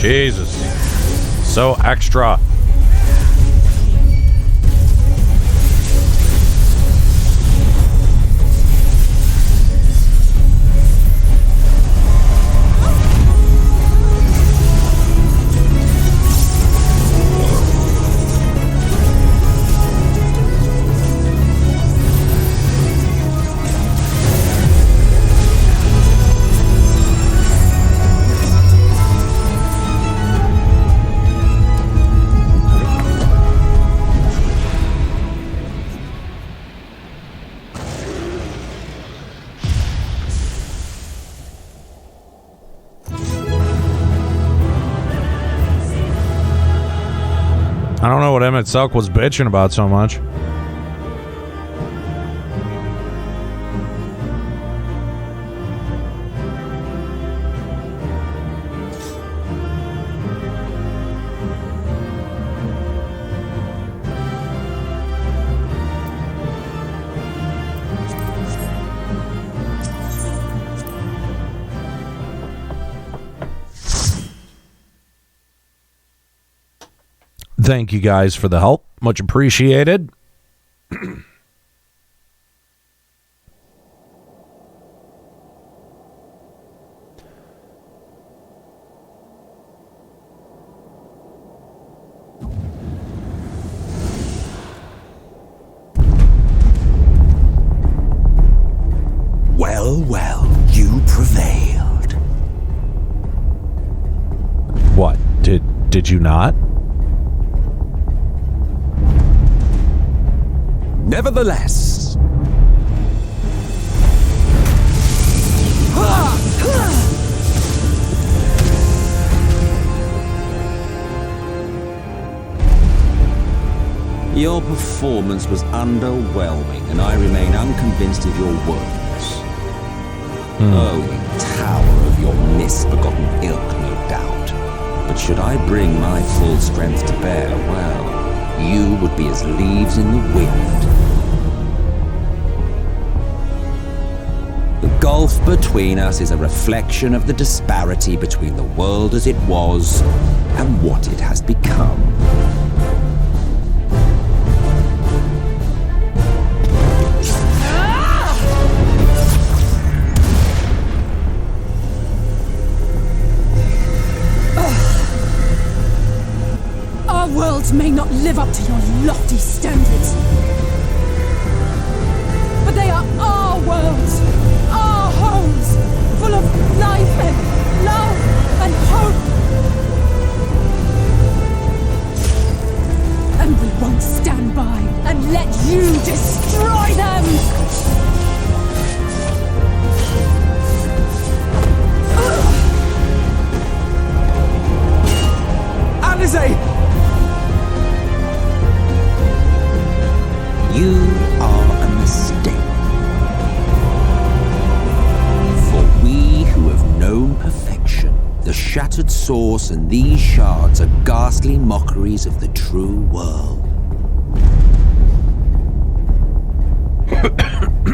Jesus. So extra. I don't know what emet-selch was bitching about so much. Thank you guys for the help. Much appreciated. Well, well, you prevailed. What? Did you not? Nevertheless, your performance was underwhelming, and I remain unconvinced of your worthiness. Oh, tower of your misbegotten ilk, no doubt. But should I bring my full strength to bear, well, you would be as leaves in the wind. The gulf between us is a reflection of the disparity between the world as it was and what it has become. Our worlds may not live up to your lofty standards, but they are our worlds, our homes, full of life and love and hope. And we won't stand by and let you destroy them! Alize! You are a mistake. For we who have known perfection, the shattered source and these shards are ghastly mockeries of the true world.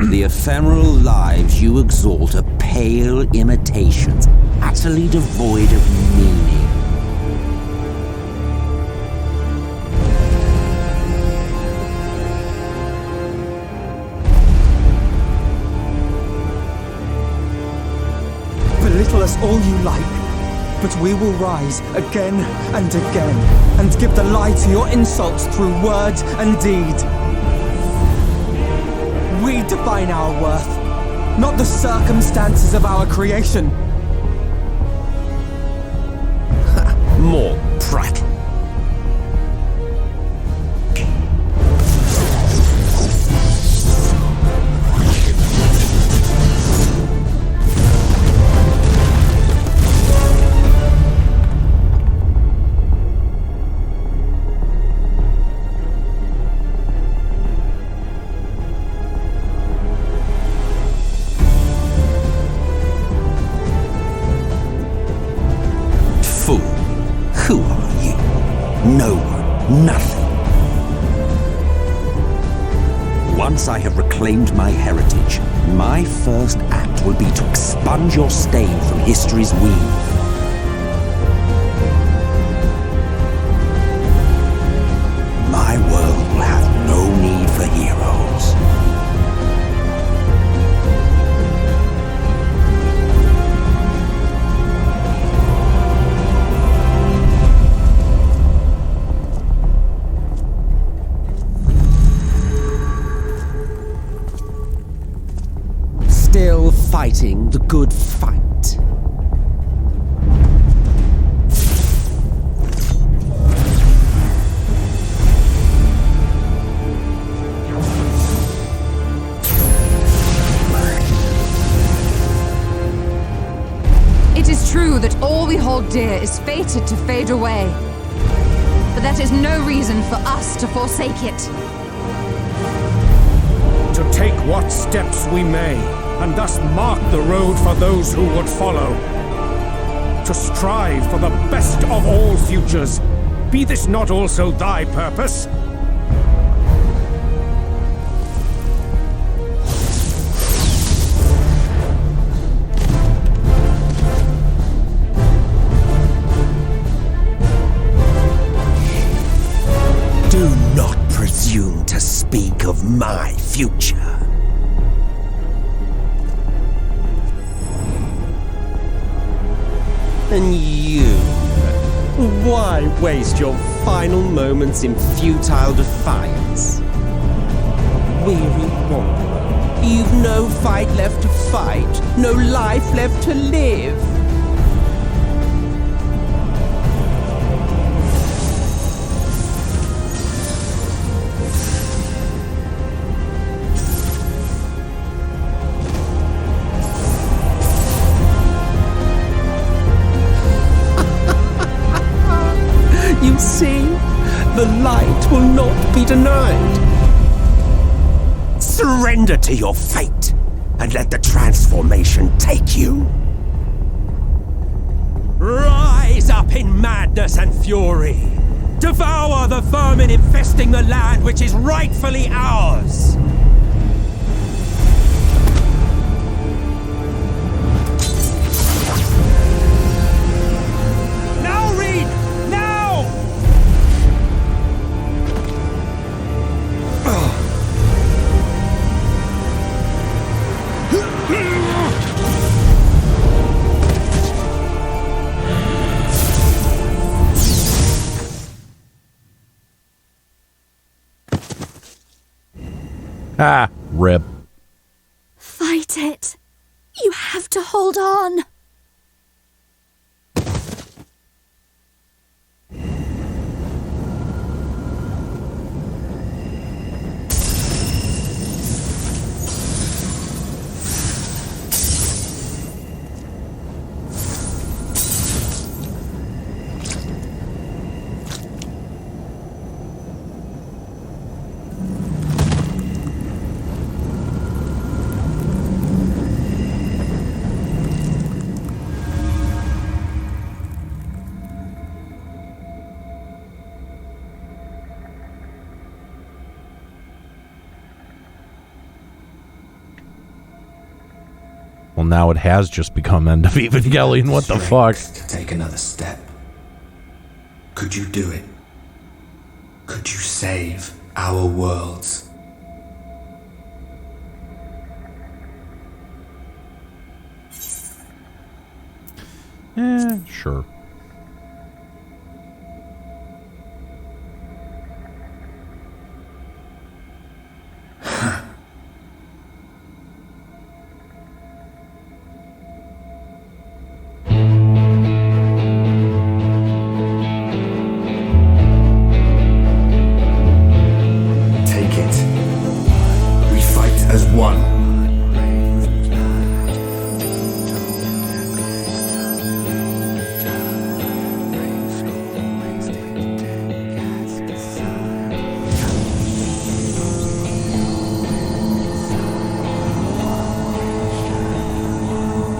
The ephemeral lives you exalt are pale imitations, utterly devoid of meaning. Belittle us all you like, but we will rise again and again, and give the lie to your insults through word and deed. We define our worth, not the circumstances of our creation. More prattle. Who are you? No one, nothing. Once I have reclaimed my heritage, my first act will be to expunge your stain from history's weave. still fighting the good fight. It is true that all we hold dear is fated to fade away. But that is no reason for us to forsake it. To take what steps we may, and thus mark the road for those who would follow. To strive for the best of all futures. Be this not also thy purpose? Do not presume to speak of my future. And you? Why waste your final moments in futile defiance? Weary wanderer, you've no fight left to fight, no life left to live. You see, the light will not be denied. Surrender to your fate, and let the transformation take you. Rise up in madness and fury. Devour the vermin infesting the land which is rightfully ours. Now, Reed! Now! Ah, rip. Fight it. You have to hold on. Well, now it has just become End of Evangelion. What the fuck? To take another step. Could you do it? Could you save our worlds? Sure.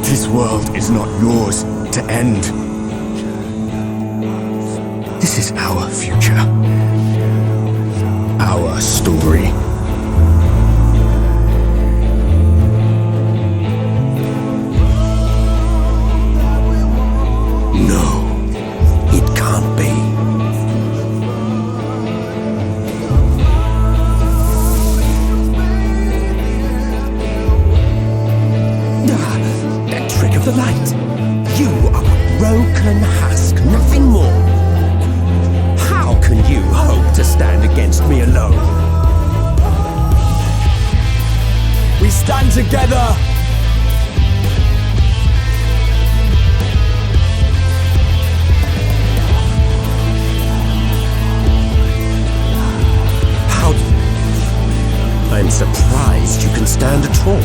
This world is not yours to end. This is our future. Our story. No, it can't be. That trick of the light. You are a broken husk, nothing more. How can you hope to stand against me alone? We stand together I'm surprised you can stand at all.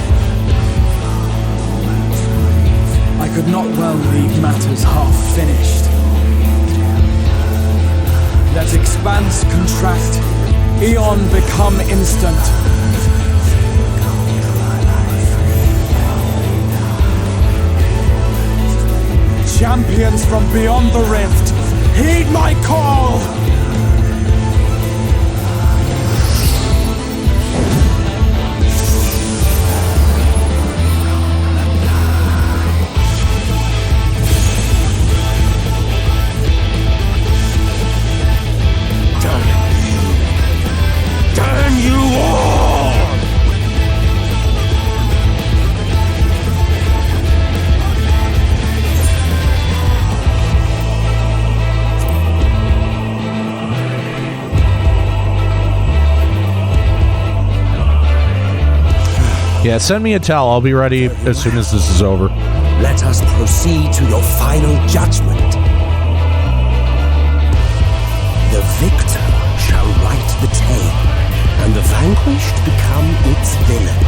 I could not well leave matters half finished. Let expanse contract, eon become instant. Champions from beyond the rift, heed my call! Damn you all! Yeah, send me a towel. I'll be ready as soon as this is over. Let us proceed to your final judgment. The victor shall write the tale, and the vanquished become its villain.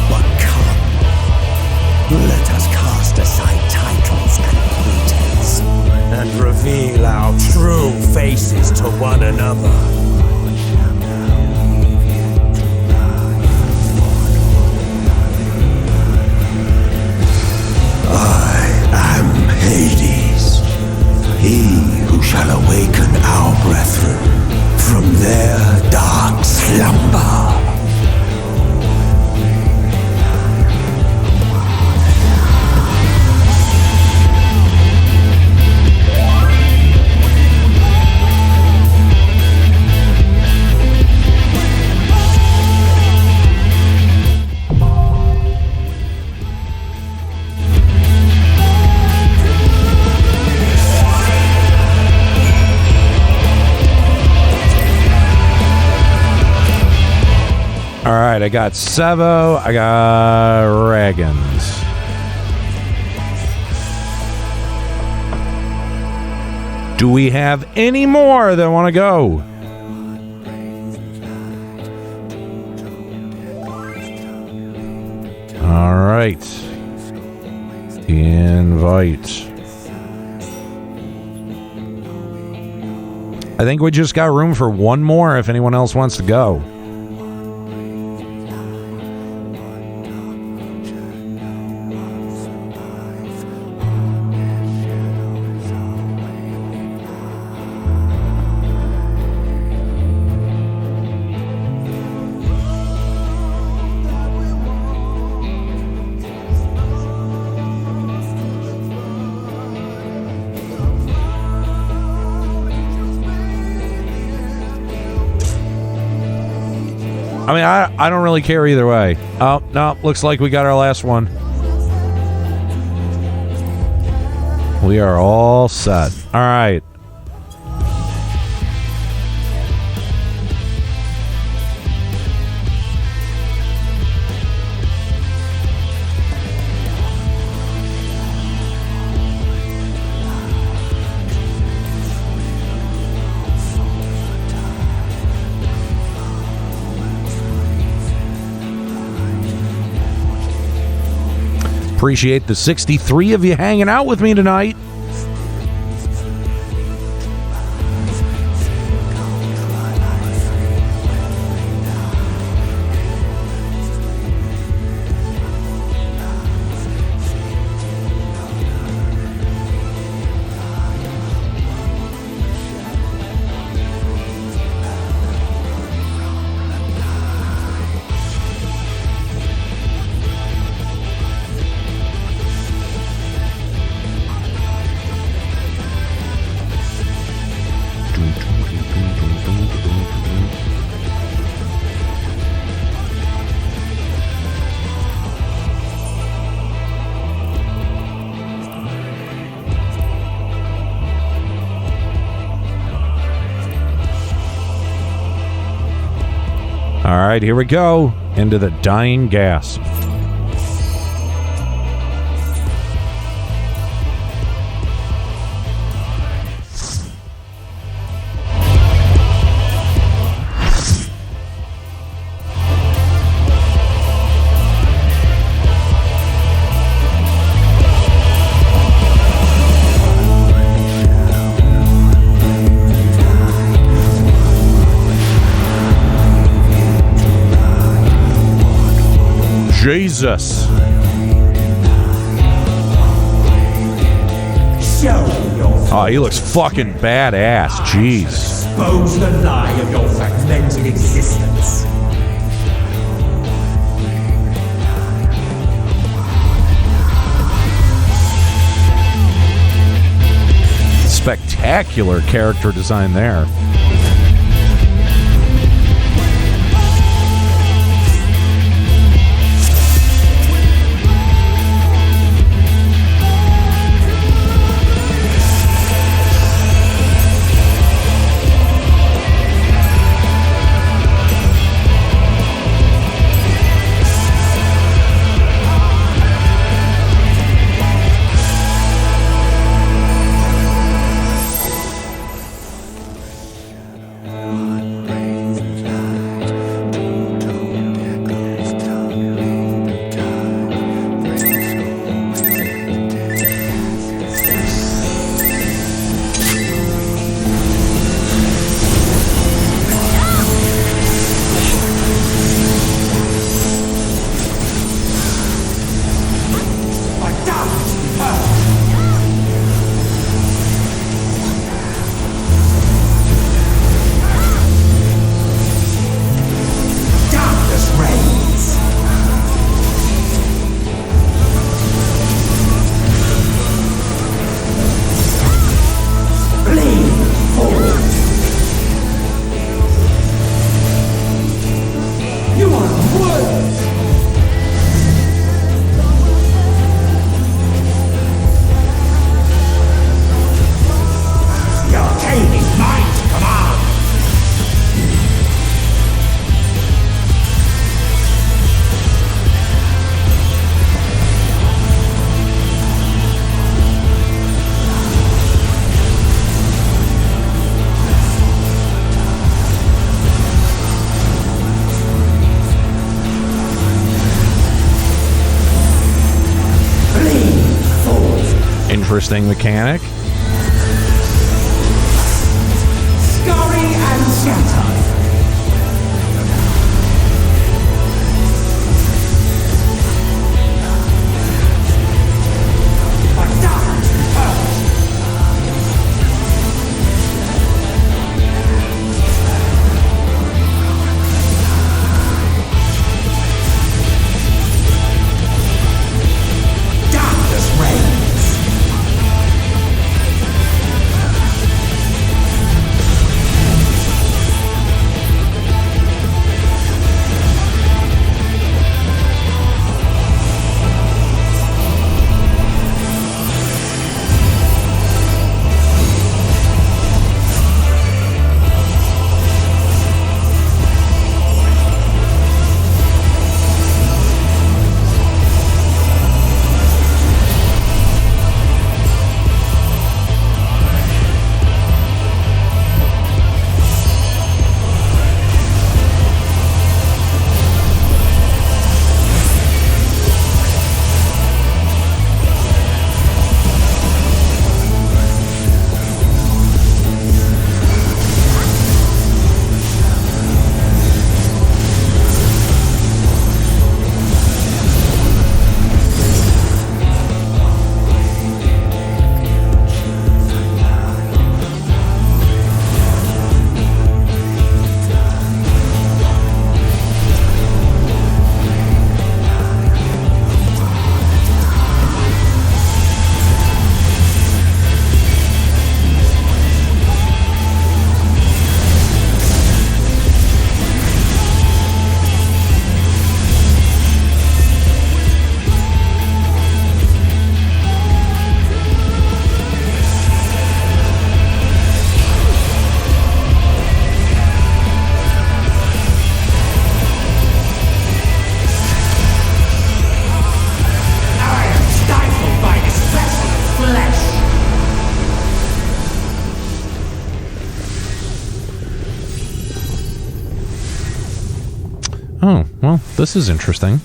But come, let us cast aside titles and pretense, and reveal our true faces to one another. Hades, he who shall awaken our brethren from their dark slumber. All right, I got Sevo. I got Dragons. Do we have any more that want to go? All right. Invite. I think we just got room for one more if anyone else wants to go. I mean, I don't really care either way. Oh, no, looks like we got our last one. We are all set. All right. Appreciate the 63 of you hanging out with me tonight. All right, here we go. Into the dying gasp. Jesus. Oh, he looks fucking badass. Jeez. Expose the lie of your fragmented existence. Spectacular character design there. Interesting mechanic. Scurry and scatter. Oh, well, this is interesting.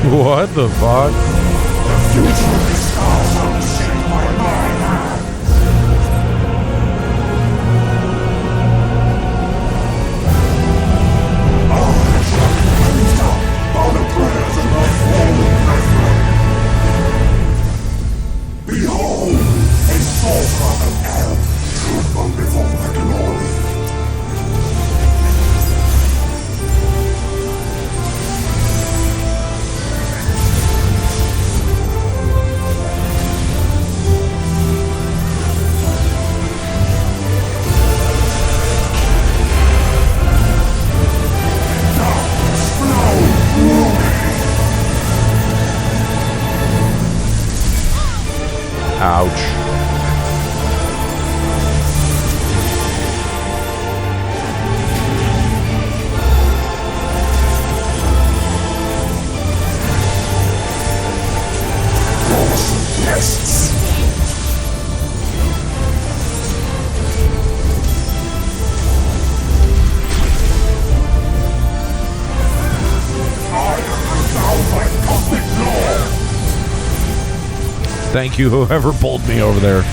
What the fuck? The future of this house will be shaped by my hand. I shall be raised up by the prayers of my fallen brethren. Behold, a sorcerer of hell tremble before my glory. Ouch. Pests. I am endowed by cosmic law. Thank you, whoever pulled me over there.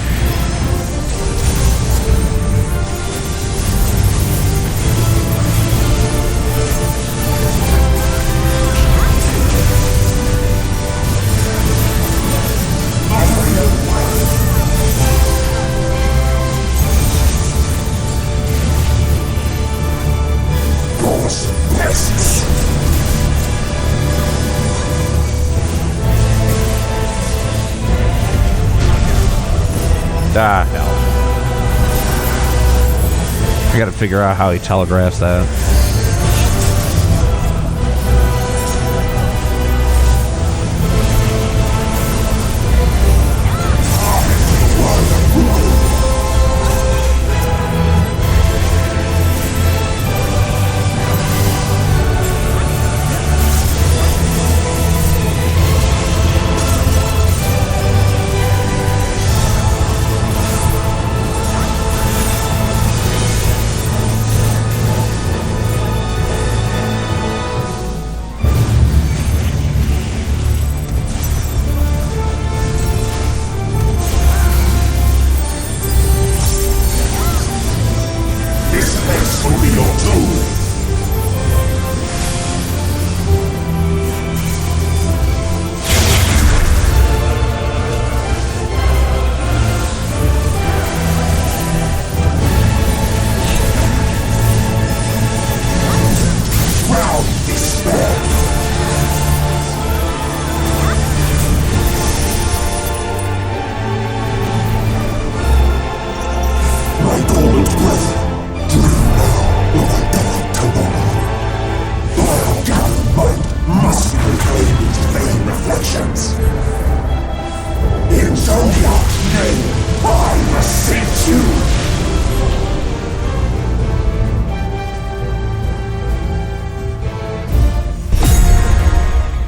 Ah, hell. I gotta figure out how he telegraphs that.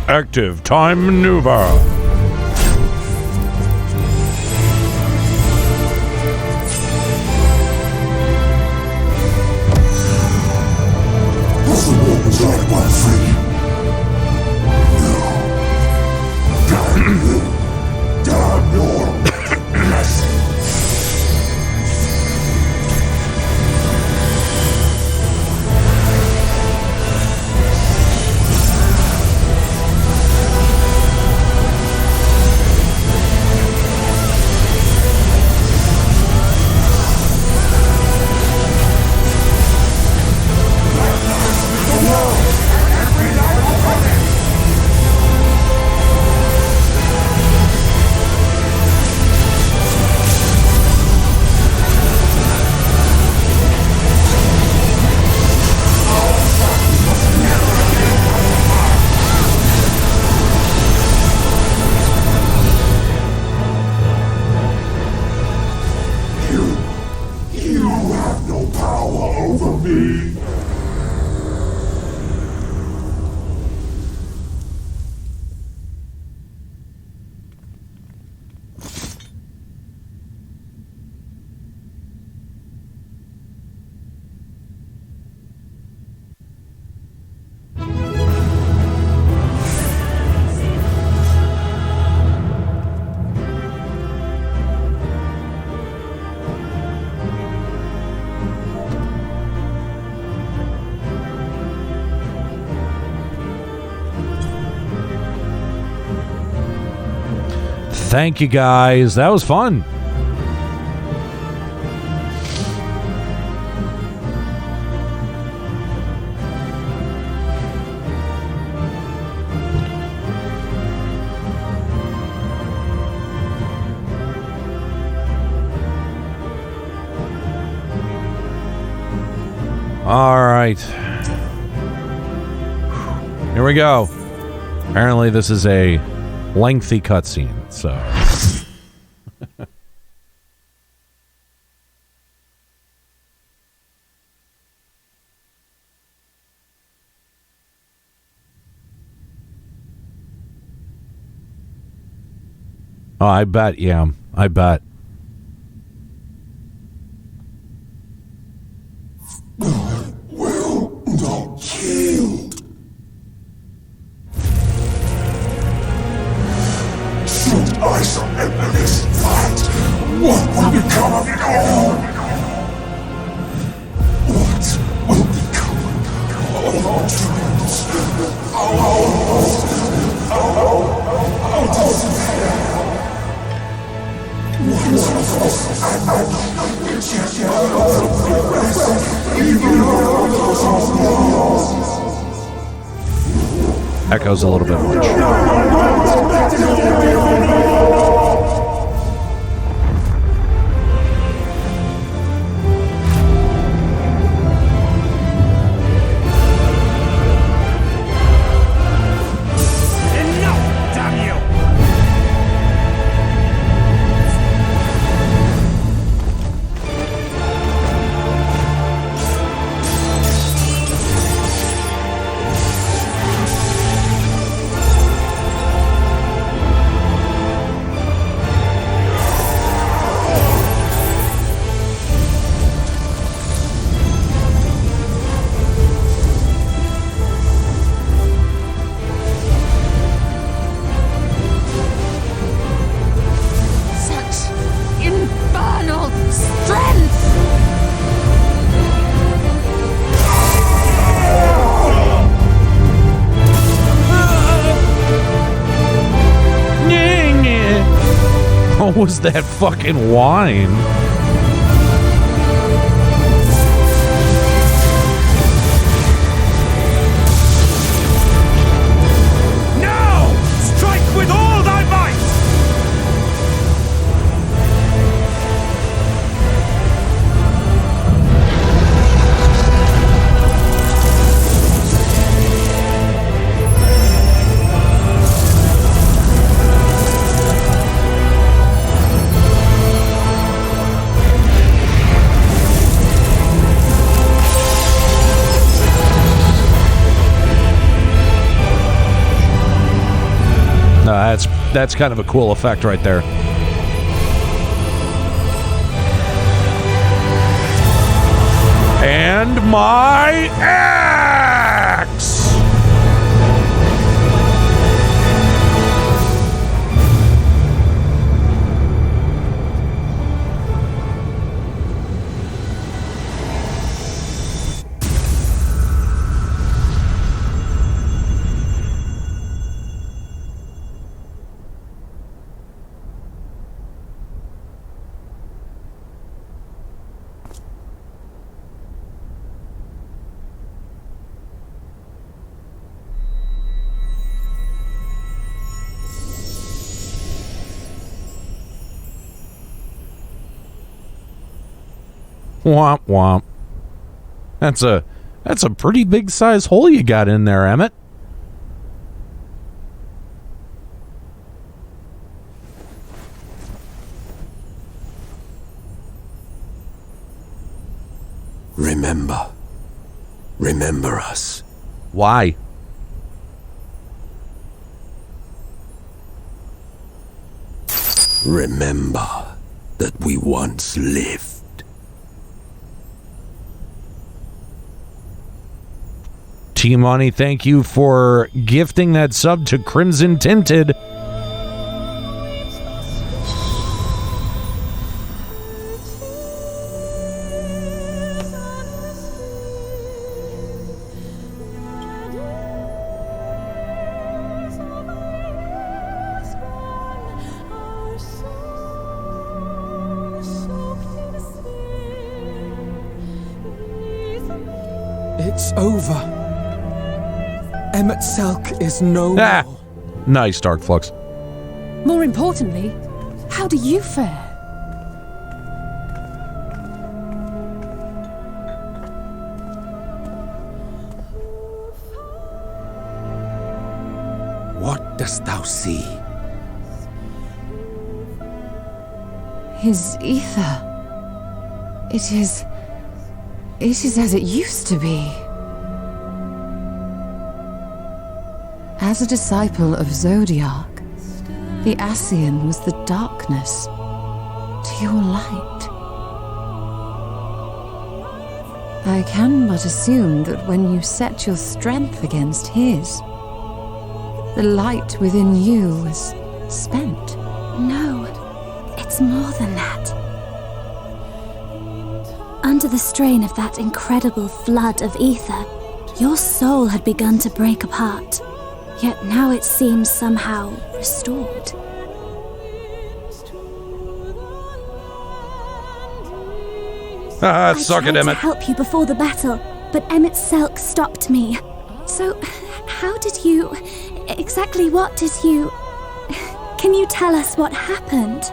Active time maneuver. Was the war designed by free? No. Damn you. Damn your blessing. Thank you, guys. That was fun. All right. Here we go. Apparently this is a lengthy cutscene, so... Oh, I bet, yeah. I bet. Will not yield. Should I surrender this fight, what will become of it all? What will become of our dreams? Out of hell. Echoes a little bit much. What was that fucking whine? Now! Strike with all thy might! No, that's kind of a cool effect right there. And my axe! Womp womp. That's a pretty big size hole you got in there, Emmett. Remember. Remember us. Why? Remember that we once lived. T-Money, thank you for gifting that sub to Crimson Tinted. It's over. Emet-selch is no more. Nice, Dark Flux. More importantly, how do you fare? What dost thou see? His ether. It is as it used to be. As a disciple of Zodiac, the Ascian was the darkness to your light. I can but assume that when you set your strength against his, the light within you was spent. No, it's more than that. Under the strain of that incredible flood of ether, your soul had begun to break apart. Yet now it seems somehow restored. Suck it, I tried Emmett. to help you before the battle, but emet-selch stopped me. So, how did you... Exactly what did you... Can you tell us what happened?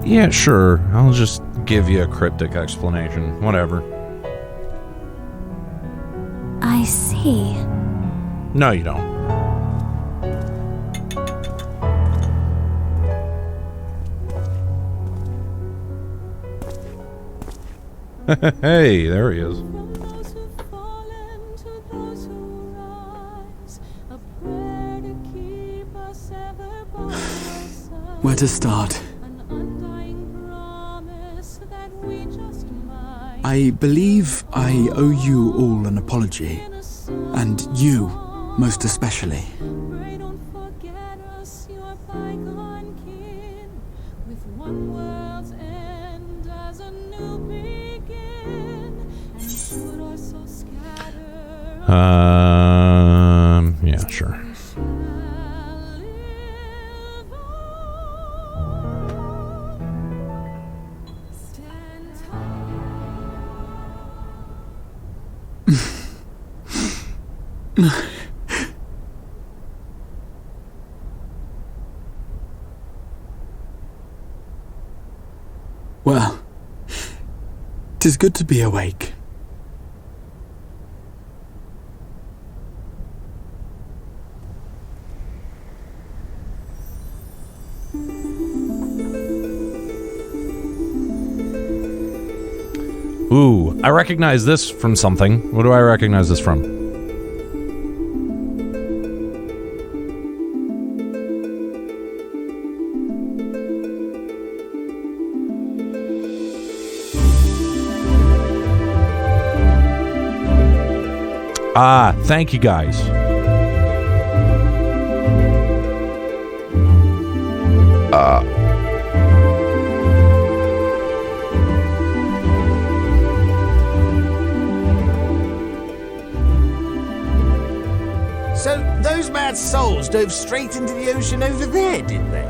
Yeah, sure. I'll just give you a cryptic explanation. Whatever. I see. No, you don't. Hey, there he is. Where to start? I believe I owe you all an apology. And you, most especially. Yeah, sure. Well, 'tis good to be awake. Ooh, I recognize this from something. What do I recognize this from? Ah, thank you guys. So, those mad souls dove straight into the ocean over there, did they?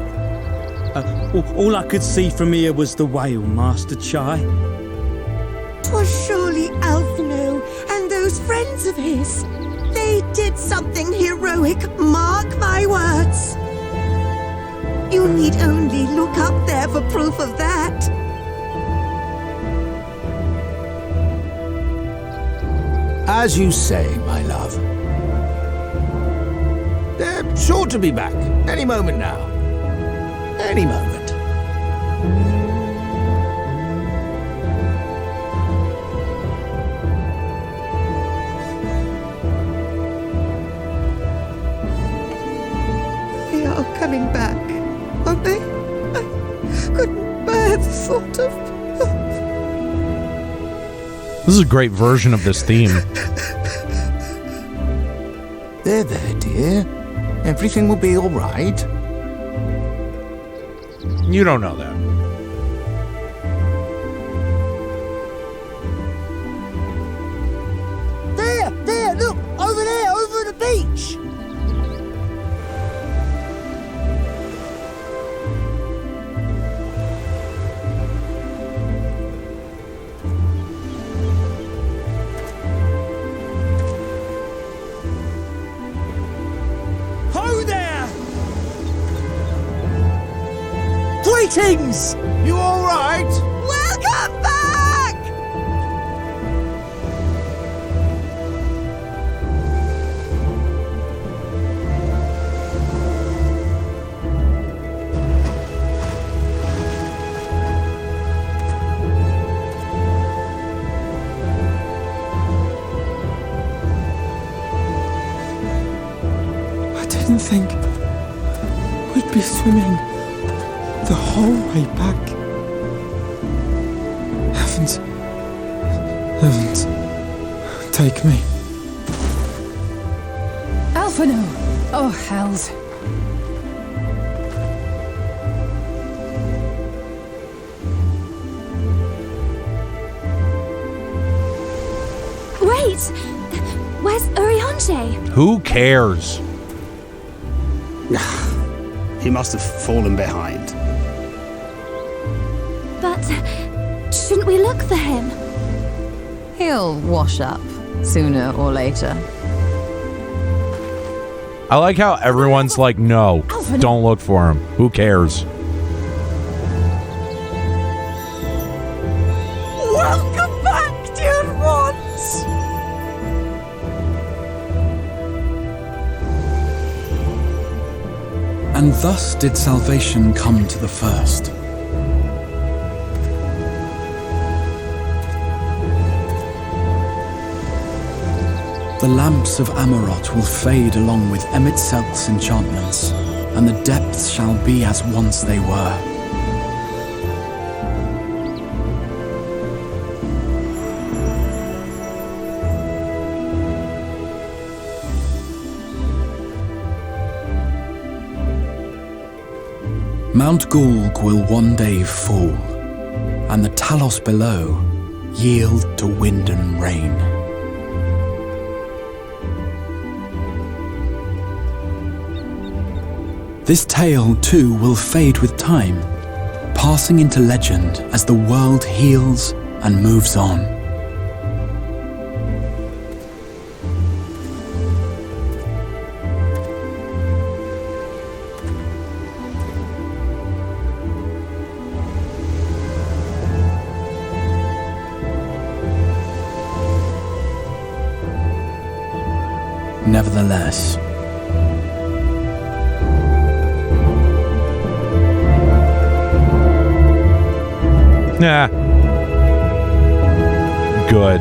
All I could see from here was the whale, Master Chai. 'Twas surely Alphino and those friends of his. They did something heroic, mark my words. You need only look up there for proof of that. As you say, my love. They're sure to be back any moment now. Any moment. They are coming back, aren't they? I couldn't bear the thought of This is a great version of this theme. There, dear. Everything will be all right. You don't know that. There, look! Over there, over the beach! Ho there! Greetings! You all right? Welcome back! I didn't think we'd be swimming the whole way back. Heavens. Take me. Alphino! Oh, hells. Wait! Where's Urianger? Who cares? He must have fallen behind. But shouldn't we look for him? He'll wash up sooner or later. I like how everyone's like, no, don't look for him. Who cares? Welcome back, dear ones! And thus did salvation come to the first. The lamps of Amarot will fade along with Emet-selch's enchantments, and the depths shall be as once they were. Mount Gulg will one day fall, and the Talos below yield to wind and rain. This tale, too, will fade with time, passing into legend as the world heals and moves on. Nevertheless, nah. Good.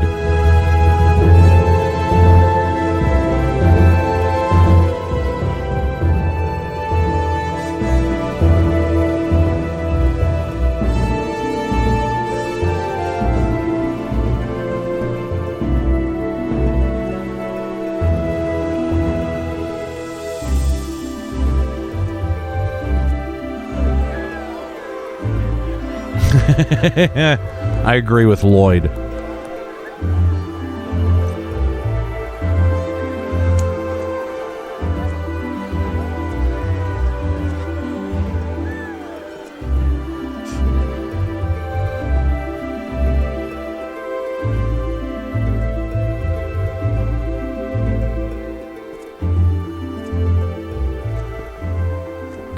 I agree with Lloyd.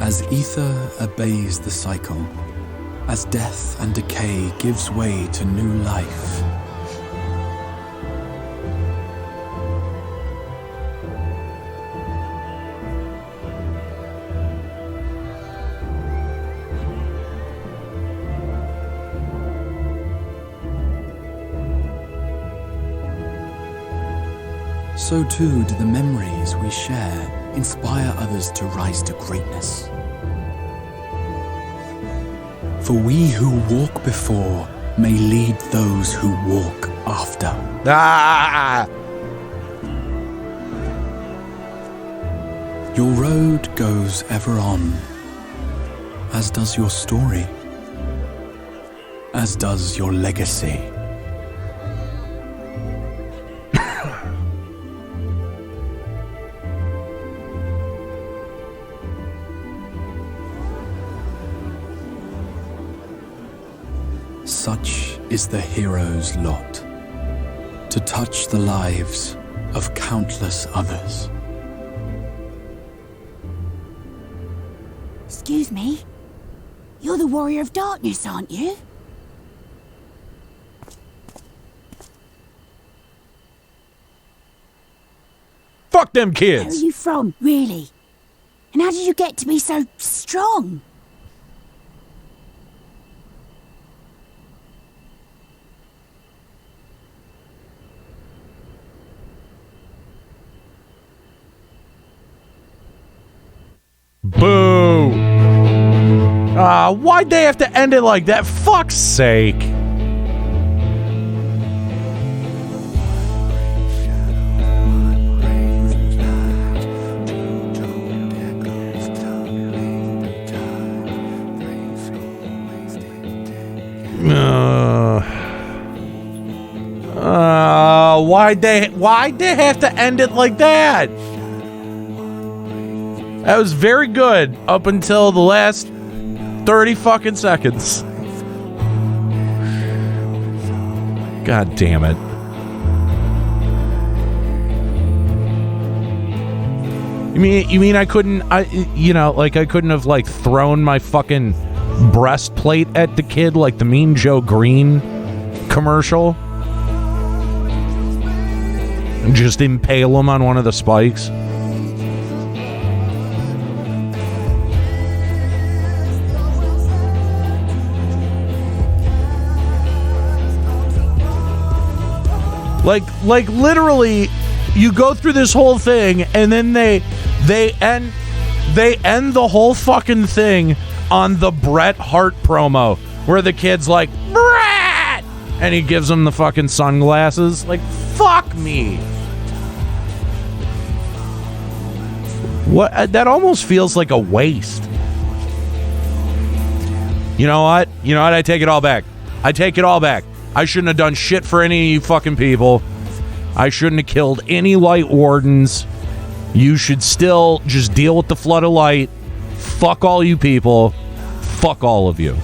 as ether obeys the cycle, as death and decay gives way to new life, so too do the memories we share inspire others to rise to greatness. For we who walk before may lead those who walk after. Ah! Your road goes ever on, as does your story, as does your legacy. Such is the hero's lot, to touch the lives of countless others. Excuse me? You're the Warrior of Darkness, aren't you? Fuck them Where are kids! you from, really? And how did you get to be so strong? Boo! Why'd they have to end it like that? Fuck's sake! Why'd they have to end it like that? That was very good up until the last 30 fucking seconds. God damn it. You mean I couldn't I couldn't have like thrown my fucking breastplate at the kid like the Mean Joe Green commercial? And just impale him on one of the spikes? Like literally, you go through this whole thing, and then they end the whole fucking thing on the Bret Hart promo, where the kid's like, Bret! And he gives him the fucking sunglasses. Like, fuck me. What? That almost feels like a waste. You know what? I take it all back. I shouldn't have done shit for any of you fucking people. I shouldn't have killed any light wardens. You should still just deal with the flood of light. Fuck all you people. Fuck all of you.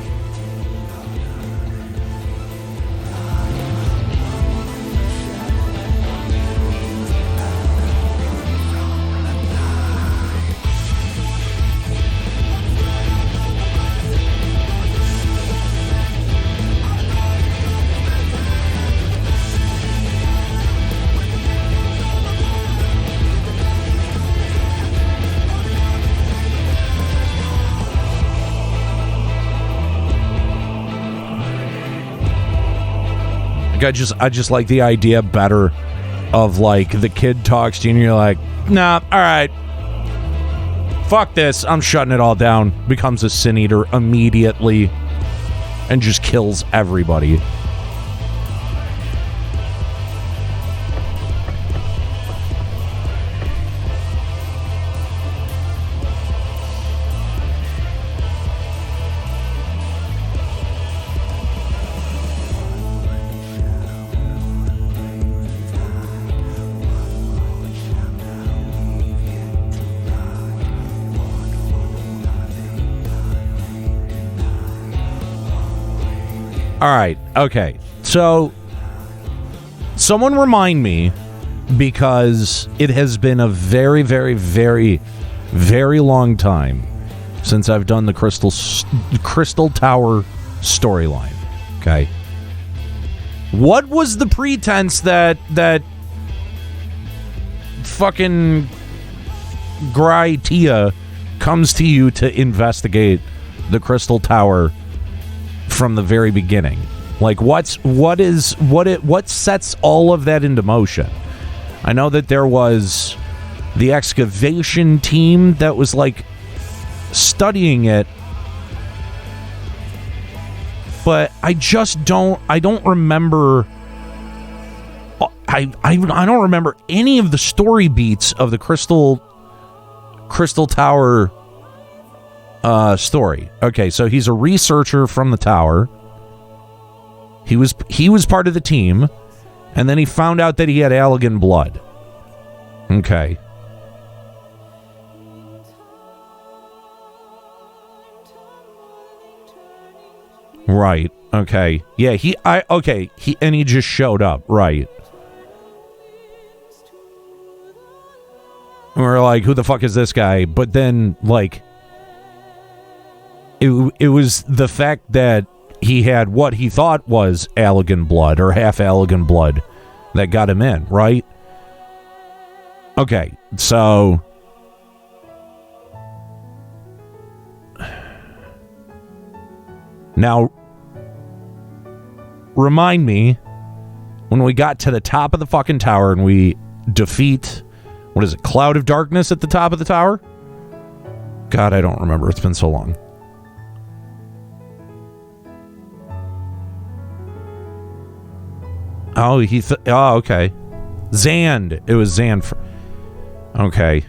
I just like the idea better of like the kid talks to you and you're like, nah, all right, fuck this, I'm shutting it all down. Becomes a sin eater immediately and just kills everybody. All right. Okay. So, someone remind me, because it has been a very, very, very, very long time since I've done the Crystal Tower storyline. Okay. What was the pretense that fucking Graitia comes to you to investigate the Crystal Tower from the very beginning? Like, what sets all of that into motion? I know that there was the excavation team that was like studying it, but I don't remember I don't remember any of the story beats of the Crystal Tower story. Okay, so he's a researcher from the tower. He was part of the team, and then he found out that he had Allegan blood. Okay. Right. Okay. Yeah, he just showed up, right. And we're like, who the fuck is this guy? But then, like, it was the fact that he had what he thought was Allegan blood, or half Allegan blood, that got him in, right? Okay, so... Now, remind me, when we got to the top of the fucking tower and we defeat, what is it, Cloud of Darkness at the top of the tower? God, I don't remember. It's been so long. Oh, okay. Zand. It was Zand. Okay.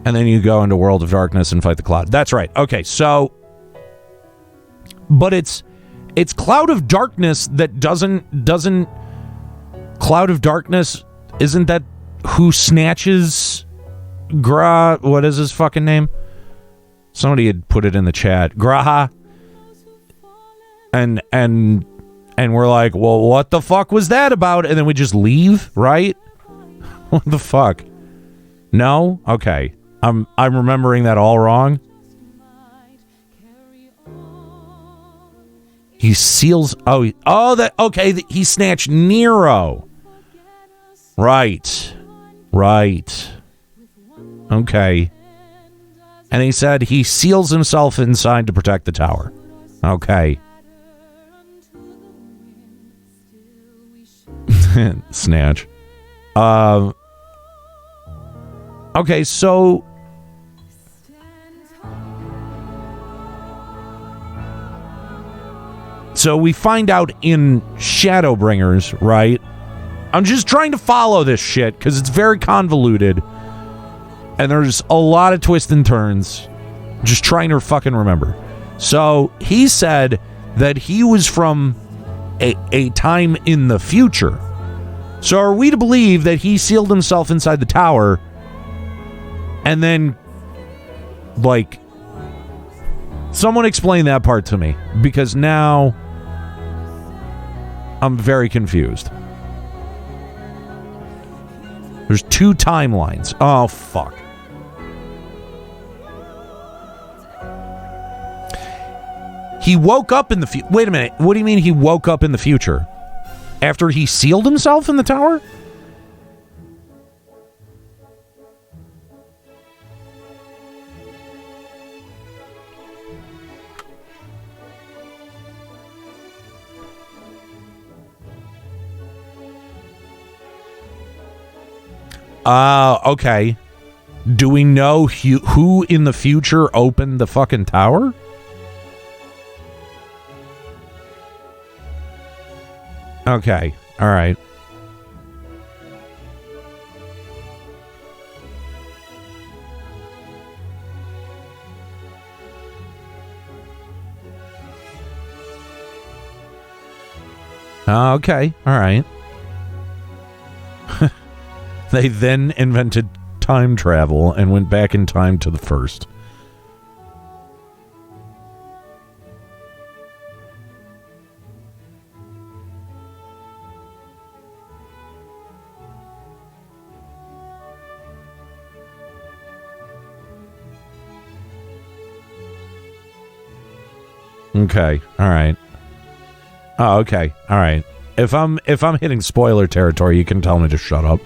And then you go into World of Darkness and fight the Cloud. That's right. Okay, so... But it's Cloud of Darkness that doesn't... Cloud of Darkness, isn't that who snatches... what is his fucking name? Somebody had put it in the chat. Graha. And we're like, well, what the fuck was that about? And then we just leave, right? What the fuck? No? Okay. I'm remembering that all wrong. He seals... he snatched Nero. Right. Okay. And he said he seals himself inside to protect the tower. Okay. Snatch. Okay, so... So we find out in Shadowbringers, right? I'm just trying to follow this shit because it's very convoluted. And there's a lot of twists and turns. Just trying to fucking remember. So he said that he was from a time in the future. So are we to believe that he sealed himself inside the tower and then, like, someone explain that part to me, because now I'm very confused. There's two timelines. Oh, fuck. He woke up in the future. Wait a minute. What do you mean he woke up in the future? After he sealed himself in the tower? Okay. Do we know who in the future opened the fucking tower? Okay. All right. Okay. All right. They then invented time travel and went back in time to the first. Okay. All right. Oh, okay. All right. If I'm hitting spoiler territory, you can tell me to shut up.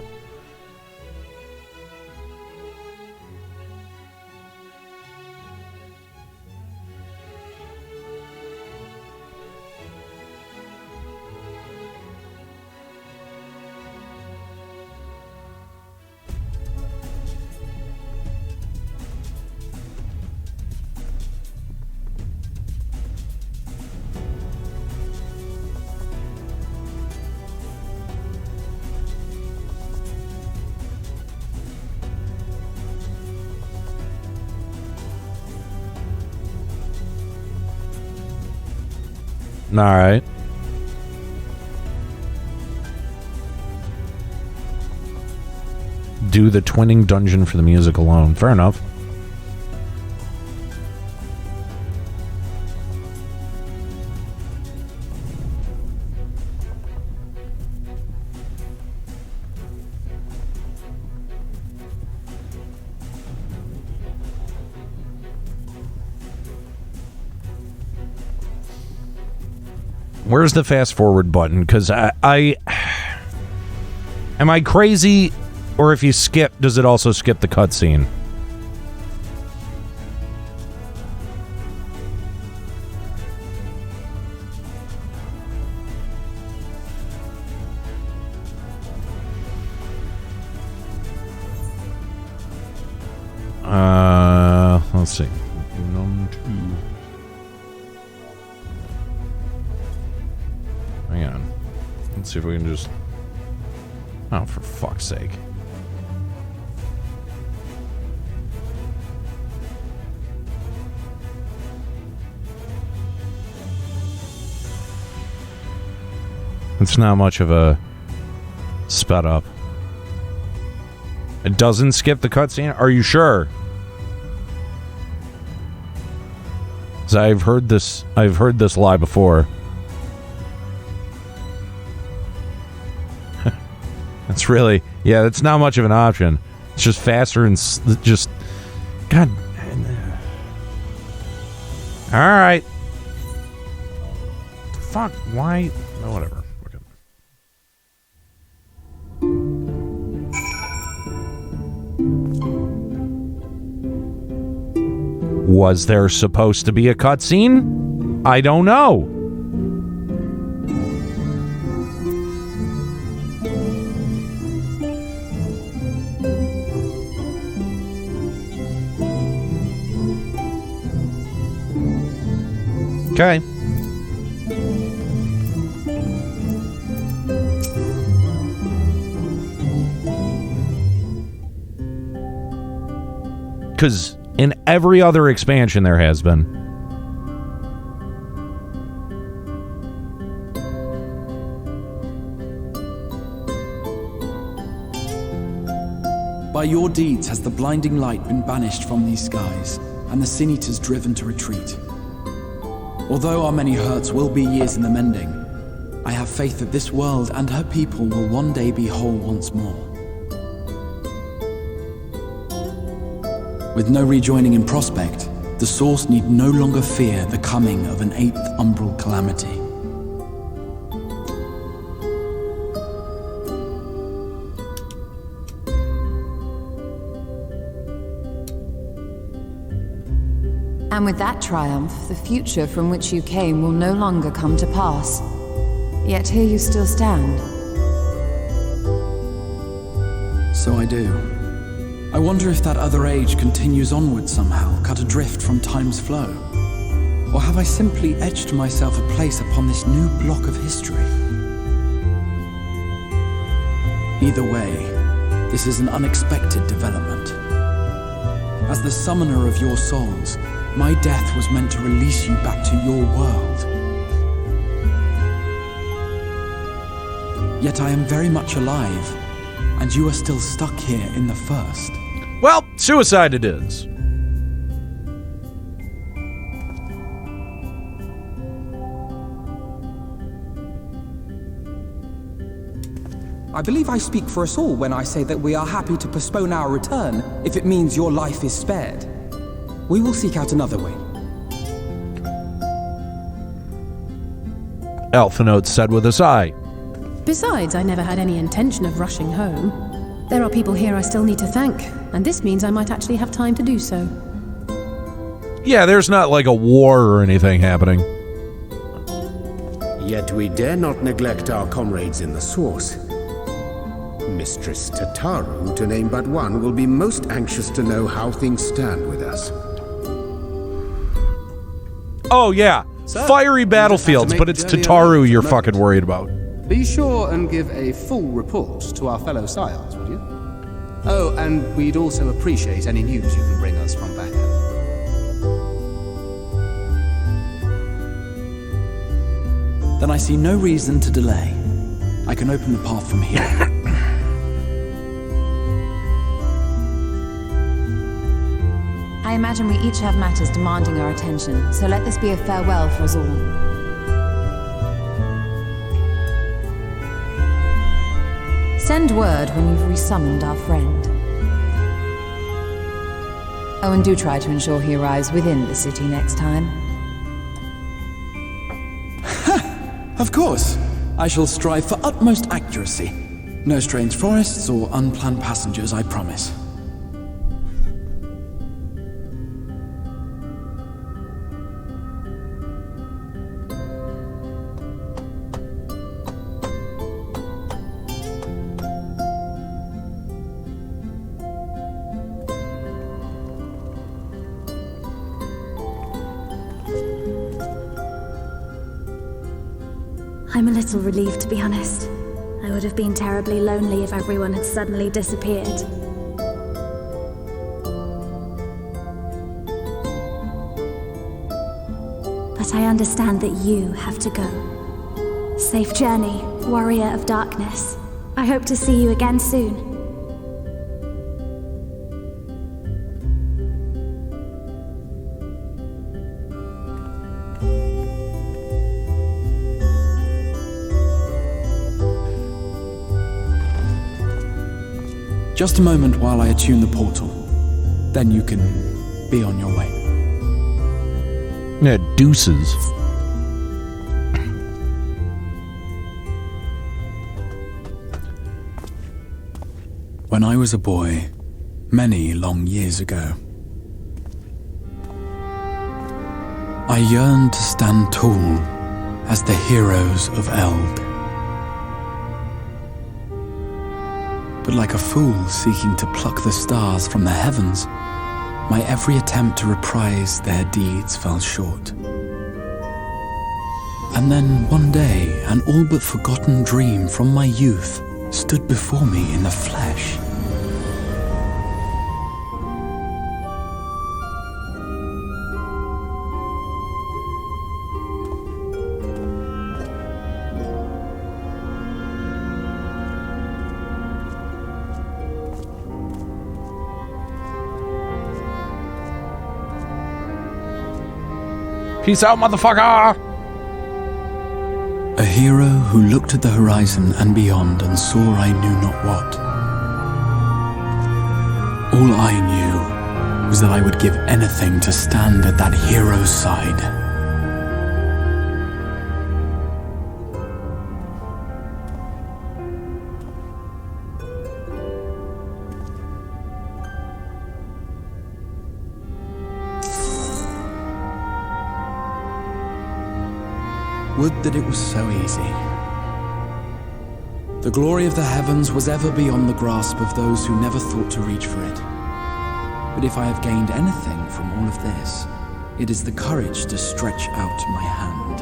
All right. Do the twinning dungeon for the music alone. Fair enough. Where's the fast forward button? Because I am I crazy, or if you skip, does it also skip the cutscene? Let's see. Hang on. Let's see if we can just... Oh, for fuck's sake. It's not much of a sped up. It doesn't skip the cutscene? Are you sure? 'Cause I've heard this lie before. It's really, yeah, that's not much of an option. It's just faster and just, God. All right. Fuck, why? Oh, whatever. Was there supposed to be a cutscene? I don't know. Okay. Because in every other expansion there has been. By your deeds has the blinding light been banished from these skies, and the Sin Eaters driven to retreat. Although our many hurts will be years in the mending, I have faith that this world and her people will one day be whole once more. With no rejoining in prospect, the Source need no longer fear the coming of an 8th umbral calamity. And with that triumph, the future from which you came will no longer come to pass. Yet here you still stand. So I do. I wonder if that other age continues onward somehow, cut adrift from time's flow. Or have I simply etched myself a place upon this new block of history? Either way, this is an unexpected development. As the summoner of your souls, my death was meant to release you back to your world. Yet I am very much alive, and you are still stuck here in the first. Well, suicide it is. I believe I speak for us all when I say that we are happy to postpone our return if it means your life is spared. We will seek out another way. Alphinote said with a sigh. Besides, I never had any intention of rushing home. There are people here I still need to thank, and this means I might actually have time to do so. Yeah, there's not like a war or anything happening. Yet we dare not neglect our comrades in the Source. Mistress Tataru, to name but one, will be most anxious to know how things stand with us. Oh, yeah. Fiery battlefields, but it's Tataru you're fucking worried about. Be sure and give a full report to our fellow scions, would you? Oh, and we'd also appreciate any news you can bring us from back home. Then I see no reason to delay. I can open the path from here. I imagine we each have matters demanding our attention, so let this be a farewell for us all. Send word when you've resummoned our friend. Oh, and do try to ensure he arrives within the city next time. Of course. I shall strive for utmost accuracy. No strange forests or unplanned passengers, I promise. I'm a little relieved, to be honest. I would have been terribly lonely if everyone had suddenly disappeared. But I understand that you have to go. Safe journey, warrior of darkness. I hope to see you again soon. Just a moment while I attune the portal. Then you can be on your way. Yeah, deuces. When I was a boy, many long years ago, I yearned to stand tall as the heroes of Eld. But like a fool seeking to pluck the stars from the heavens, my every attempt to reprise their deeds fell short. And then one day, an all but forgotten dream from my youth stood before me in the flesh. Peace out, motherfucker! A hero who looked at the horizon and beyond and saw I knew not what. All I knew was that I would give anything to stand at that hero's side. Would that it was so easy. The glory of the heavens was ever beyond the grasp of those who never thought to reach for it. But if I have gained anything from all of this, it is the courage to stretch out my hand.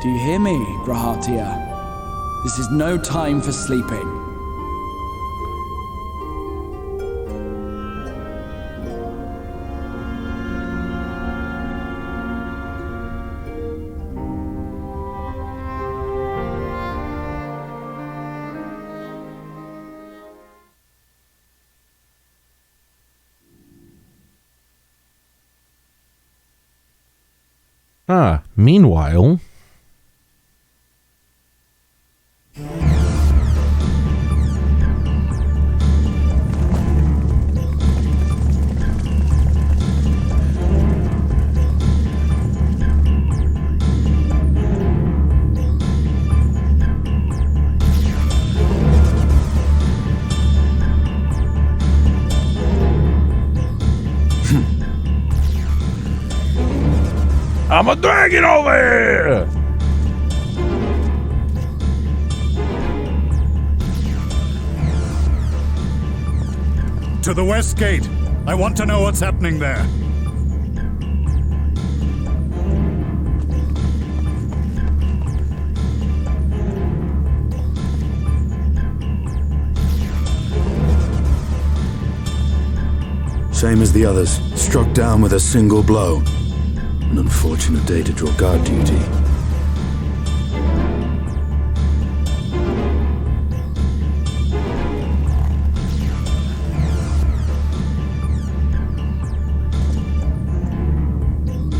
Do you hear me, Grahatia? This is no time for sleeping. Meanwhile... I'm a dragon over here! To the west gate. I want to know what's happening there. Same as the others, struck down with a single blow. An unfortunate day to draw guard duty.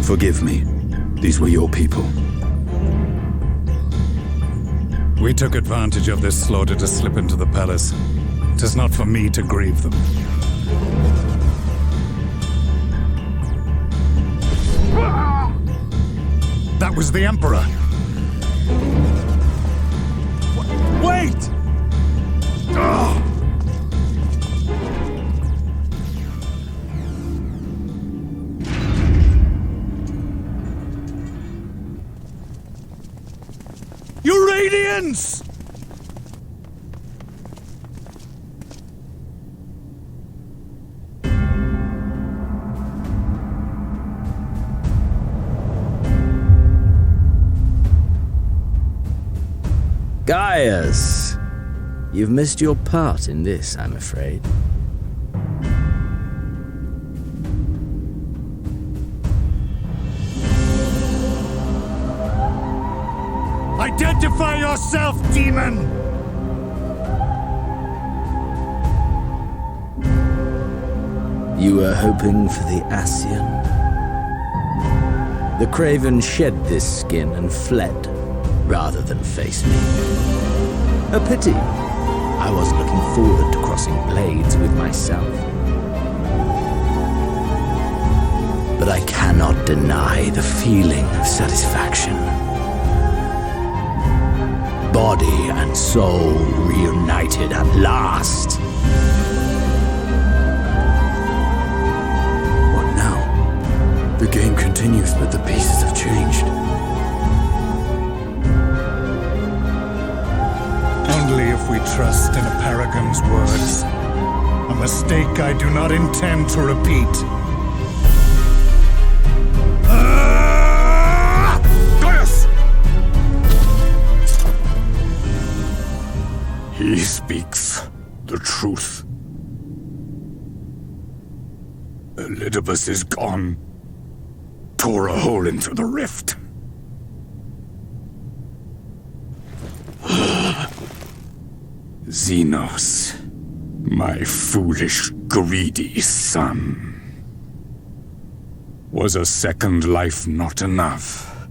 Forgive me. These were your people. We took advantage of this slaughter to slip into the palace. 'Tis not for me to grieve them. That was the Emperor! Wait! Ugh. Your Radiance! Gaius! You've missed your part in this, I'm afraid. Identify yourself, demon! You were hoping for the Ascian? The Craven shed this skin and fled, rather than face me. A pity. I was looking forward to crossing blades with myself. But I cannot deny the feeling of satisfaction. Body and soul reunited at last. What now? The game continues, but the pieces have changed. Only if we trust in a paragon's words. A mistake I do not intend to repeat. Gaius! He speaks the truth. Elidibus is gone. Tore a hole into the rift. Xenos, my foolish, greedy son. Was a second life not enough?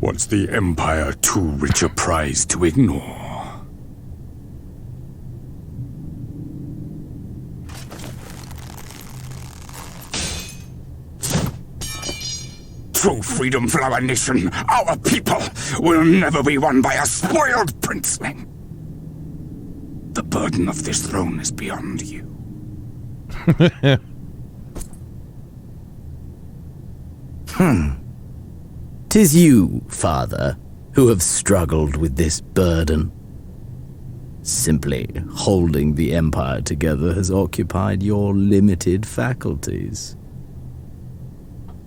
Was the Empire too rich a prize to ignore? True freedom for our nation, our people, will never be won by a spoiled princeling. The burden of this throne is beyond you. 'Tis you, father, who have struggled with this burden. Simply holding the Empire together has occupied your limited faculties.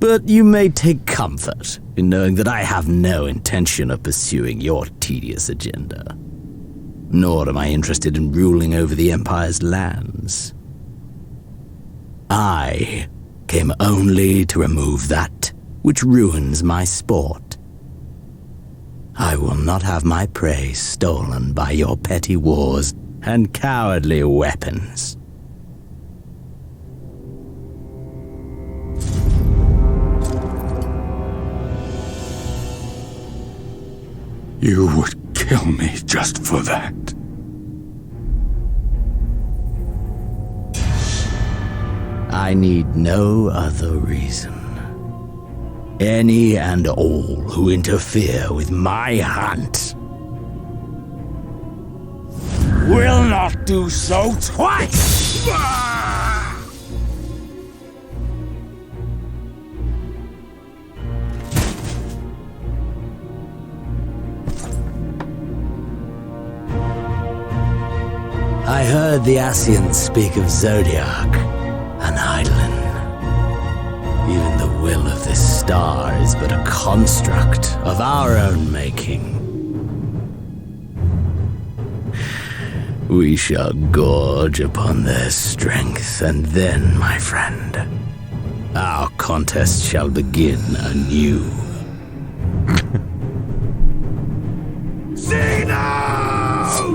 But you may take comfort in knowing that I have no intention of pursuing your tedious agenda. Nor am I interested in ruling over the Empire's lands. I came only to remove that which ruins my sport. I will not have my prey stolen by your petty wars and cowardly weapons. You would kill me just for that. I need no other reason. Any and all who interfere with my hunt will not do so twice! I heard the Ascians speak of Zodiac, an Eidolon. Even the will of this star is but a construct of our own making. We shall gorge upon their strength, and then, my friend, our contest shall begin anew. Xenos!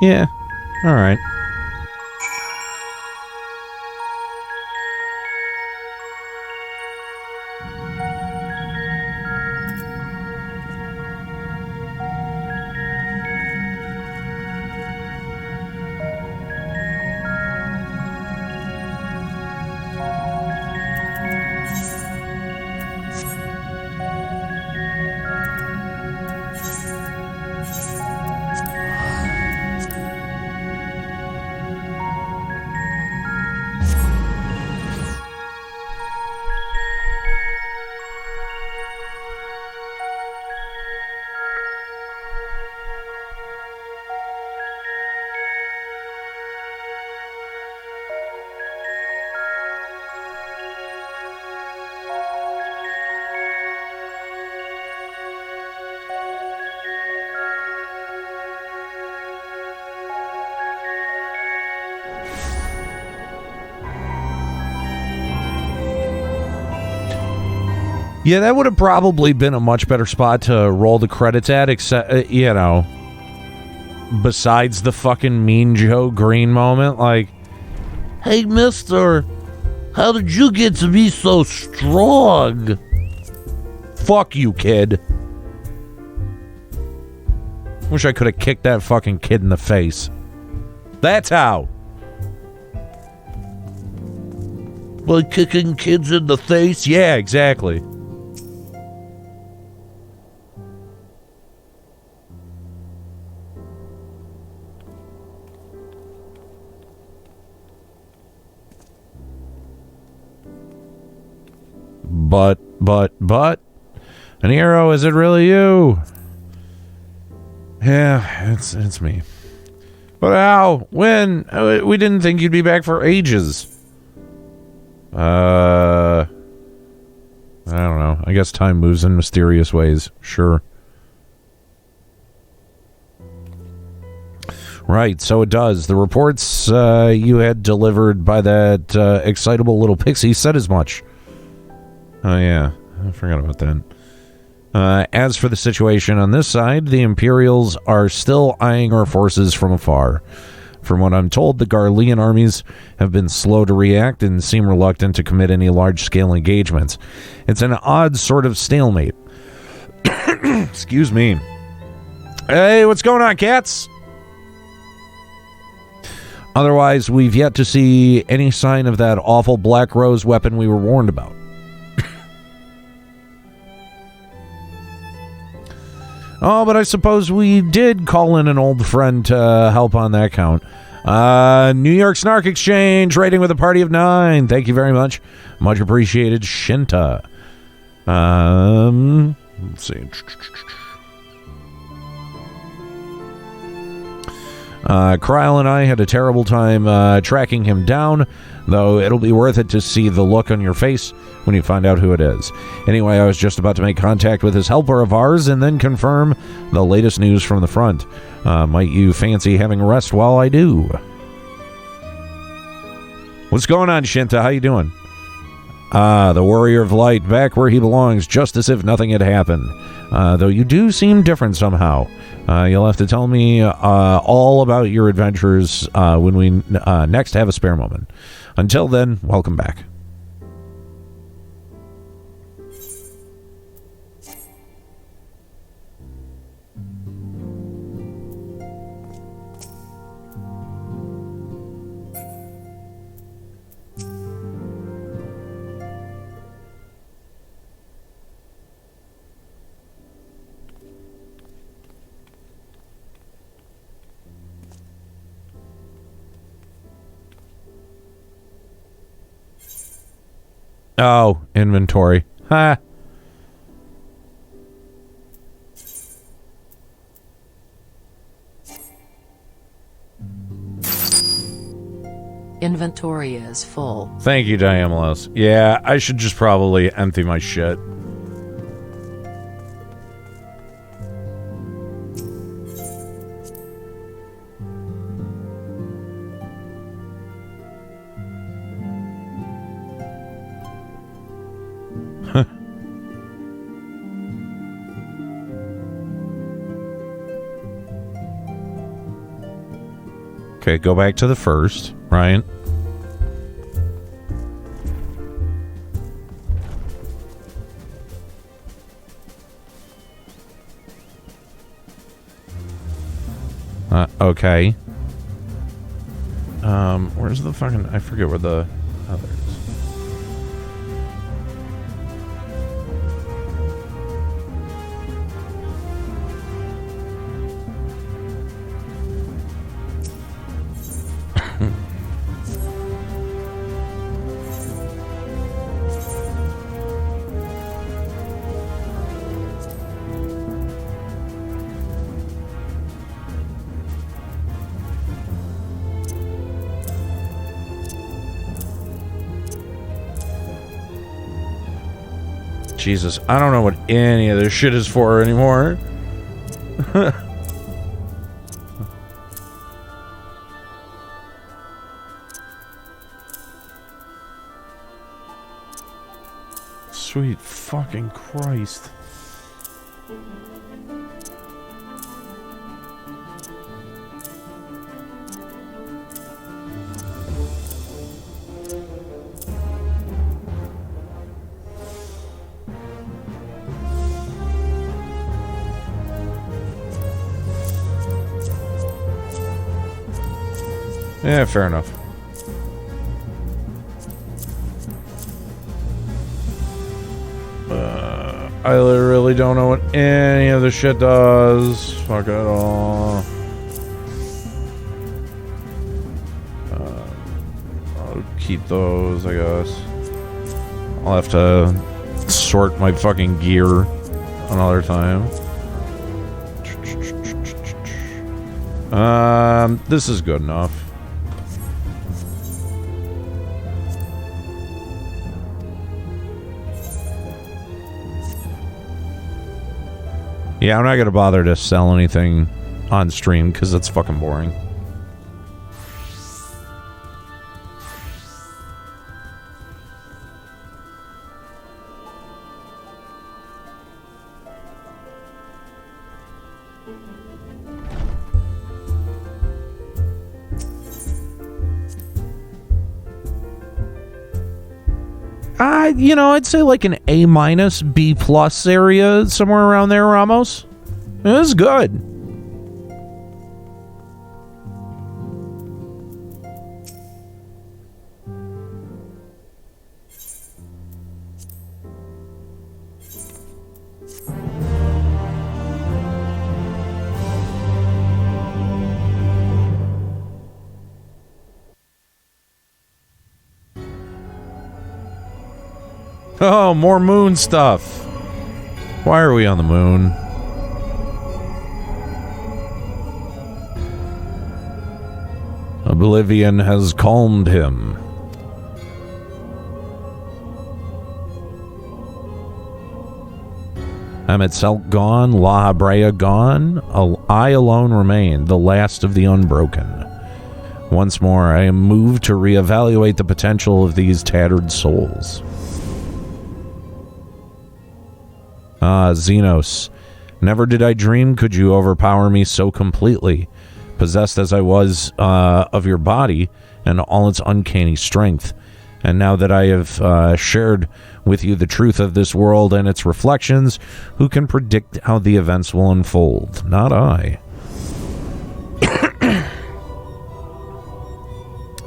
Yeah, all right. Yeah, that would have probably been a much better spot to roll the credits at, except, besides the fucking Mean Joe Green moment. Like, hey, mister, how did you get to be so strong? Fuck you, kid. Wish I could have kicked that fucking kid in the face. That's how. By kicking kids in the face? Yeah, exactly. But, Aniero, is it really you? Yeah, it's me. But how? When? We didn't think you'd be back for ages. I don't know. I guess time moves in mysterious ways. Sure. Right, so it does. The reports you had delivered by that excitable little pixie said as much. Oh, yeah. I forgot about that. As for the situation on this side, the Imperials are still eyeing our forces from afar. From what I'm told, the Garlean armies have been slow to react and seem reluctant to commit any large-scale engagements. It's an odd sort of stalemate. Excuse me. Hey, what's going on, cats? Otherwise, we've yet to see any sign of that awful Black Rose weapon we were warned about. Oh, but I suppose we did call in an old friend to help on that count. New York Snark Exchange, rating with a party of 9. Thank you very much. Much appreciated, Shinta. Let's see. Kryle and I had a terrible time tracking him down, though it'll be worth it to see the look on your face when you find out who it is. Anyway, I was just about to make contact with this helper of ours and then confirm the latest news from the front. Might you fancy having a rest while I do? What's going on, Shinta? How you doing? The Warrior of Light, back where he belongs, just as if nothing had happened. Though you do seem different somehow. You'll have to tell me all about your adventures when we next have a spare moment. Until then, welcome back. Oh, inventory. Ha. Inventory is full. Thank you, Diamelos. Yeah, I should just probably empty my shit. Okay, go back to the first, right? Okay. Where's the fucking... I forget where the... Oh, there it is. Jesus, I don't know what any of this shit is for anymore. Sweet fucking Christ. Yeah, fair enough. I literally don't know what any of this shit does. Fuck it all. I'll keep those, I guess. I'll have to sort my fucking gear another time. This is good enough. Yeah, I'm not gonna bother to sell anything on stream because it's fucking boring. You know, I'd say like an A-, B+ area, somewhere around there, Ramos. It was good. Oh, more moon stuff. Why are we on the moon? Oblivion has calmed him. Emet-selch gone, La Habrea gone, I alone remain, the last of the unbroken. Once more, I am moved to reevaluate the potential of these tattered souls. Xenos. Never did I dream could you overpower me so completely, possessed as I was of your body and all its uncanny strength. And now that I have shared with you the truth of this world and its reflections, who can predict how the events will unfold? Not I.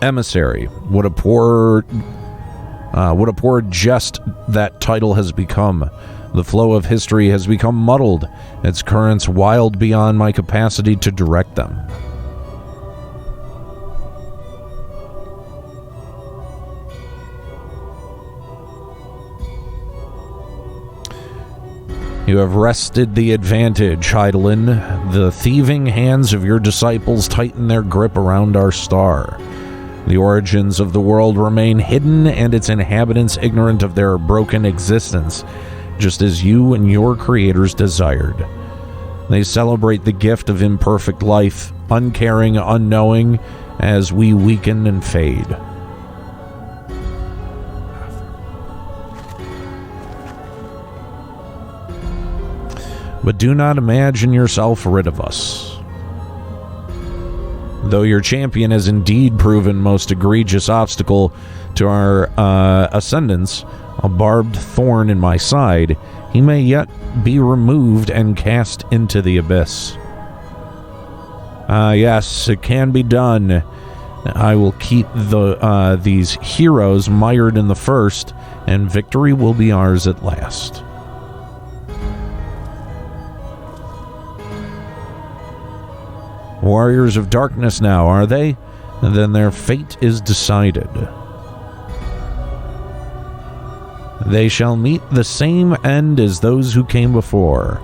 Emissary. What a poor jest that title has become. The flow of history has become muddled, its currents wild beyond my capacity to direct them. You have wrested the advantage, Heidelin. The thieving hands of your disciples tighten their grip around our star. The origins of the world remain hidden and its inhabitants ignorant of their broken existence, just as you and your creators desired. They celebrate the gift of imperfect life, uncaring, unknowing, as we weaken and fade. But do not imagine yourself rid of us. Though your champion has indeed proven most egregious obstacle to our ascendance, a barbed thorn in my side, he may yet be removed and cast into the abyss. Yes, it can be done. I will keep these heroes mired in the first, and victory will be ours at last. Warriors of darkness now, are they? Then their fate is decided. They shall meet the same end as those who came before,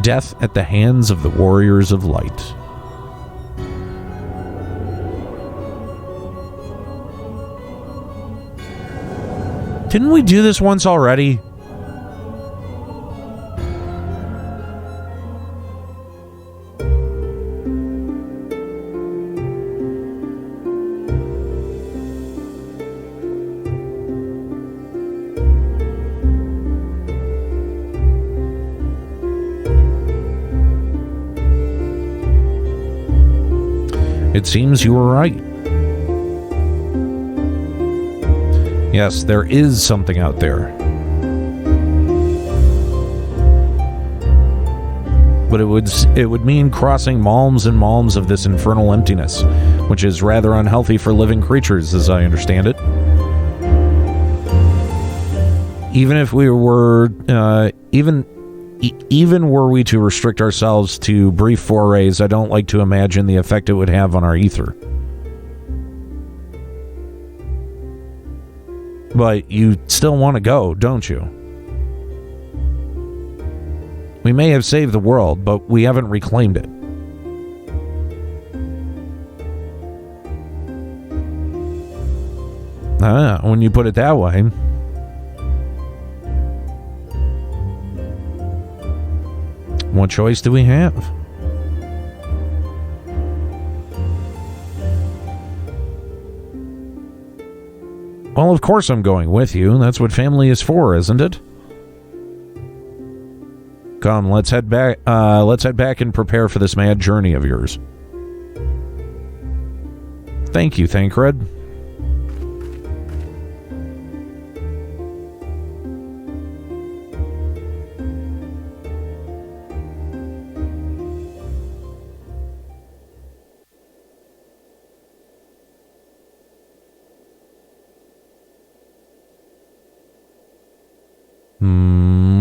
death at the hands of the warriors of light. Didn't we do this once already? It seems you were right. Yes, there is something out there. But it would mean crossing malms and malms of this infernal emptiness, which is rather unhealthy for living creatures, as I understand it. Even if we were, even were we to restrict ourselves to brief forays, I don't like to imagine the effect it would have on our ether. But you still want to go, don't you? We may have saved the world, but we haven't reclaimed it. When you put it that way. What choice do we have? Well, of course I'm going with you. That's what family is for, isn't it? Come, let's head back. Let's head back and prepare for this mad journey of yours. Thank you, Thancred.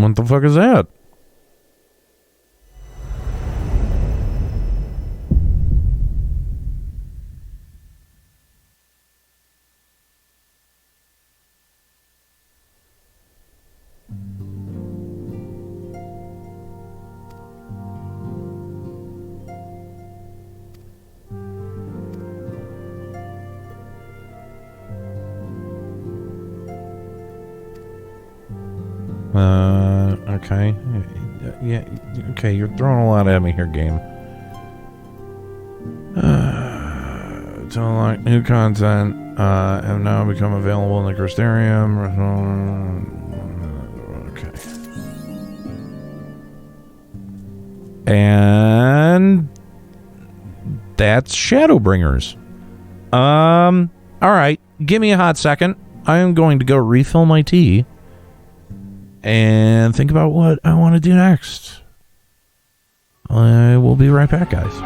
What the fuck is that? Okay. Yeah, okay, you're throwing a lot at me here, game. To unlock new content, have now become available in the Crystarium. Okay. And that's Shadowbringers. Alright, give me a hot second. I am going to go refill my tea and think about what I want to do next. I will be right back, guys.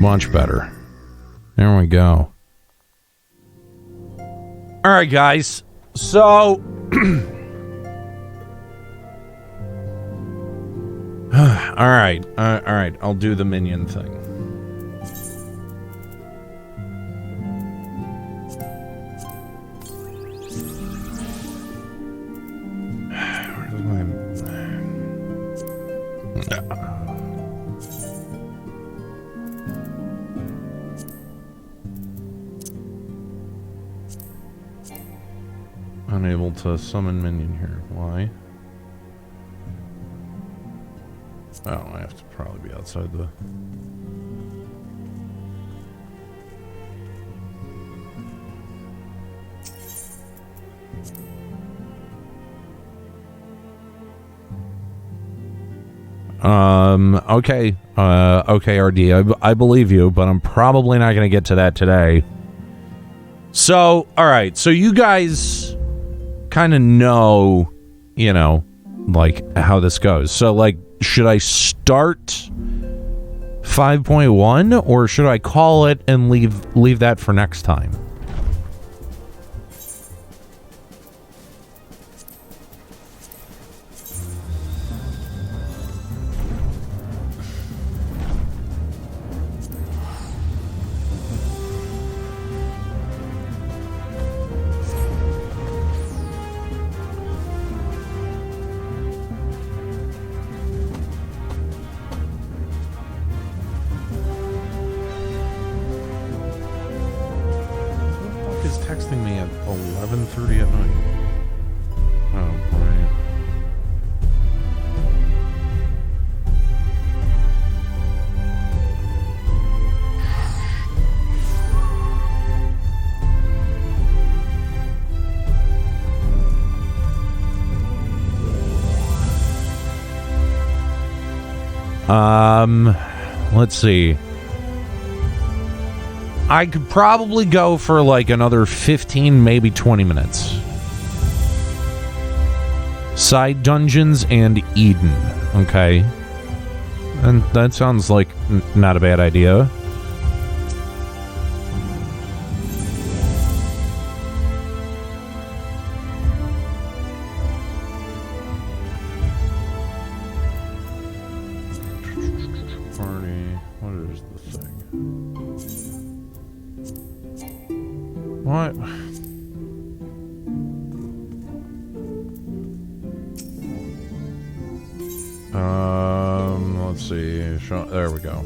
Much better. There we go. All right, guys. So, all right. All right. I'll do the minion thing. Unable to summon minion here. Why? Oh, I have to probably be outside the... Okay. Okay, RD. I believe you, but I'm probably not going to get to that today. So, alright. So you guys kind of know, you know, like, how this goes. So, like, should I start 5.1 or should I call it and leave that for next time? Texting me at 11:30 at night. Oh, right. Let's see. I could probably go for like another 15, maybe 20 minutes. Side dungeons and Eden. Okay. And that sounds like not a bad idea. Party. What is the thing? What? Let's see. There we go.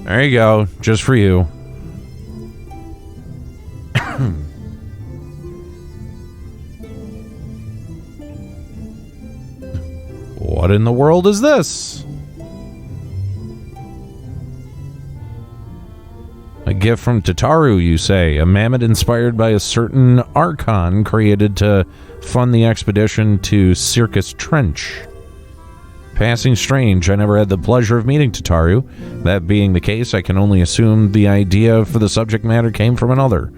There you go. Just for you. What in the world is this? A gift from Tataru, you say. A mammoth inspired by a certain archon created to fund the expedition to Circus Trench. Passing strange. I never had the pleasure of meeting Tataru. That being the case, I can only assume the idea for the subject matter came from another.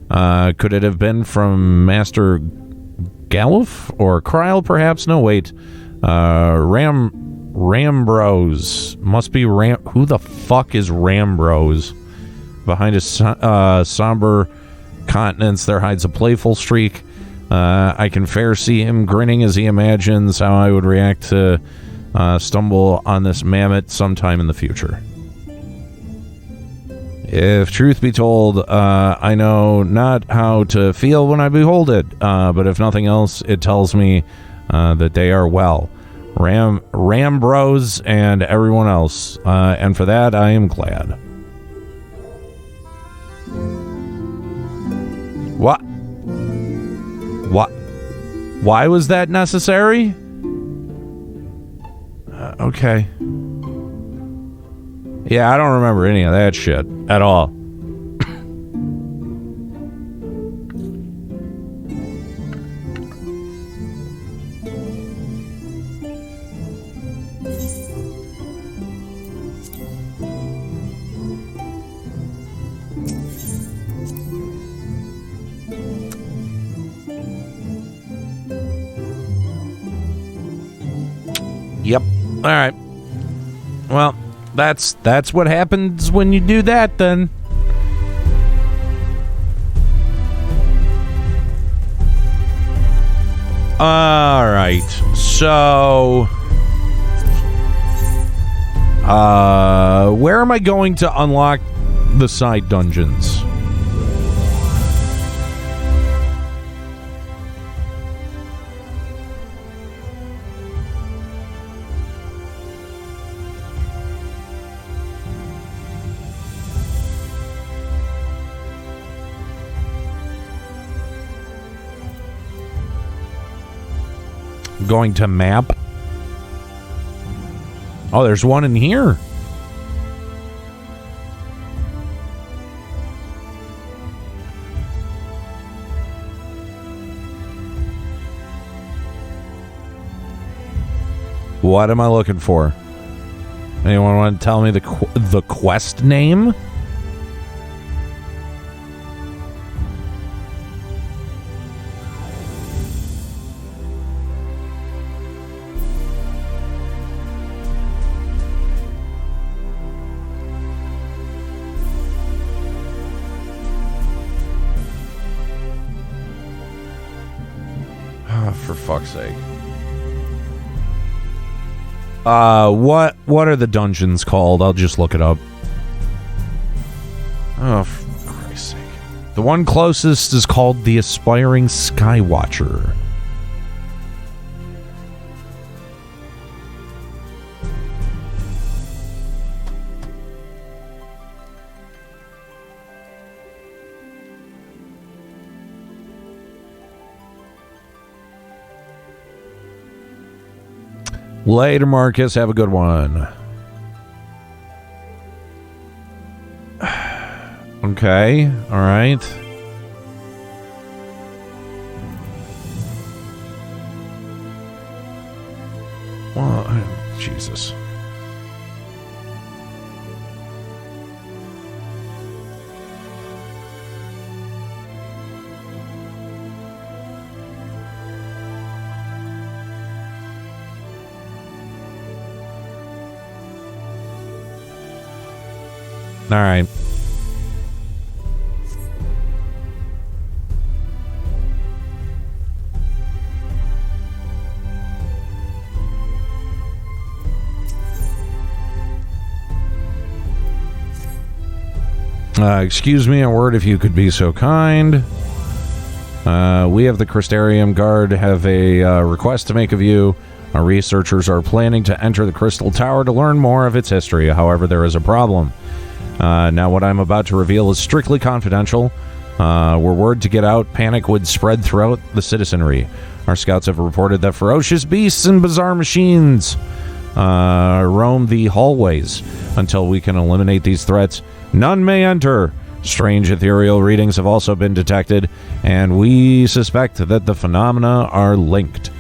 Could it have been from Master Galuf or Kryl, perhaps? No, wait. Rambros. Must be Who the fuck is Rambros? Behind his somber countenance, there hides a playful streak. I can fair see him grinning as he imagines how I would react to stumble on this mammoth sometime in the future. If truth be told, I know not how to feel when I behold it, but if nothing else, it tells me that they are well. Rambros and everyone else, and for that I am glad. What? Why was that necessary? Okay. Yeah, I don't remember any of that shit at all. Yep. All right. Well, That's what happens when you do that, then. All right. So, where am I going to unlock the side dungeons? Going to map. Oh, there's one in here. What am I looking for? Anyone want to tell me the quest name? For fuck's sake. What are the dungeons called? I'll just look it up. Oh, for Christ's sake. The one closest is called the Aspiring Skywatcher. Later, Marcus. Have a good one. Okay. All right. Well, Jesus. All right. Excuse me, a word if you could be so kind. We have the Crystarium Guard have a request to make of you. Our researchers are planning to enter the Crystal Tower to learn more of its history. However, there is a problem. Now, what I'm about to reveal is strictly confidential. Were word to get out, panic would spread throughout the citizenry. Our scouts have reported that ferocious beasts and bizarre machines roam the hallways. Until we can eliminate these threats, none may enter. Strange ethereal readings have also been detected, and we suspect that the phenomena are linked.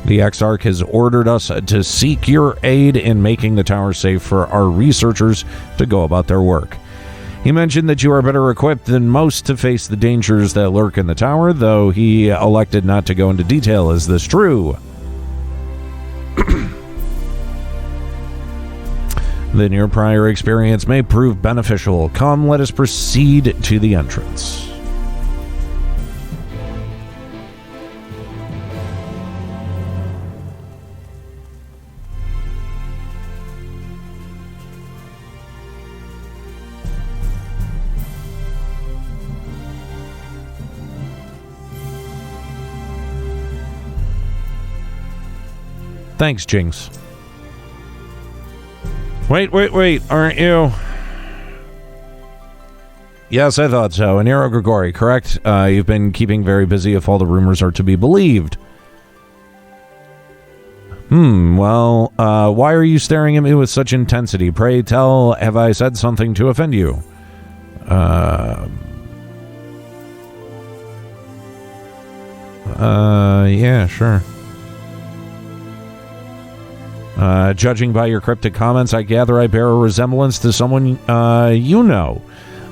The Exarch has ordered us to seek your aid in making the tower safe for our researchers to go about their work. He mentioned that you are better equipped than most to face the dangers that lurk in the tower, though he elected not to go into detail. Is this true? Then your prior experience may prove beneficial. Come, let us proceed to the entrance. Thanks, Jinx. Wait, aren't you? Yes, I thought so. Aniero Grigori, correct? You've been keeping very busy if all the rumors are to be believed. Well, why are you staring at me with such intensity? Pray tell, have I said something to offend you? Yeah, sure. Judging by your cryptic comments, I gather I bear a resemblance to someone you know.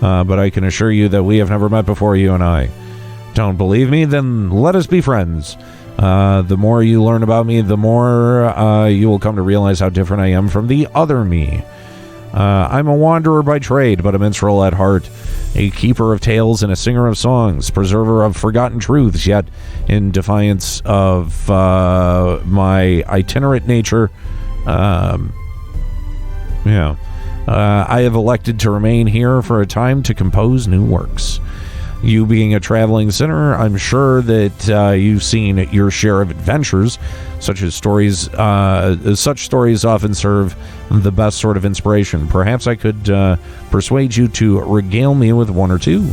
But I can assure you that we have never met before, you and I. Don't believe me? Then let us be friends. The more you learn about me, the more you will come to realize how different I am from the other me. I'm a wanderer by trade, but a minstrel at heart, a keeper of tales and a singer of songs, preserver of forgotten truths, yet in defiance of my itinerant nature, I have elected to remain here for a time to compose new works. You being a traveling sinner, I'm sure that you've seen your share of adventures, such stories often serve the best sort of inspiration. Perhaps I could persuade you to regale me with one or two.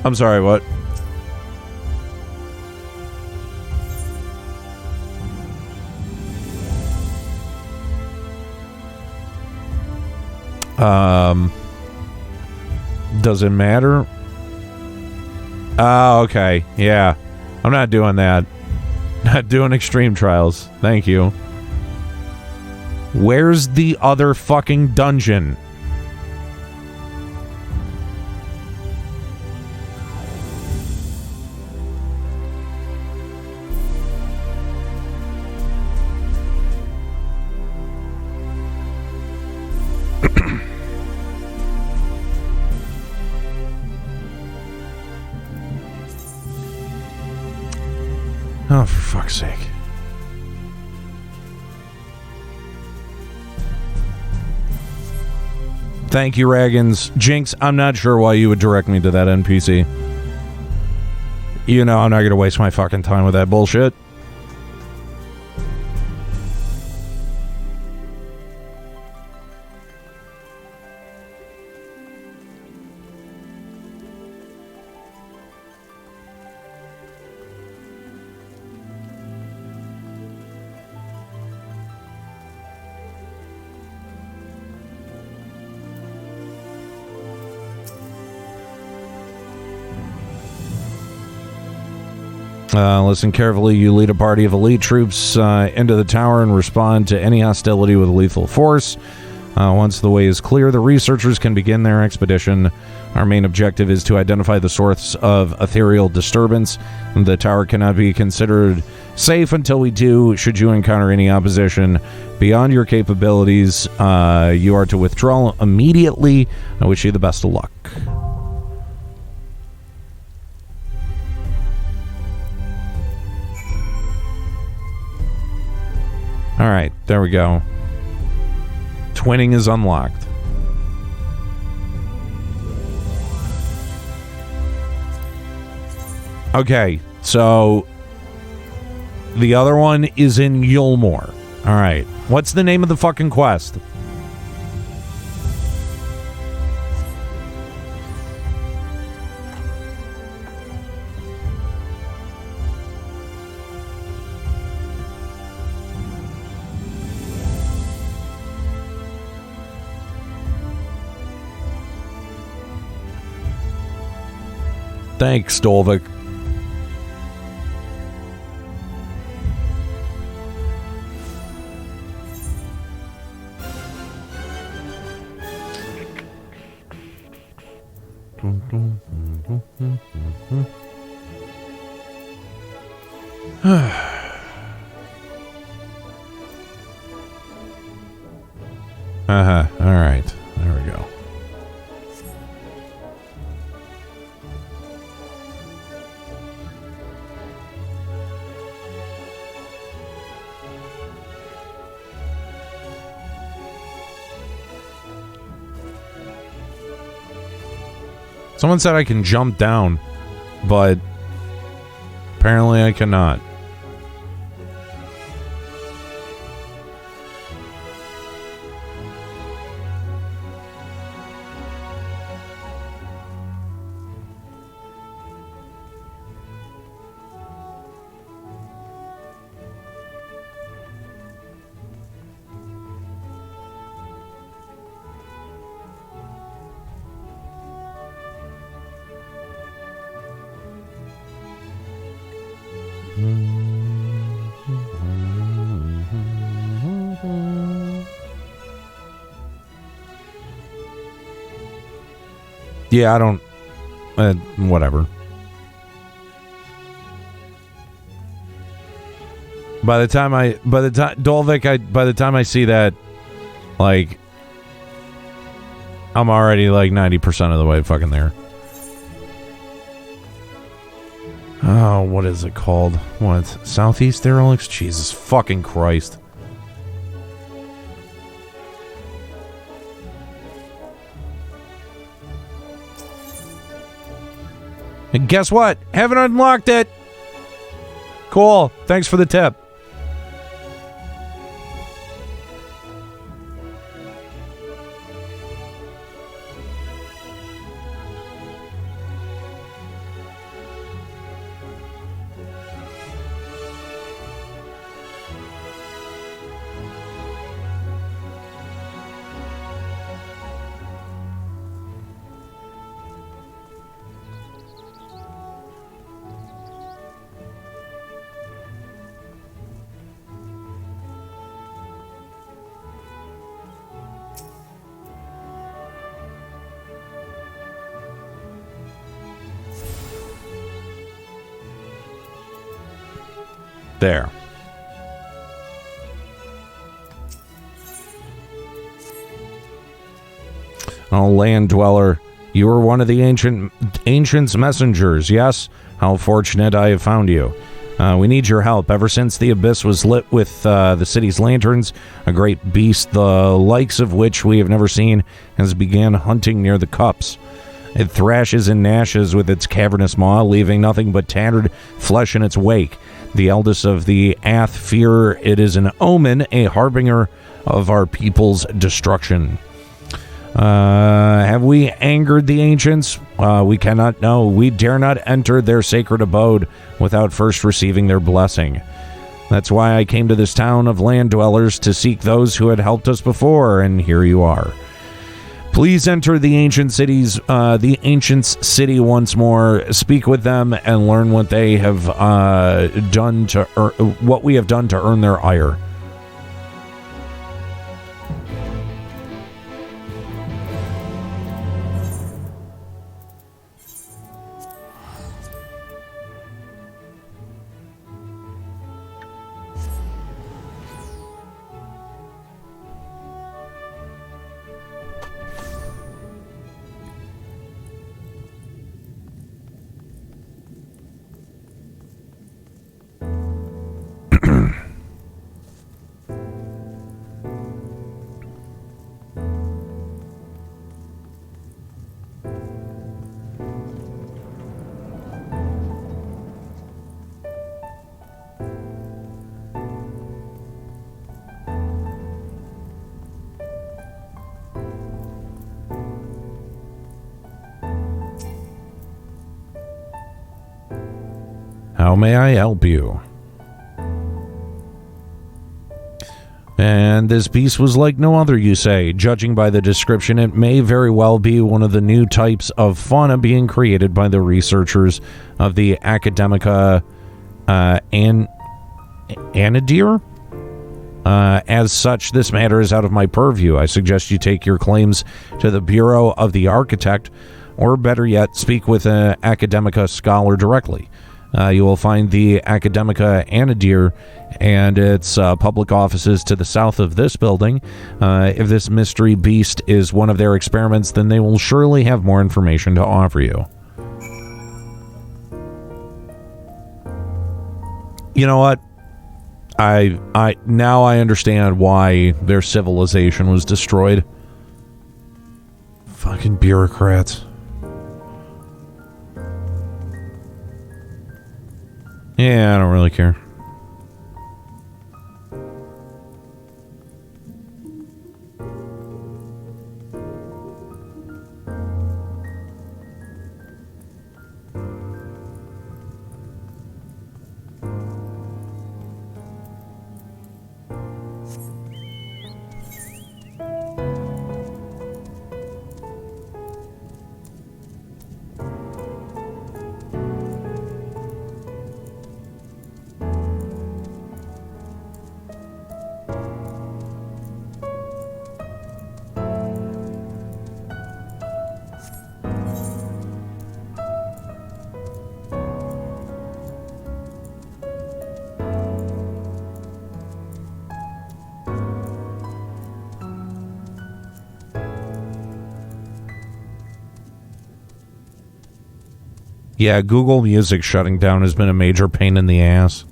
I'm sorry, what? Does it matter? Oh, okay. Yeah. I'm not doing that. Not doing extreme trials. Thank you. Where's the other fucking dungeon? Oh, for fuck's sake. Thank you, Raggins. Jinx, I'm not sure why you would direct me to that NPC. You know I'm not going to waste my fucking time with that bullshit. Listen carefully. You lead a party of elite troops into the tower and respond to any hostility with lethal force. Once the way is clear, the researchers can begin their expedition. Our main objective is to identify the source of ethereal disturbance. The tower cannot be considered safe until we do. Should you encounter any opposition beyond your capabilities, you are to withdraw immediately. I wish you the best of luck. All right, there we go. Twinning is unlocked. Okay, so the other one is in Yulmore. All right, what's the name of the fucking quest? Thanks, Stolvik. All right. There we go. Someone said I can jump down, but apparently I cannot. Yeah, I don't... whatever. By the time I see that, like, I'm already like 90% of the way fucking there. Oh, what is it called? What? Southeast Derelicts? Jesus fucking Christ. And guess what? Haven't unlocked it. Cool. Thanks for the tip. There. Oh, land dweller, you were one of the ancient's messengers, yes? How fortunate I have found you. We need your help. Ever since the abyss was lit with the city's lanterns, a great beast, the likes of which we have never seen, has began hunting near the cups. It thrashes and gnashes with its cavernous maw, leaving nothing but tattered flesh in its wake. The eldest of the Ath fear it is an omen, a harbinger of our people's destruction. Have we angered the ancients? We cannot know. We dare not enter their sacred abode without first receiving their blessing. That's why I came to this town of land dwellers to seek those who had helped us before, and here you are. Please enter the ancient's city once more. Speak with them and learn what they have done to what we have done to earn their ire. How may I help you? And this beast was like no other, you say. Judging by the description, it may very well be one of the new types of fauna being created by the researchers of the Academica Aniero. As such, this matter is out of my purview. I suggest you take your claims to the Bureau of the Architect, or better yet, speak with an Academica scholar directly. You will find the Academica Aniero and its public offices to the south of this building. If this mystery beast is one of their experiments, then they will surely have more information to offer you. You know what? I now understand why their civilization was destroyed. Fucking bureaucrats. Yeah, I don't really care. Yeah, Google Music shutting down has been a major pain in the ass.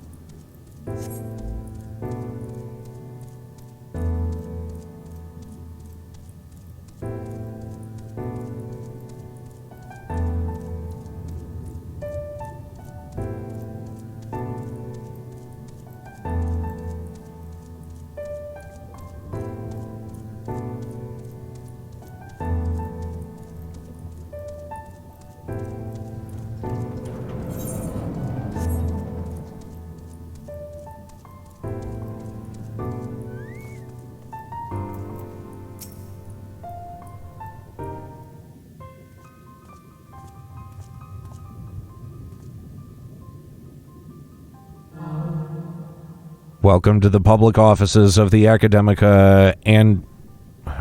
Welcome to the public offices of the Academica and...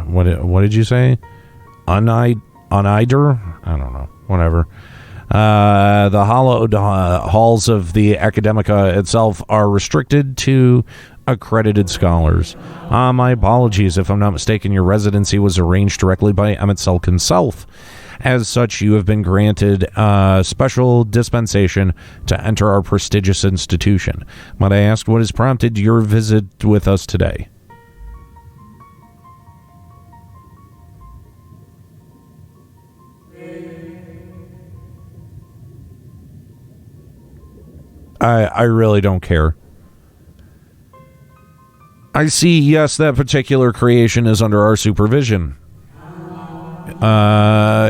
What did you say? Unider? I don't know. Whatever. The hallowed halls of the Academica itself are restricted to accredited scholars. My apologies. If I'm not mistaken, your residency was arranged directly by emet-selch himself. As such, you have been granted special dispensation to enter our prestigious institution. Might I ask what has prompted your visit with us today? I really don't care. I see, yes, that particular creation is under our supervision.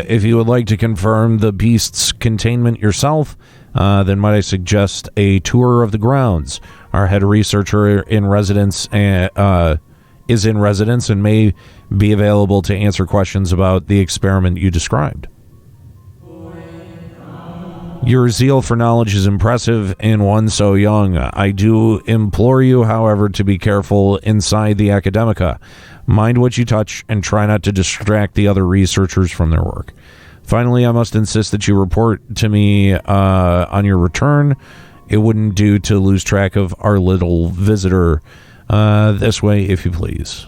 If you would like to confirm the beast's containment yourself, then might I suggest a tour of the grounds. Our head researcher in residence is in residence and may be available to answer questions about the experiment you described. Your zeal for knowledge is impressive in one so young. I do implore you, however, to be careful inside the Academica. Mind what you touch and try not to distract the other researchers from their work. Finally, I must insist that you report to me on your return. It wouldn't do to lose track of our little visitor. This way, if you please.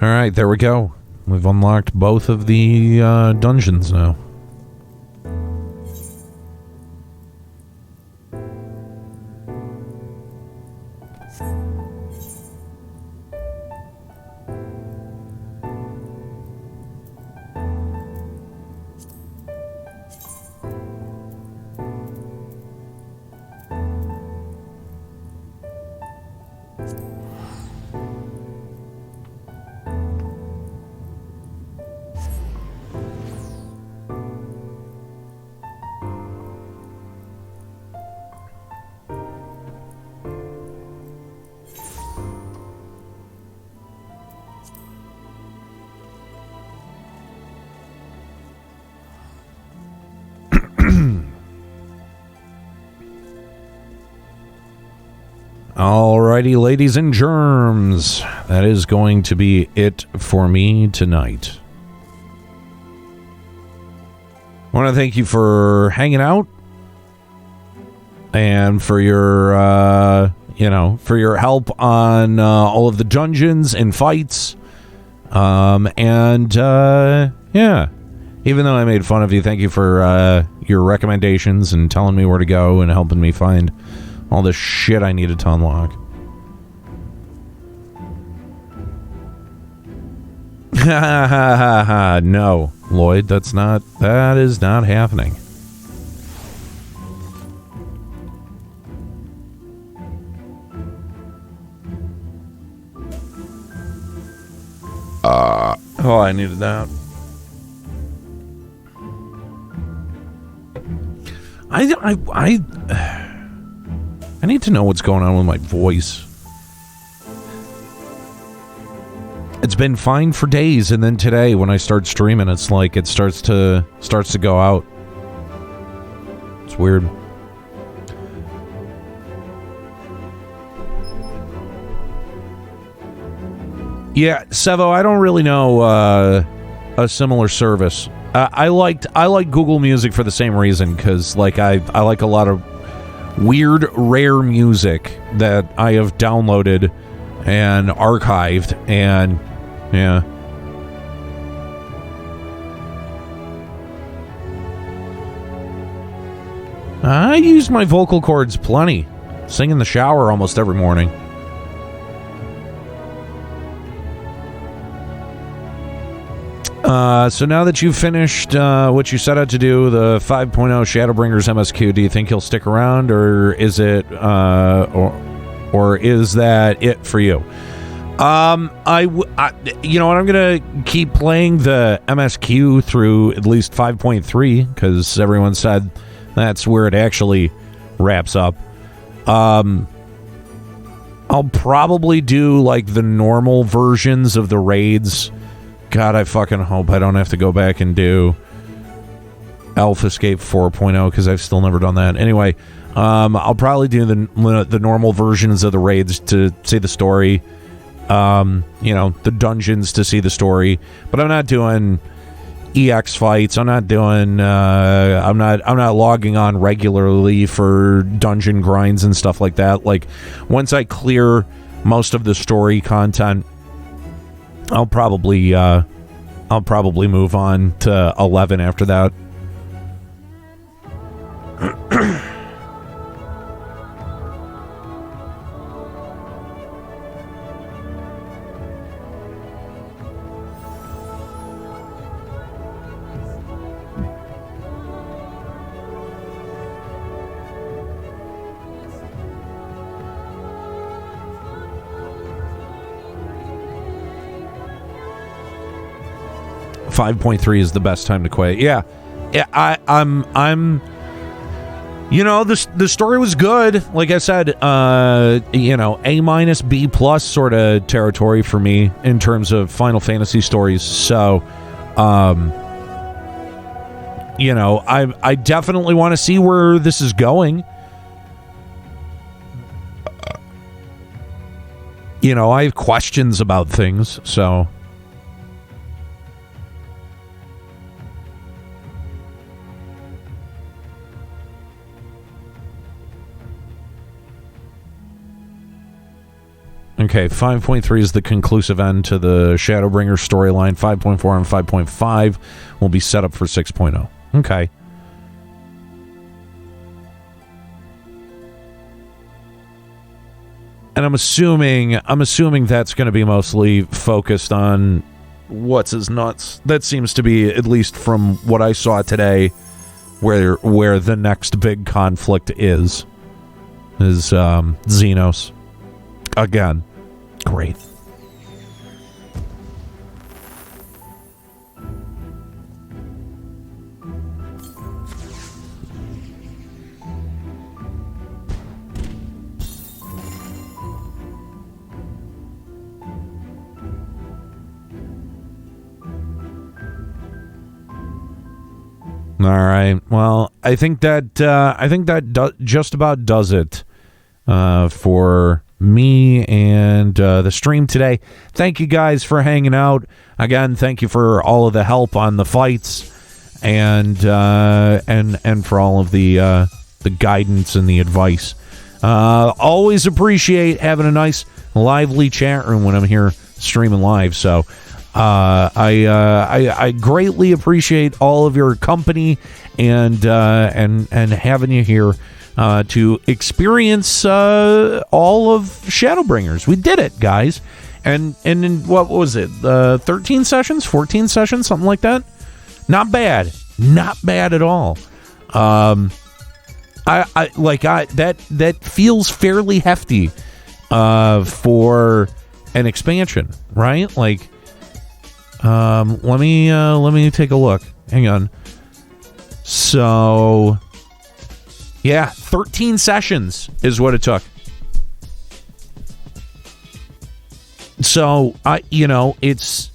All right, there we go. We've unlocked both of the dungeons now. Alrighty, ladies and germs, that is going to be it for me tonight. I want to thank you for hanging out and for your, for your help on all of the dungeons and fights. Yeah, even though I made fun of you, thank you for your recommendations and telling me where to go and helping me find all the shit I needed to unlock. No, Lloyd, that is not happening. Oh, I needed that. I need to know what's going on with my voice. It's been fine for days, and then today when I start streaming, it's like it starts to go out. It's weird. Yeah, Sevo, I don't really know a similar service. I like Google Music for the same reason, because like I like a lot of weird, rare music that I have downloaded and archived, and yeah. I use my vocal cords plenty. Sing in the shower almost every morning. So now that you've finished what you set out to do, the 5.0 Shadowbringers MSQ, do you think you'll stick around, or is it, or is that it for you? You know what? I'm gonna keep playing the MSQ through at least 5.3 because everyone said that's where it actually wraps up. I'll probably do like the normal versions of the raids. God, I fucking hope I don't have to go back and do Elf Escape 4.0 because I've still never done that. Anyway, I'll probably do the normal versions of the raids to see the story. You know, the dungeons to see the story. But I'm not doing EX fights. I'm not doing. I'm not logging on regularly for dungeon grinds and stuff like that. Like once I clear most of the story content, I'll probably move on to 11 after that. 5.3 is the best time to quit. Yeah, I'm. You know, the story was good. Like I said, you know, A-, B+ sort of territory for me in terms of Final Fantasy stories. So, you know, I definitely want to see where this is going. You know, I have questions about things, so. Okay, 5.3 is the conclusive end to the Shadowbringers storyline. 5.4 and 5.5 will be set up for 6.0. Okay. And I'm assuming that's going to be mostly focused on what's his nuts. That seems to be, at least from what I saw today, where the next big conflict is Xenos. Again. Great. All right. Well, I think that just about does it for me and the stream today. Thank you guys for hanging out. Again, thank you for all of the help on the fights and for all of the guidance and the advice. Always appreciate having a nice lively chat room when I'm here streaming live. So I greatly appreciate all of your company and having you here to experience all of Shadowbringers. We did it, guys. And in, what was it? 13 sessions? 14 sessions? Something like that? Not bad. Not bad at all. That feels fairly hefty for an expansion, right? Like, let me take a look. Hang on. So, yeah, 13 sessions is what it took. So, it's...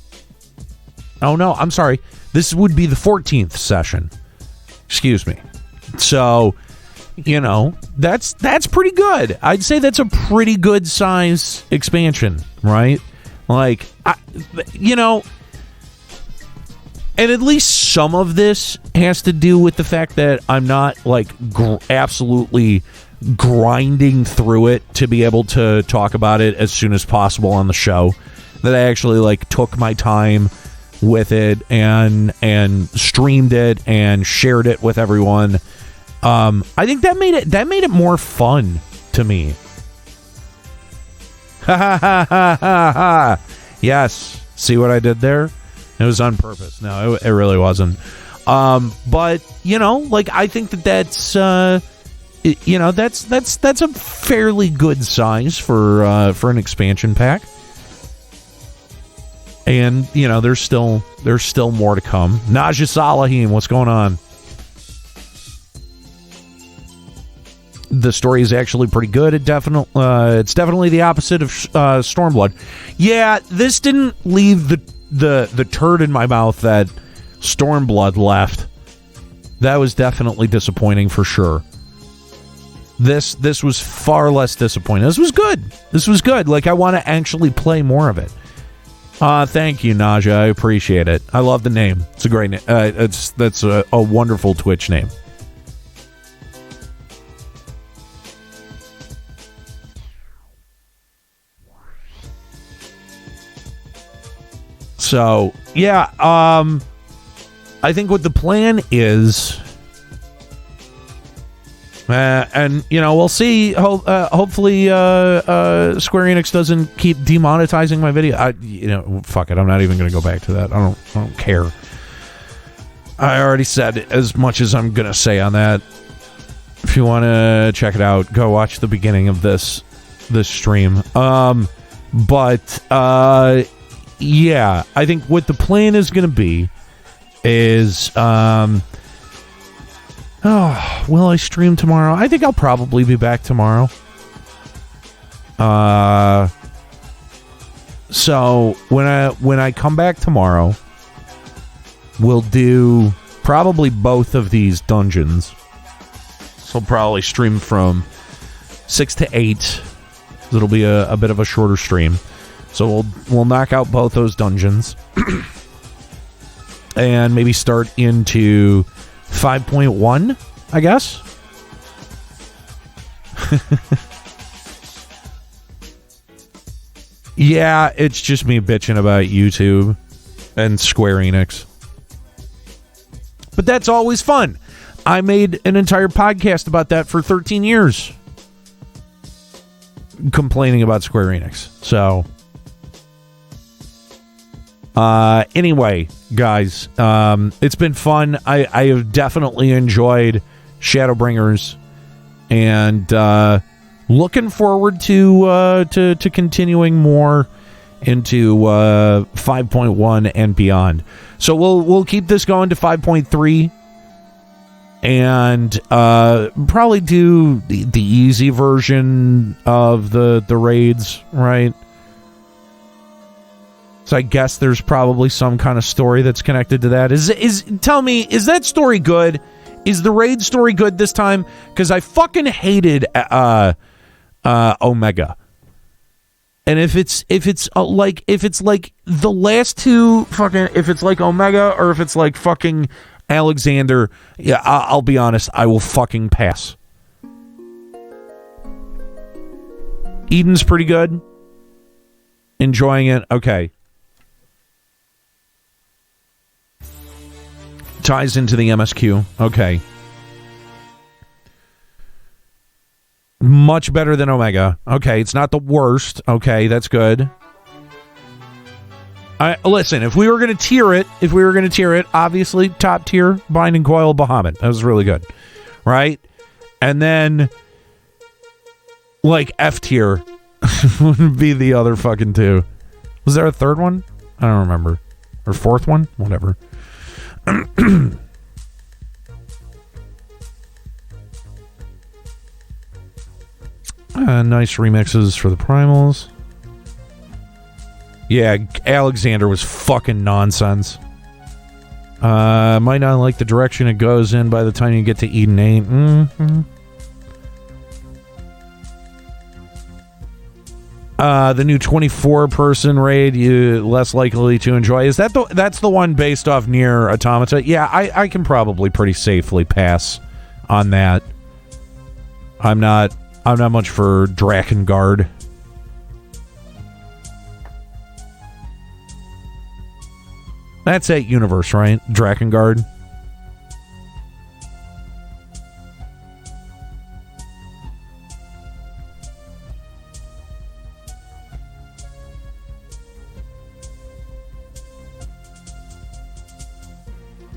Oh, no, I'm sorry. This would be the 14th session. Excuse me. So, that's pretty good. I'd say that's a pretty good size expansion, right? Like, And at least some of this has to do with the fact that I'm not, like, absolutely grinding through it to be able to talk about it as soon as possible on the show. That I actually, like, took my time with it and streamed it and shared it with everyone. I think that made it more fun to me. Ha ha ha ha ha ha. Yes. See what I did there? It was on purpose. No, it really wasn't. But, you know, like, I think that's a fairly good size for an expansion pack. And, you know, there's still more to come. Naja Salahim, what's going on? The story is actually pretty good. It's definitely the opposite of Stormblood. Yeah, this didn't leave the turd in my mouth that Stormblood left. That was definitely disappointing for sure. This was far less disappointing. This was good. Like, I want to actually play more of it. Thank you, Naja. I appreciate it. I love the name. It's a great name. That's a wonderful Twitch name. So, yeah, I think what the plan is, and, you know, we'll see. Hopefully, Square Enix doesn't keep demonetizing my video. Fuck it. I'm not even going to go back to that. I don't care. I already said as much as I'm going to say on that. If you want to check it out, go watch the beginning of this stream. Yeah, I think what the plan is going to be is, will I stream tomorrow? I think I'll probably be back tomorrow. So when I come back tomorrow, we'll do probably both of these dungeons. So I'll probably stream from 6 to 8. It'll be a bit of a shorter stream. So we'll knock out both those dungeons and maybe start into 5.1, I guess. Yeah, it's just me bitching about YouTube and Square Enix. But that's always fun. I made an entire podcast about that for 13 years. Complaining about Square Enix. So... anyway, guys, it's been fun. I have definitely enjoyed Shadowbringers, and looking forward to continuing more into 5.1 and beyond. So we'll keep this going to 5.3, and probably do the easy version of the raids, right? So I guess there's probably some kind of story that's connected to that. Tell me, is that story good? Is the raid story good this time? Because I fucking hated Omega. And if it's like the last two fucking, if it's like Omega or if it's like fucking Alexander, yeah, I'll be honest, I will fucking pass. Eden's pretty good. Enjoying it. Okay. Ties into the MSQ. Okay. Much better than Omega. Okay, it's not the worst. Okay, that's good. Listen, if we were going to tier it, obviously top tier, Binding Coil, Bahamut. That was really good. Right? And then, like, F tier would be the other fucking two. Was there a third one? I don't remember. Or fourth one? Whatever. Nice remixes for the primals. Yeah, Alexander was fucking nonsense. Might not like the direction it goes in by the time you get to Eden 8. Mm-hmm. The new 24-person raid, you less likely to enjoy. Is that's the one based off Nier Automata? Yeah, I can probably pretty safely pass on that. I'm not much for Drakengard. That's that universe, right? Drakengard.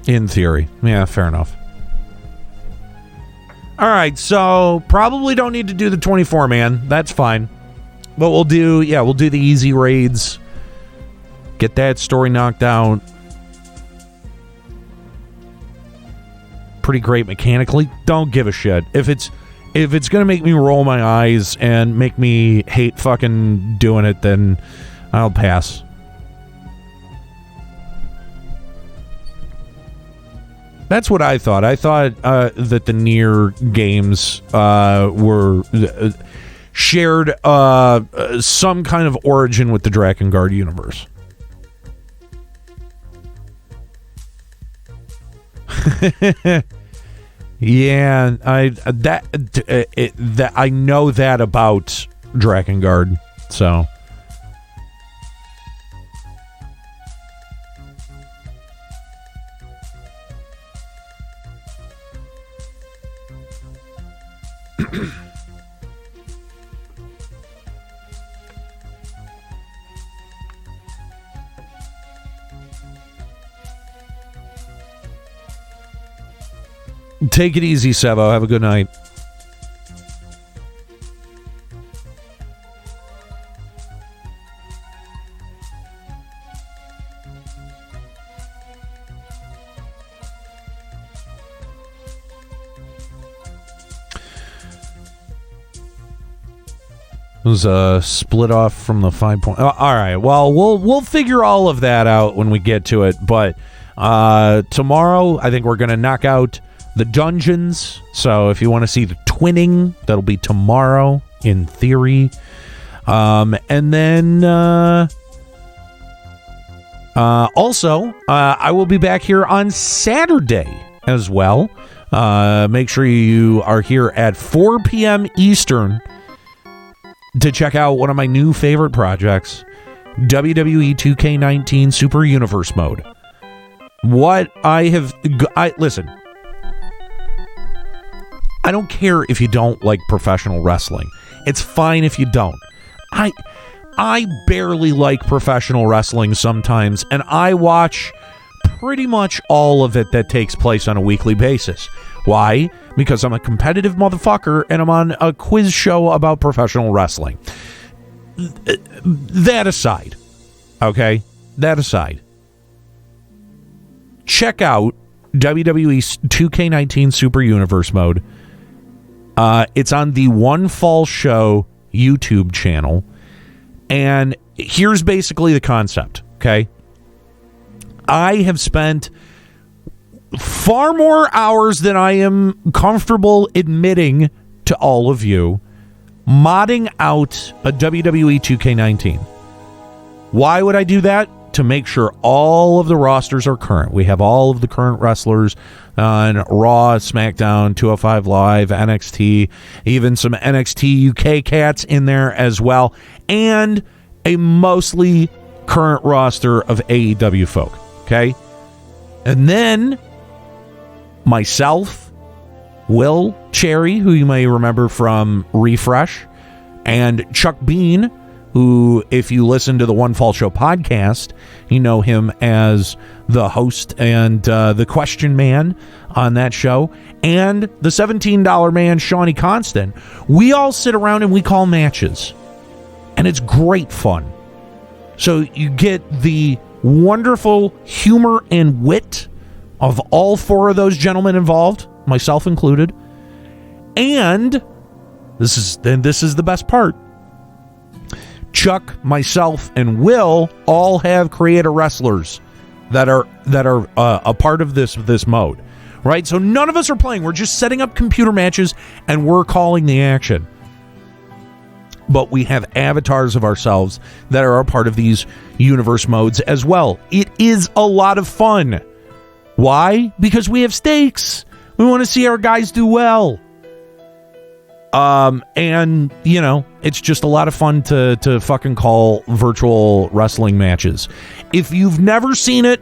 In theory. Yeah, fair enough. All right, so probably don't need to do the 24-man. That's fine. But we'll do the easy raids. Get that story knocked out. Pretty great mechanically. Don't give a shit. If it's going to make me roll my eyes and make me hate fucking doing it, then I'll pass. That's what I thought. I thought that the Nier games were shared some kind of origin with the Drakengard universe. Yeah, I know that about Drakengard, so. Take it easy, Sevo. Have a good night. It was split off from the 5 point. All right. Well, we'll figure all of that out when we get to it. But tomorrow, I think we're going to knock out the dungeons. So if you want to see the twinning, that'll be tomorrow in theory. And then also, I will be back here on Saturday as well. Make sure you are here at 4 p.m. Eastern to check out one of my new favorite projects, WWE 2K19 Super Universe Mode. Listen, I don't care if you don't like professional wrestling. It's fine if you don't. I barely like professional wrestling sometimes, and I watch pretty much all of it that takes place on a weekly basis. Why? Because I'm a competitive motherfucker and I'm on a quiz show about professional wrestling. That aside, okay? That aside, check out WWE 2K19 Super Universe Mode. It's on the One Fall Show YouTube channel. And here's basically the concept, okay? I have spent far more hours than I am comfortable admitting to all of you modding out a WWE 2K19. Why would I do that? To make sure all of the rosters are current. We have all of the current wrestlers on Raw, SmackDown, 205 Live, NXT, even some NXT UK cats in there as well, and a mostly current roster of AEW folk, okay? And then myself, Will Cherry, who you may remember from Refresh, and Chuck Bean, who, if you listen to the One Fall Show podcast, you know him as the host and the question man on that show, and the $17 man, Shawnee Constant. We all sit around and we call matches, and it's great fun. So you get the wonderful humor and wit of all four of those gentlemen involved, myself included, and this is the best part. Chuck, myself, and Will all have creator wrestlers that are a part of this mode, right? So none of us are playing. We're just setting up computer matches and we're calling the action. but we have avatars of ourselves that are a part of these universe modes as well. It is a lot of fun. Why? Because we have stakes. We want to see our guys do well. And, you know, it's just a lot of fun to fucking call virtual wrestling matches. If you've never seen it,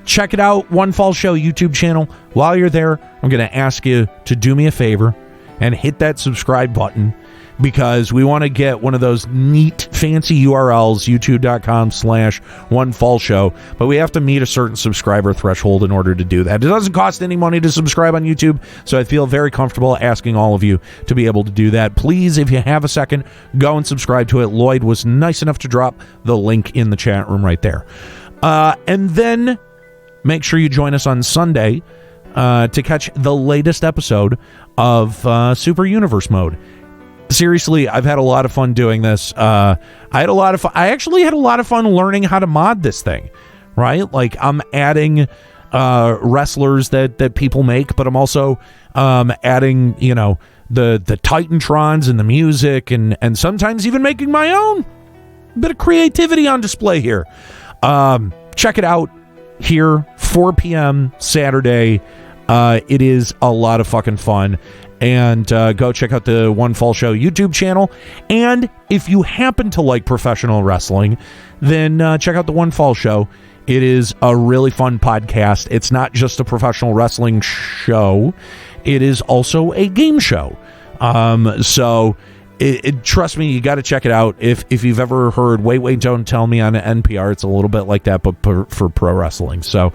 check it out. One Fall Show YouTube channel. While you're there, I'm going to ask you to do me a favor and hit that subscribe button, because we want to get one of those neat, fancy URLs, youtube.com/onefallshow, but we have to meet a certain subscriber threshold in order to do that. It doesn't cost any money to subscribe on YouTube, so I feel very comfortable asking all of you to be able to do that. Please, if you have a second, go and subscribe to it. Lloyd was nice enough to drop the link in the chat room right there. And then make sure you join us on Sunday to catch the latest episode of Super Universe Mode. Seriously, I've had a lot of fun doing this. I actually had a lot of fun learning how to mod this thing, right? Like, I'm adding wrestlers that people make, but I'm also adding, you know, the Titantrons and the music, and sometimes even making my own. Bit of creativity on display here. Check it out here, 4 p.m. Saturday. It is a lot of fucking fun. And go check out the One Fall Show YouTube channel. And if you happen to like professional wrestling, then check out the One Fall Show. It is a really fun podcast. It's not just a professional wrestling show. It is also a game show. So trust me, you got to check it out. If you've ever heard Wait, Don't Tell Me on NPR, it's a little bit like that, but for pro wrestling. So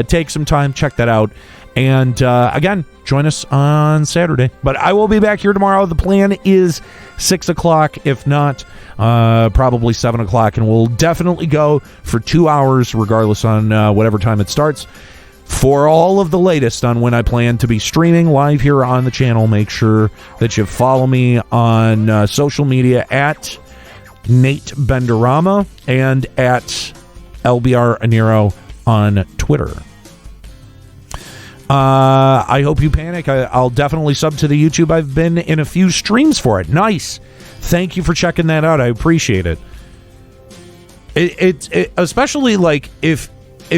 take some time, check that out. And again, join us on Saturday. But I will be back here tomorrow. The plan is 6 o'clock, if not, probably 7 o'clock. And we'll definitely go for 2 hours, regardless on whatever time it starts. For all of the latest on when I plan to be streaming live here on the channel, make sure that you follow me on social media at Nate Benderama and at LBR Aniero on Twitter. I hope you panic. I'll definitely sub to the YouTube. I've been in a few streams for it. Nice. Thank you for checking that out. I appreciate it. It especially like if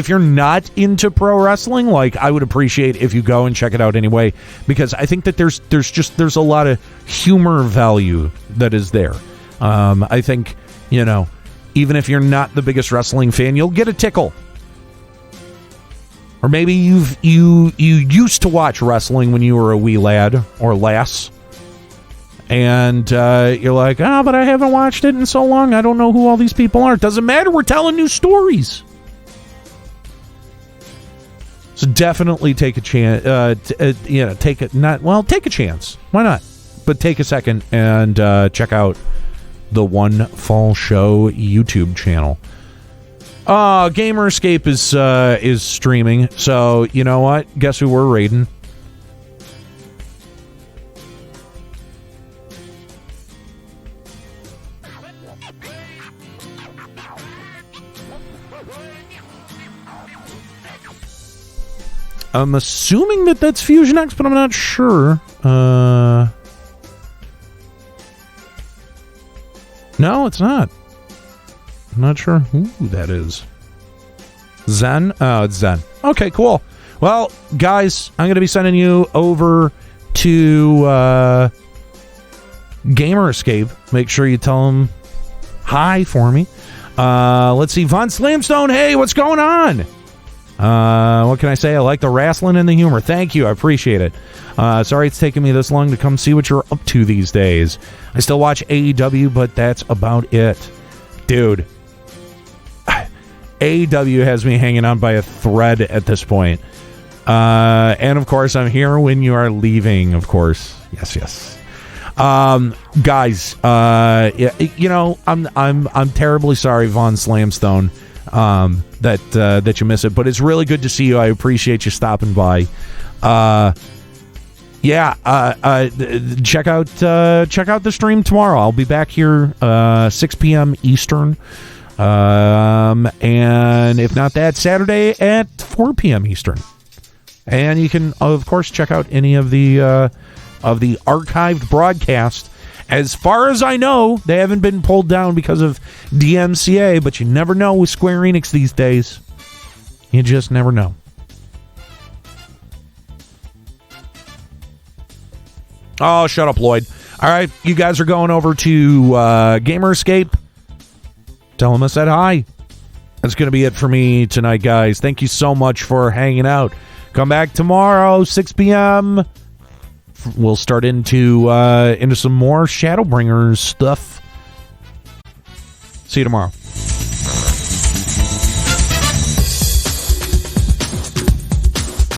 you're not into pro wrestling, like, I would appreciate if you go and check it out anyway, because I think that there's a lot of humor value that is there. I think, you know, even if you're not the biggest wrestling fan, you'll get a tickle. Or maybe you used to watch wrestling when you were a wee lad or lass, and you're like, but I haven't watched it in so long. I don't know who all these people are. It doesn't matter. We're telling new stories. So definitely take a chance. Take a chance. Why not? But take a second and check out the One Fall Show YouTube channel. Gamer Escape is streaming, so you know what? Guess who we're raiding? I'm assuming that's Fusion X, but I'm not sure. No, it's not. I'm not sure who that is. Zen? Oh, it's Zen. Okay, cool. Well, guys, I'm going to be sending you over to Gamer Escape. Make sure you tell him hi for me. Let's see. Von Slamstone, hey, what's going on? What can I say? I like the wrestling and the humor. Thank you. I appreciate it. Sorry it's taken me this long to come see what you're up to these days. I still watch AEW, but that's about it. Dude. AEW has me hanging on by a thread at this point. And of course, I'm here when you are leaving, of course. Yes. Guys, you know, I'm terribly sorry, Von Slamstone, that you miss it, but it's really good to see you. I appreciate you stopping by. Check out the stream tomorrow. I'll be back here 6 p.m. Eastern. And if not that, Saturday at 4 p.m. Eastern. And you can, of course, check out any of the archived broadcast As far as I know, they haven't been pulled down because of DMCA, but you never know with Square Enix these days. You just never know. Oh, shut up, Lloyd. All right, you guys are going over to Gamerscape. Tell them I said hi. That's going to be it for me tonight, guys. Thank you so much for hanging out. Come back tomorrow, 6 p.m. We'll start into some more Shadowbringers stuff. See you tomorrow.